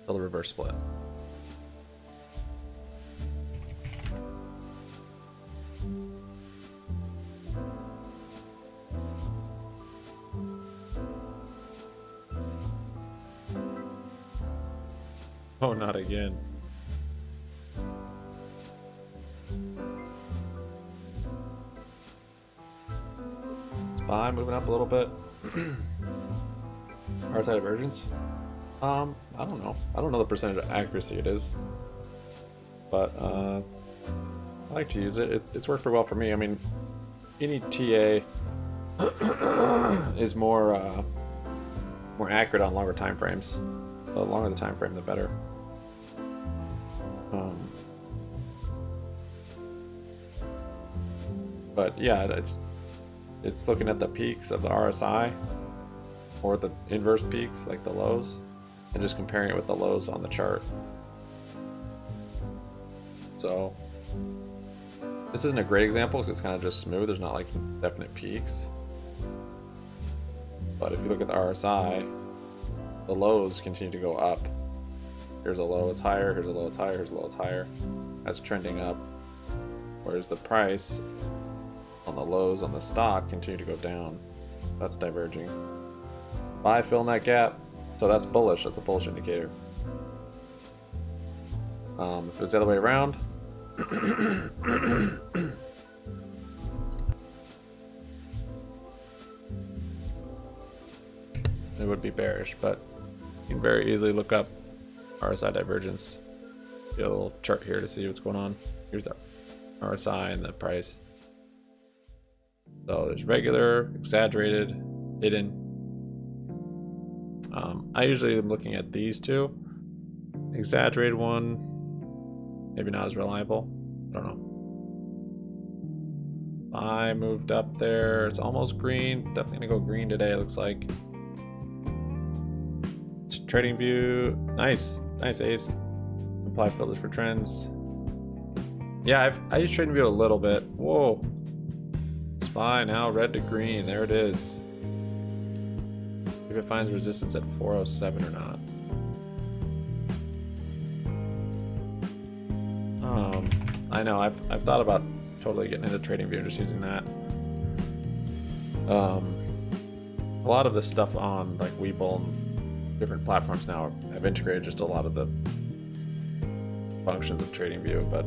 Till the reverse split. Oh, not again. SPY moving up a little bit. RSI divergence? I don't know. I don't know the percentage of accuracy it is. But I like to use it. It's worked pretty well for me. I mean, any TA is more accurate on longer time frames. The longer the time frame, the better. But yeah, it's looking at the peaks of the RSI or the inverse peaks, like the lows, and just comparing it with the lows on the chart. So this isn't a great example because it's kind of just smooth. There's not like definite peaks. But if you look at the RSI, the lows continue to go up. Here's a low, it's higher, here's a low, it's higher, here's a low, it's higher. That's trending up. Whereas the price on the lows on the stock continue to go down. That's diverging. Buy, fill in that gap. So that's bullish, that's a bullish indicator. If it was the other way around, it would be bearish, but you can very easily look up RSI divergence. Get a little chart here to see what's going on. Here's the RSI and the price. So there's regular, exaggerated, hidden. I usually am looking at these two. Exaggerated one, maybe not as reliable. I don't know. I moved up there. It's almost green. Definitely gonna go green today, it looks like. Trading view, nice ace. Apply filters for trends. Yeah, I use trading view a little bit. Whoa, SPY now red to green. There it is. If it finds resistance at 407 or not. I know I've thought about totally getting into trading view and just using that. A lot of this stuff on like Webull and different platforms now have integrated just a lot of the functions of trading view, but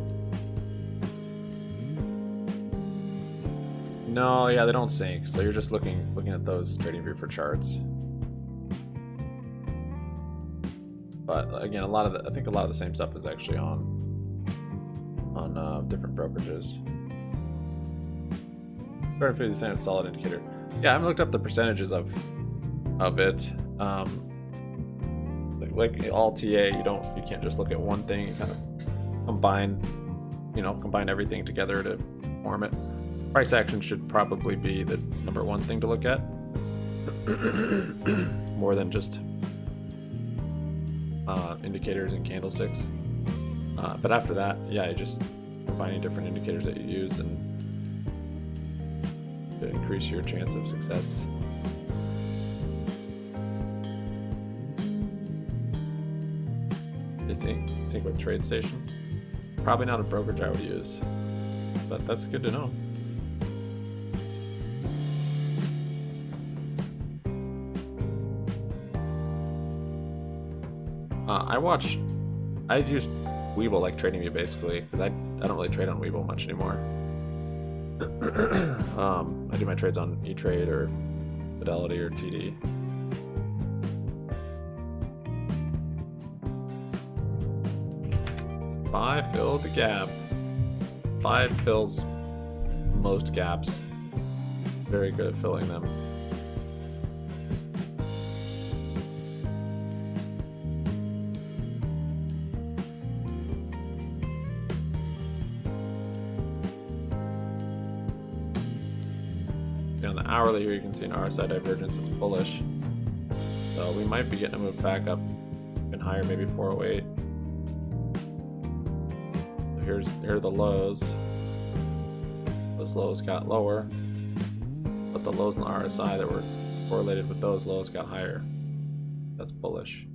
no, yeah, they don't sync. So you're just looking at those trading view for charts. But again, I think a lot of the same stuff is actually on different brokerages. 250% solid indicator. Yeah, I haven't looked up the percentages of of it. Like all TA, you can't just look at one thing. You kind of combine everything together to form it. Price action should probably be the number one thing to look at, more than just indicators and candlesticks. But after that, yeah, you just combining different indicators that you use and to increase your chance of success. Think with TradeStation. Probably not a brokerage I would use, but that's good to know. I use Webull like TradingView basically, because I don't really trade on Webull much anymore. I do my trades on E-Trade or Fidelity or TD. SPY filled the gap. SPY fills most gaps. Very good at filling them. On the hourly here, you can see an RSI divergence. It's bullish. So we might be getting a move back up and higher, maybe 408. Here are the lows. Those lows got lower, but the lows in the RSI that were correlated with those lows got higher. That's bullish.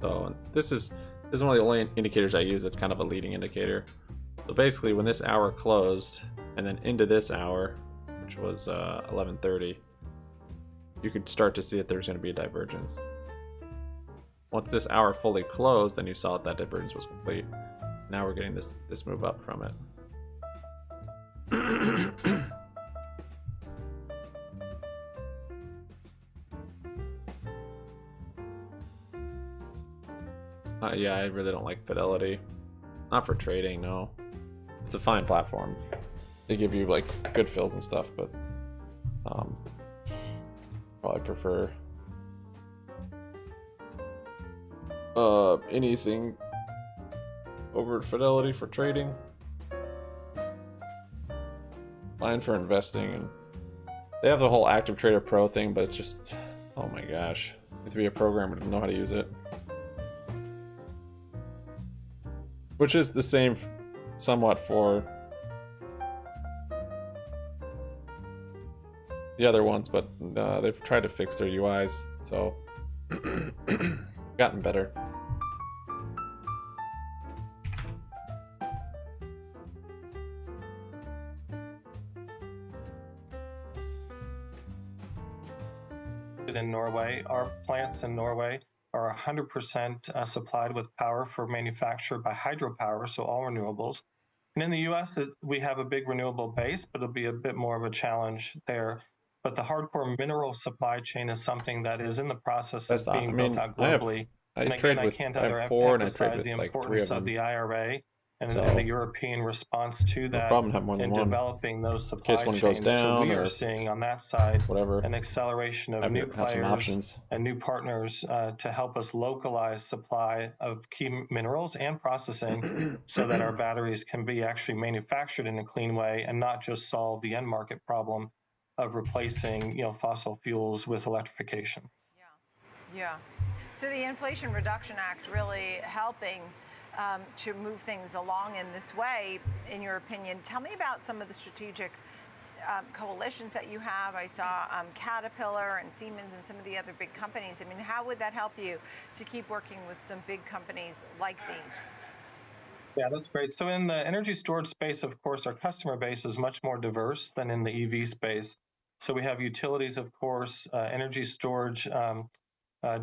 So this is one of the only indicators I use that's kind of a leading indicator. So basically, when this hour closed and then into this hour, which was 11:30, you could start to see that there's going to be a divergence. Once this hour fully closed, then you saw that divergence was complete. Now we're getting this move up from it. Yeah, I really don't like Fidelity. Not for trading, no. It's a fine platform. They give you like good fills and stuff, but probably prefer anything over Fidelity for trading. Fine for investing, and they have the whole Active Trader Pro thing, but it's just, oh my gosh, you have to be a programmer to know how to use it. Which is the same somewhat for the other ones, but they've tried to fix their UIs, so gotten better. In Norway, our plants in Norway are 100% supplied with power for manufacture by hydropower, so all renewables. And in the US, we have a big renewable base, but it'll be a bit more of a challenge there. But the hardcore mineral supply chain is something that is in the process of being built out globally. And again, I can't underemphasize the importance of the IRA and the European response to that in developing those supply chains. So we are seeing on that side an acceleration of new players and new partners to help us localize supply of key minerals and processing so that our batteries can be actually manufactured in a clean way and not just solve the end market problem of replacing fossil fuels with electrification. Yeah. So the Inflation Reduction Act really helping to move things along in this way, in your opinion. Tell me about some of the strategic coalitions that you have. I saw Caterpillar and Siemens and some of the other big companies. I mean, how would that help you to keep working with some big companies like these? Yeah, that's great. So in the energy storage space, of course, our customer base is much more diverse than in the EV space. So we have utilities, of course, energy storage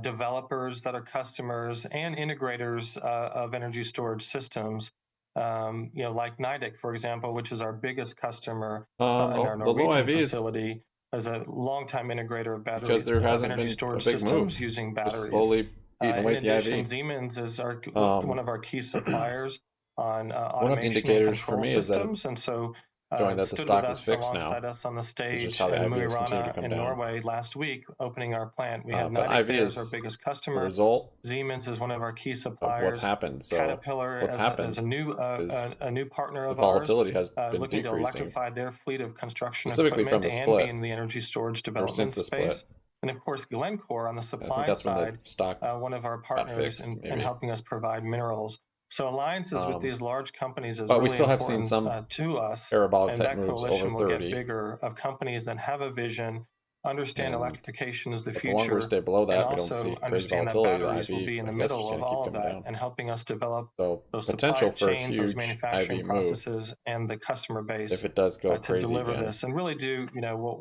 developers that are customers and integrators of energy storage systems, like Nidec, for example, which is our biggest customer in our Norwegian facility, as a longtime integrator of battery energy storage systems using batteries. In addition, Siemens is one of our key suppliers on automation and control systems, and so showing that the stood stock with is us fixed alongside now. us on the It's stage just how the in IV Mo i has continued to Rana come in down. Norway last week, opening our plant. We have But 90 IV K as our is biggest the customer. result Siemens is one of our key of suppliers. what's happened. So Caterpillar what's happened as a new partner the of ours, volatility has been looking to decreasing, electrify their fleet of construction specifically from equipment the and be split, in the energy storage or development since the split. space. And of course, Glencore on the I think supply that's when the side, stock one of our got partners fixed, in maybe. helping us provide minerals. So alliances with these large companies is But we really still have seen important some to us, parabolic and type that moves coalition over will get 30. bigger of companies that have a vision, understand And electrification is the but the longer we future, stay below and that, we don't also see crazy understand that volatility. The batteries will IV, be in the I guess, is middle going of to keep all of coming that down. and helping us develop So those potential supply for a chains, those huge manufacturing IV move processes, and the customer base if it does go to crazy deliver again. this and really do,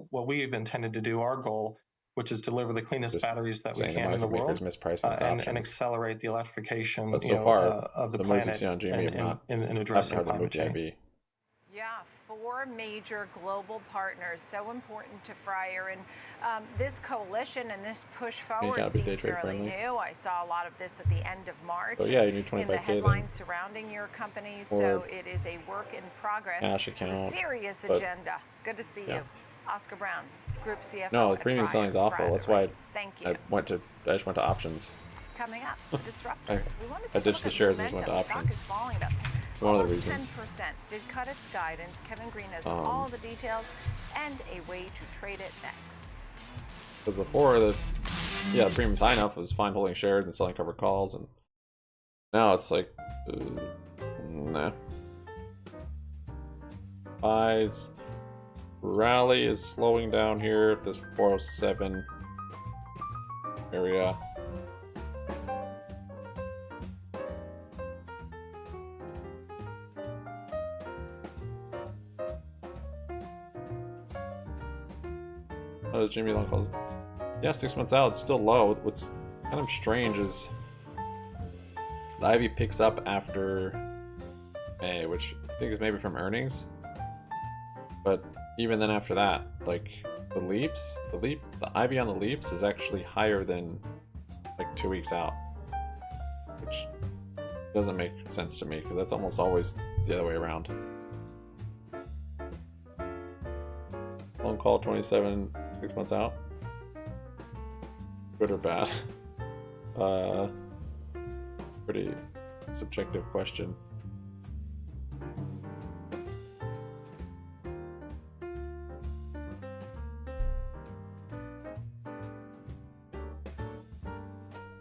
what we've intended to do, our goal, which is deliver the cleanest Just batteries that we saying the can in the market makers world, mispricing its and options. accelerate the electrification, But so far, of the the moves we've planet seen on GME have not in haven't addressing hardly climate moved the change. IV. Yeah, 4 major global partners, so important to Fryer. And this coalition and this push forward gotta be day seems trade fairly friendly. new. I saw a lot of this at the end of March. So yeah, you need in the 25K headlines then. surrounding your company. Or So it is a work in progress. cash A account, serious but agenda. Good to see yeah. you. Oscar Brown, Group CFO. No, the at premium Fryer selling is awful. Private That's why Limited. Thank you. I just went to options. Coming up, disruptors. We want to I take a ditched look the at shares and just momentum. went to Stock options. is falling about It's one of the almost reasons. 10%. Did cut its guidance. Kevin Green has all the details and a way to trade it next. Because before the premium's high enough, it was fine holding shares and selling covered calls, and now it's like, nah. Buys. Rally is slowing down here at this 407 area. What does Jimmy Long calls? Yeah, 6 months out, it's still low. What's kind of strange is the Ivy picks up after May, which I think is maybe from earnings. But even then after that, like the Ivy on the leaps is actually higher than like 2 weeks out, which doesn't make sense to me because that's almost always the other way around. Long call 27, 6 months out. Good or bad? Pretty subjective question.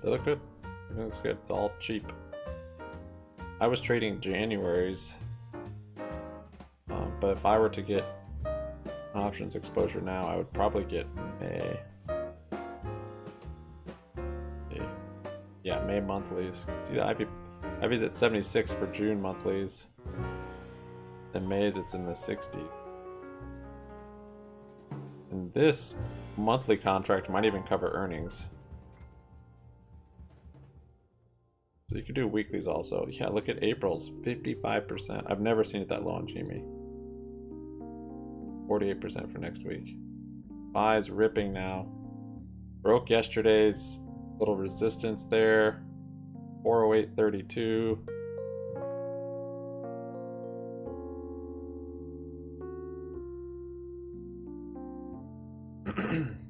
They look good. It looks good. It's all cheap. I was trading January's, but if I were to get options exposure now, I would probably get May. Yeah, May monthlies. See, the Ivy's at 76 for June monthlies. And May's it's in the 60. And this monthly contract might even cover earnings. So you could do weeklies also. Yeah, look at April's 55%. I've never seen it that low on GME. 48% for next week. Buys ripping now. Broke yesterday's little resistance there. 408.32.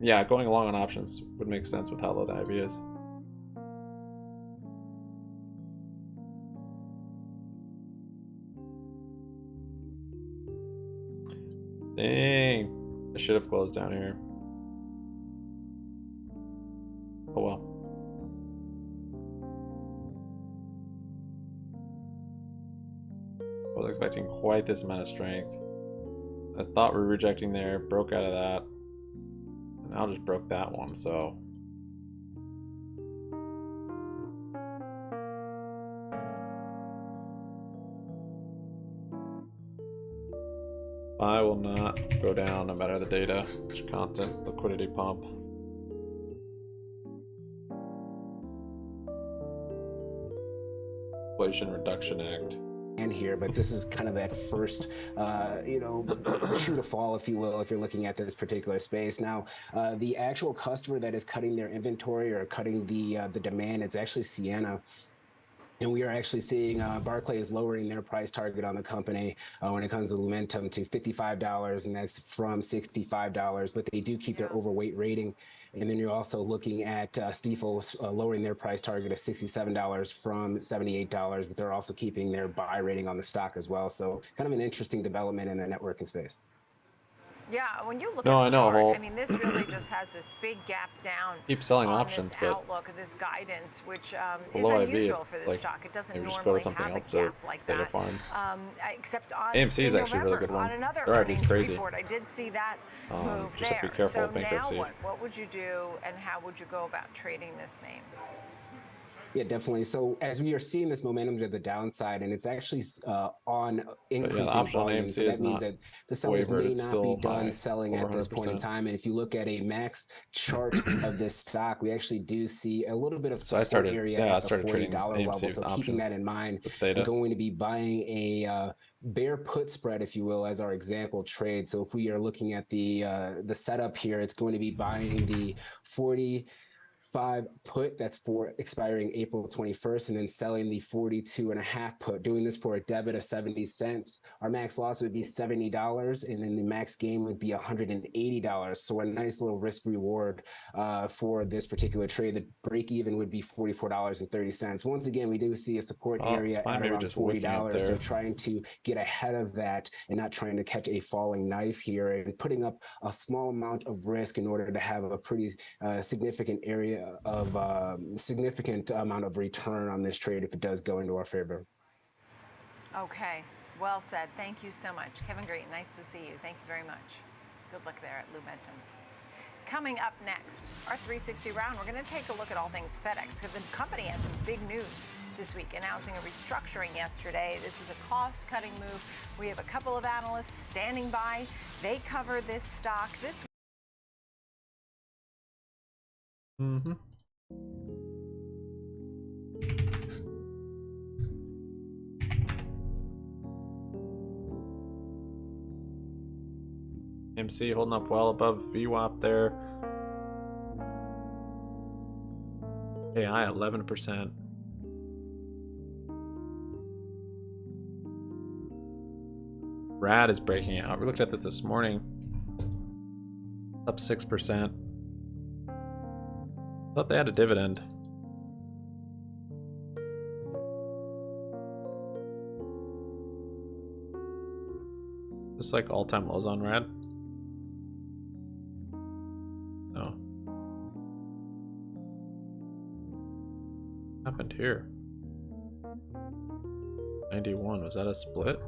Yeah, going along on options would make sense with how low the IV is. Dang, I should have closed down here. Oh well. I was expecting quite this amount of strength. I thought we were rejecting there, broke out of that. And now just broke that one, so. I will not go down no matter the data. It's constant liquidity pump. Inflation Reduction Act. And here, but this is kind of that first, shoe to fall, if you will, if you're looking at this particular space. Now, the actual customer that is cutting their inventory or cutting the demand is actually Sienna. And we are actually seeing Barclays lowering their price target on the company when it comes to Lumentum to $55, and that's from $65. But they do keep their overweight rating. And then you're also looking at Stifel lowering their price target to $67 from $78, but they're also keeping their buy rating on the stock as well. So kind of an interesting development in the networking space. Yeah, when you look at the chart, I mean, this really just has this big gap down. Keep selling on options, this but outlook of this guidance, which is below IV, unusual for this like, stock. It doesn't maybe just normally go to something have a else to gap like data that. farm. Except on AMC is actually a really November, good one. on another Their IV's earnings crazy. report, I did see that move Just there. have to be careful so of bankruptcy. now what would you do, and how would you go about trading this name? Yeah, definitely. So as we are seeing this momentum to the downside, and it's actually on increasing volume, so that means that the sellers may not be done selling at this point in time. And if you look at a max chart of this stock, we actually do see a little bit of support area at the $40 level. So keeping that in mind, we're going to be buying a bear put spread, if you will, as our example trade. So if we are looking at the setup here, it's going to be buying the 45 put that's for expiring April 21st, and then selling the 42.5 put, doing this for a debit of 70 cents. Our max loss would be $70, and then the max gain would be $180. So a nice little risk reward for this particular trade. The break even would be $44.30. Once again, we do see a support area at around $40. So trying to get ahead of that and not trying to catch a falling knife here, and putting up a small amount of risk in order to have a pretty significant area of significant amount of return on this trade if it does go into our favor. Okay, well said. Thank you so much. Kevin Green, nice to see you. Thank you very much. Good luck there at Lumentum. Coming up next, our 360 round, we're going to take a look at all things FedEx, because the company had some big news this week, announcing a restructuring yesterday. This is a cost-cutting move. We have a couple of analysts standing by. They cover this stock this week. Mm-hmm. AMC holding up well above VWAP there. AI 11%. RAD is breaking out. We looked at this morning. Up 6%. Thought they had a dividend. Just like all-time lows on RAD. No. What happened here? 91. Was that a split?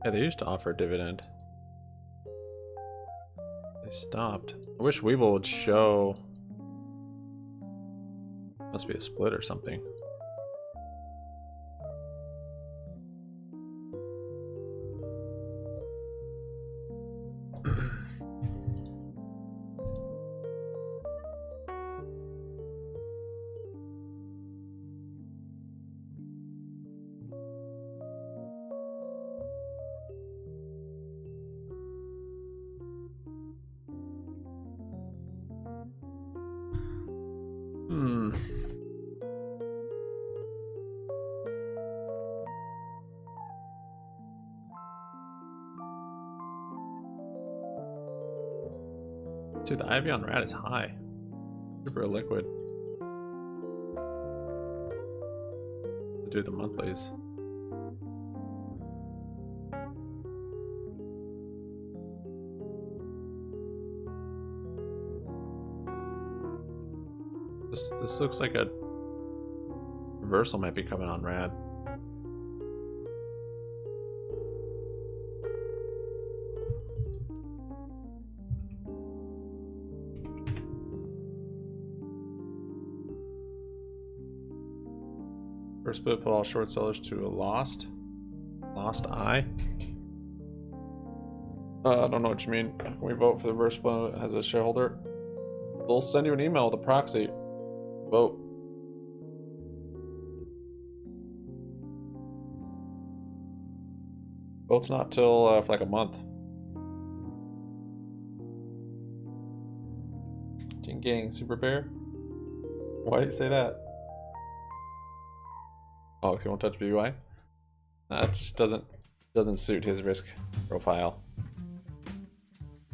Yeah, they used to offer a dividend. They stopped. I wish Webull would show. Must be a split or something. Dude, the IV on RAD is high. Super liquid. To do the monthlies. This looks like a reversal might be coming on RAD. First split put all short sellers to a lost eye. I don't know what you mean. Can we vote for the reverse split as a shareholder? They'll send you an email with a proxy. Vote. Vote's not till for like a month. Jing Gang, Super Bear? Why do you say that? Oh, because he won't touch BBY? That just doesn't suit his risk profile.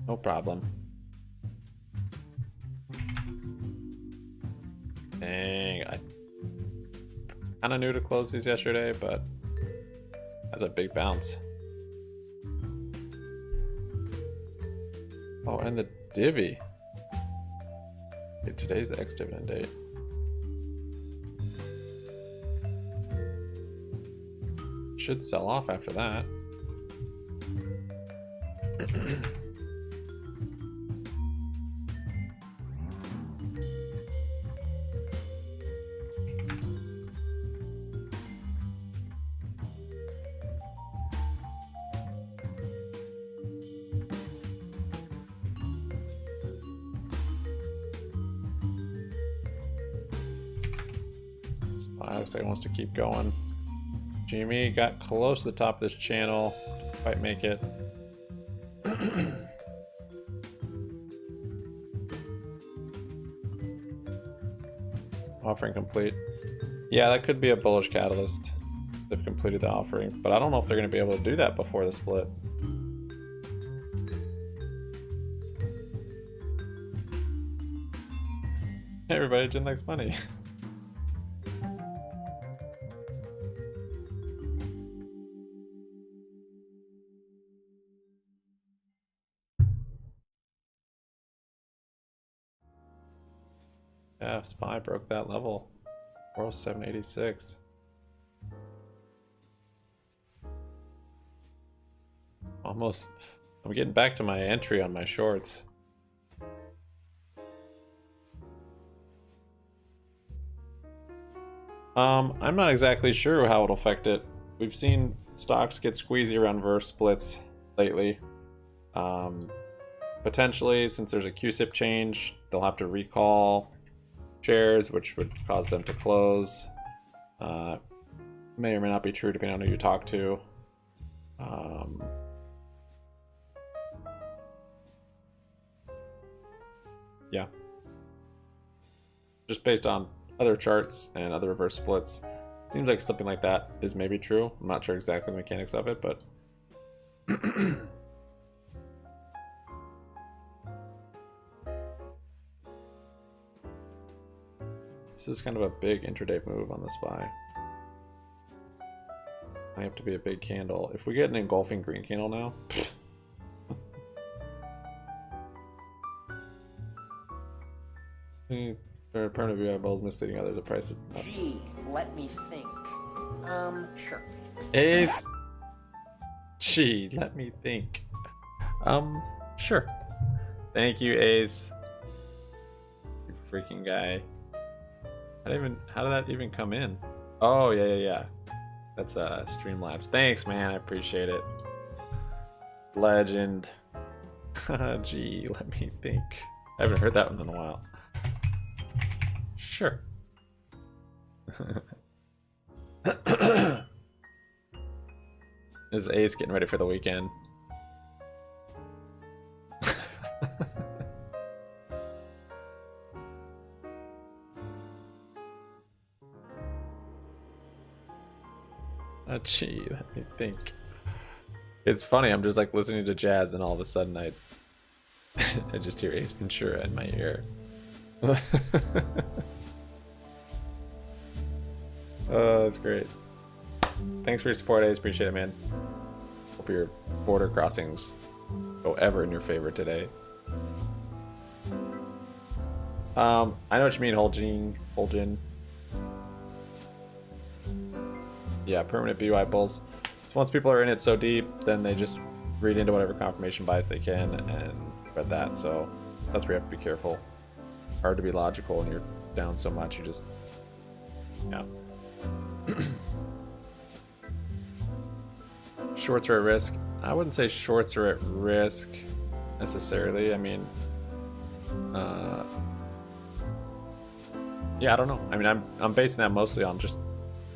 No problem. Dang, I kind of knew to close these yesterday, but that's a big bounce. Oh, and the divvy. Okay, today's the ex-dividend date. Should sell off after that. Looks like it wants to keep going. GME got close to the top of this channel. Didn't quite make it. Offering complete. Yeah, that could be a bullish catalyst. They've completed the offering, but I don't know if they're going to be able to do that before the split. Hey everybody, Jen likes money. Yeah, SPY broke that level. 407.86. Almost. I'm getting back to my entry on my shorts. I'm not exactly sure how it'll affect it. We've seen stocks get squeezy around reverse splits lately. Potentially, since there's a QSIP change, they'll have to recall shares, which would cause them to close. May or may not be true depending on who you talk to. Yeah. Just based on other charts and other reverse splits, seems like something like that is maybe true. I'm not sure exactly the mechanics of it, but this is kind of a big intraday move on the SPY. I have to be a big candle. If we get an engulfing green candle now, permanent VI bulls misleading others. The price is up. Gee, let me think. Sure. Ace. Gee, let me think. Sure. Thank you, Ace. You freaking guy. How did that even come in? Oh, yeah. That's Streamlabs. Thanks, man. I appreciate it. Legend. Gee, let me think. I haven't heard that one in a while. Sure. Is Ace getting ready for the weekend? Gee, let me think. It's funny, I'm just like listening to jazz and all of a sudden I just hear Ace Ventura in my ear. Oh, that's great. Thanks for your support, Ace. Appreciate it, man. Hope your border crossings go ever in your favor today. I know what you mean, Holgin. Yeah, permanent BY bulls. So once people are in it so deep, then they just read into whatever confirmation bias they can and spread that. So that's where you have to be careful. Hard to be logical when you're down so much. You just, yeah. Shorts are at risk. I wouldn't say shorts are at risk necessarily. I mean, yeah, I don't know. I mean, I'm basing that mostly on just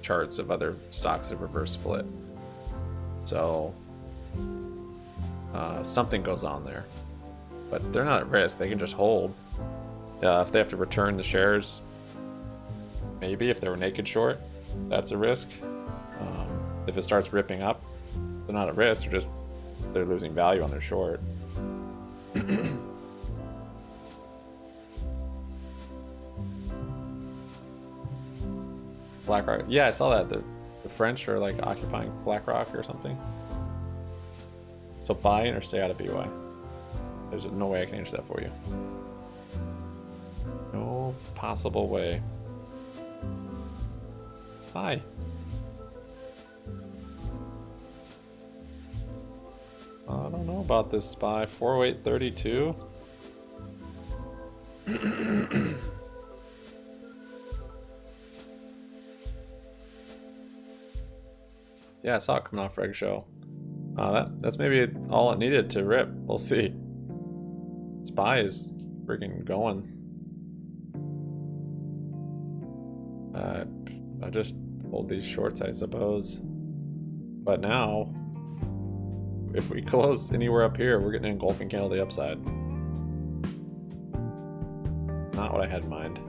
charts of other stocks that have reverse split. So something goes on there, but they're not at risk. They can just hold. If they have to return the shares, maybe if they were naked short, that's a risk. If it starts ripping up, they're not at risk. They're losing value on their short. BlackRock. Yeah, I saw that. The French are like occupying BlackRock or something. So buy in or stay out of BY. There's no way I can answer that for you. No possible way. Buy. I don't know about this SPY. 40832. Yeah, I saw it coming off Reg Show. That's maybe all it needed to rip. We'll see. SPY is freaking going. I just hold these shorts, I suppose. But now, if we close anywhere up here, we're getting an engulfing candle to the upside. Not what I had in mind.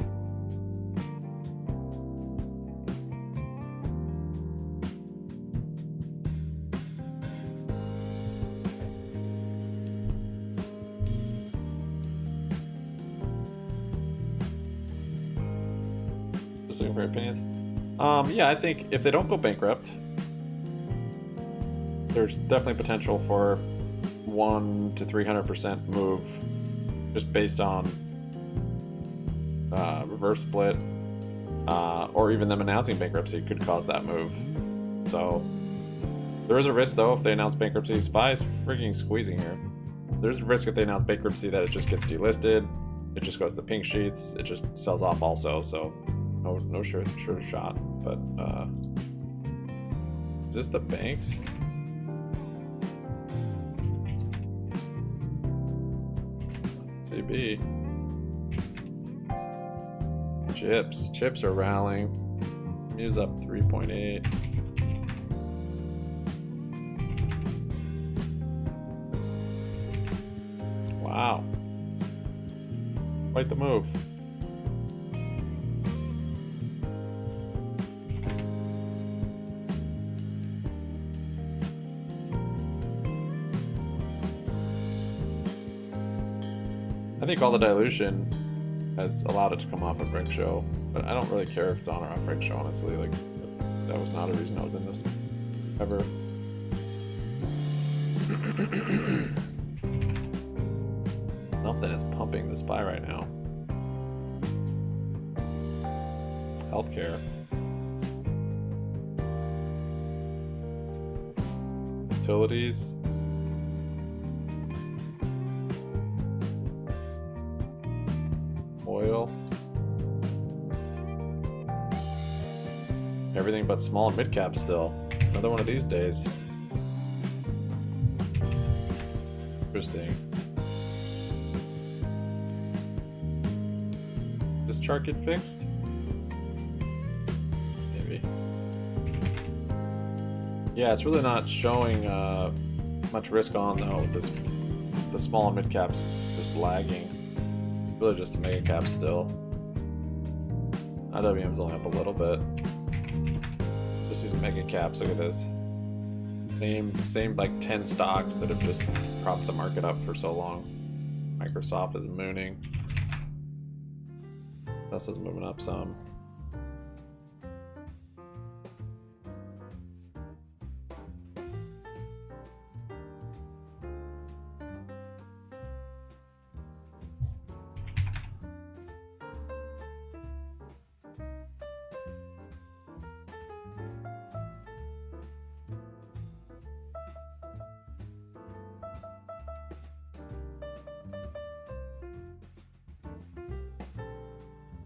Just looking for opinions. Yeah, I think if they don't go bankrupt, there's definitely potential for 100 to 300% move, just based on reverse split, or even them announcing bankruptcy could cause that move. So there is a risk though if they announce bankruptcy. SPY is freaking squeezing here. There's a risk if they announce bankruptcy that it just gets delisted, it just goes to pink sheets, it just sells off also. So no sure shot. But is this the banks? CB. Chips are rallying. Muse up 3.8. Wow. Quite the move. I think all the dilution has allowed it to come off of Reg Show, but I don't really care if it's on or off Reg Show, honestly. Like, that was not a reason I was in this ever. Something is pumping the SPY right now. Healthcare. Utilities. Oil. Everything but small and mid cap still. Another one of these days. Interesting. This chart get fixed? Maybe. Yeah, it's really not showing much risk on though with this. The small and mid caps just lagging. Really just a mega cap still. IWM's only up a little bit. Just these mega caps, look at this. Same like 10 stocks that have just propped the market up for so long. Microsoft is mooning. Tesla's moving up some.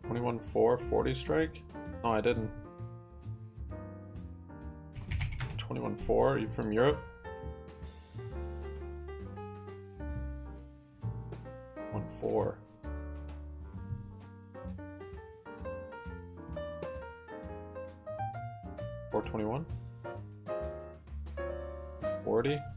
$21.440 strike? No, I didn't. $21.4? You from Europe? 414. 421. 40.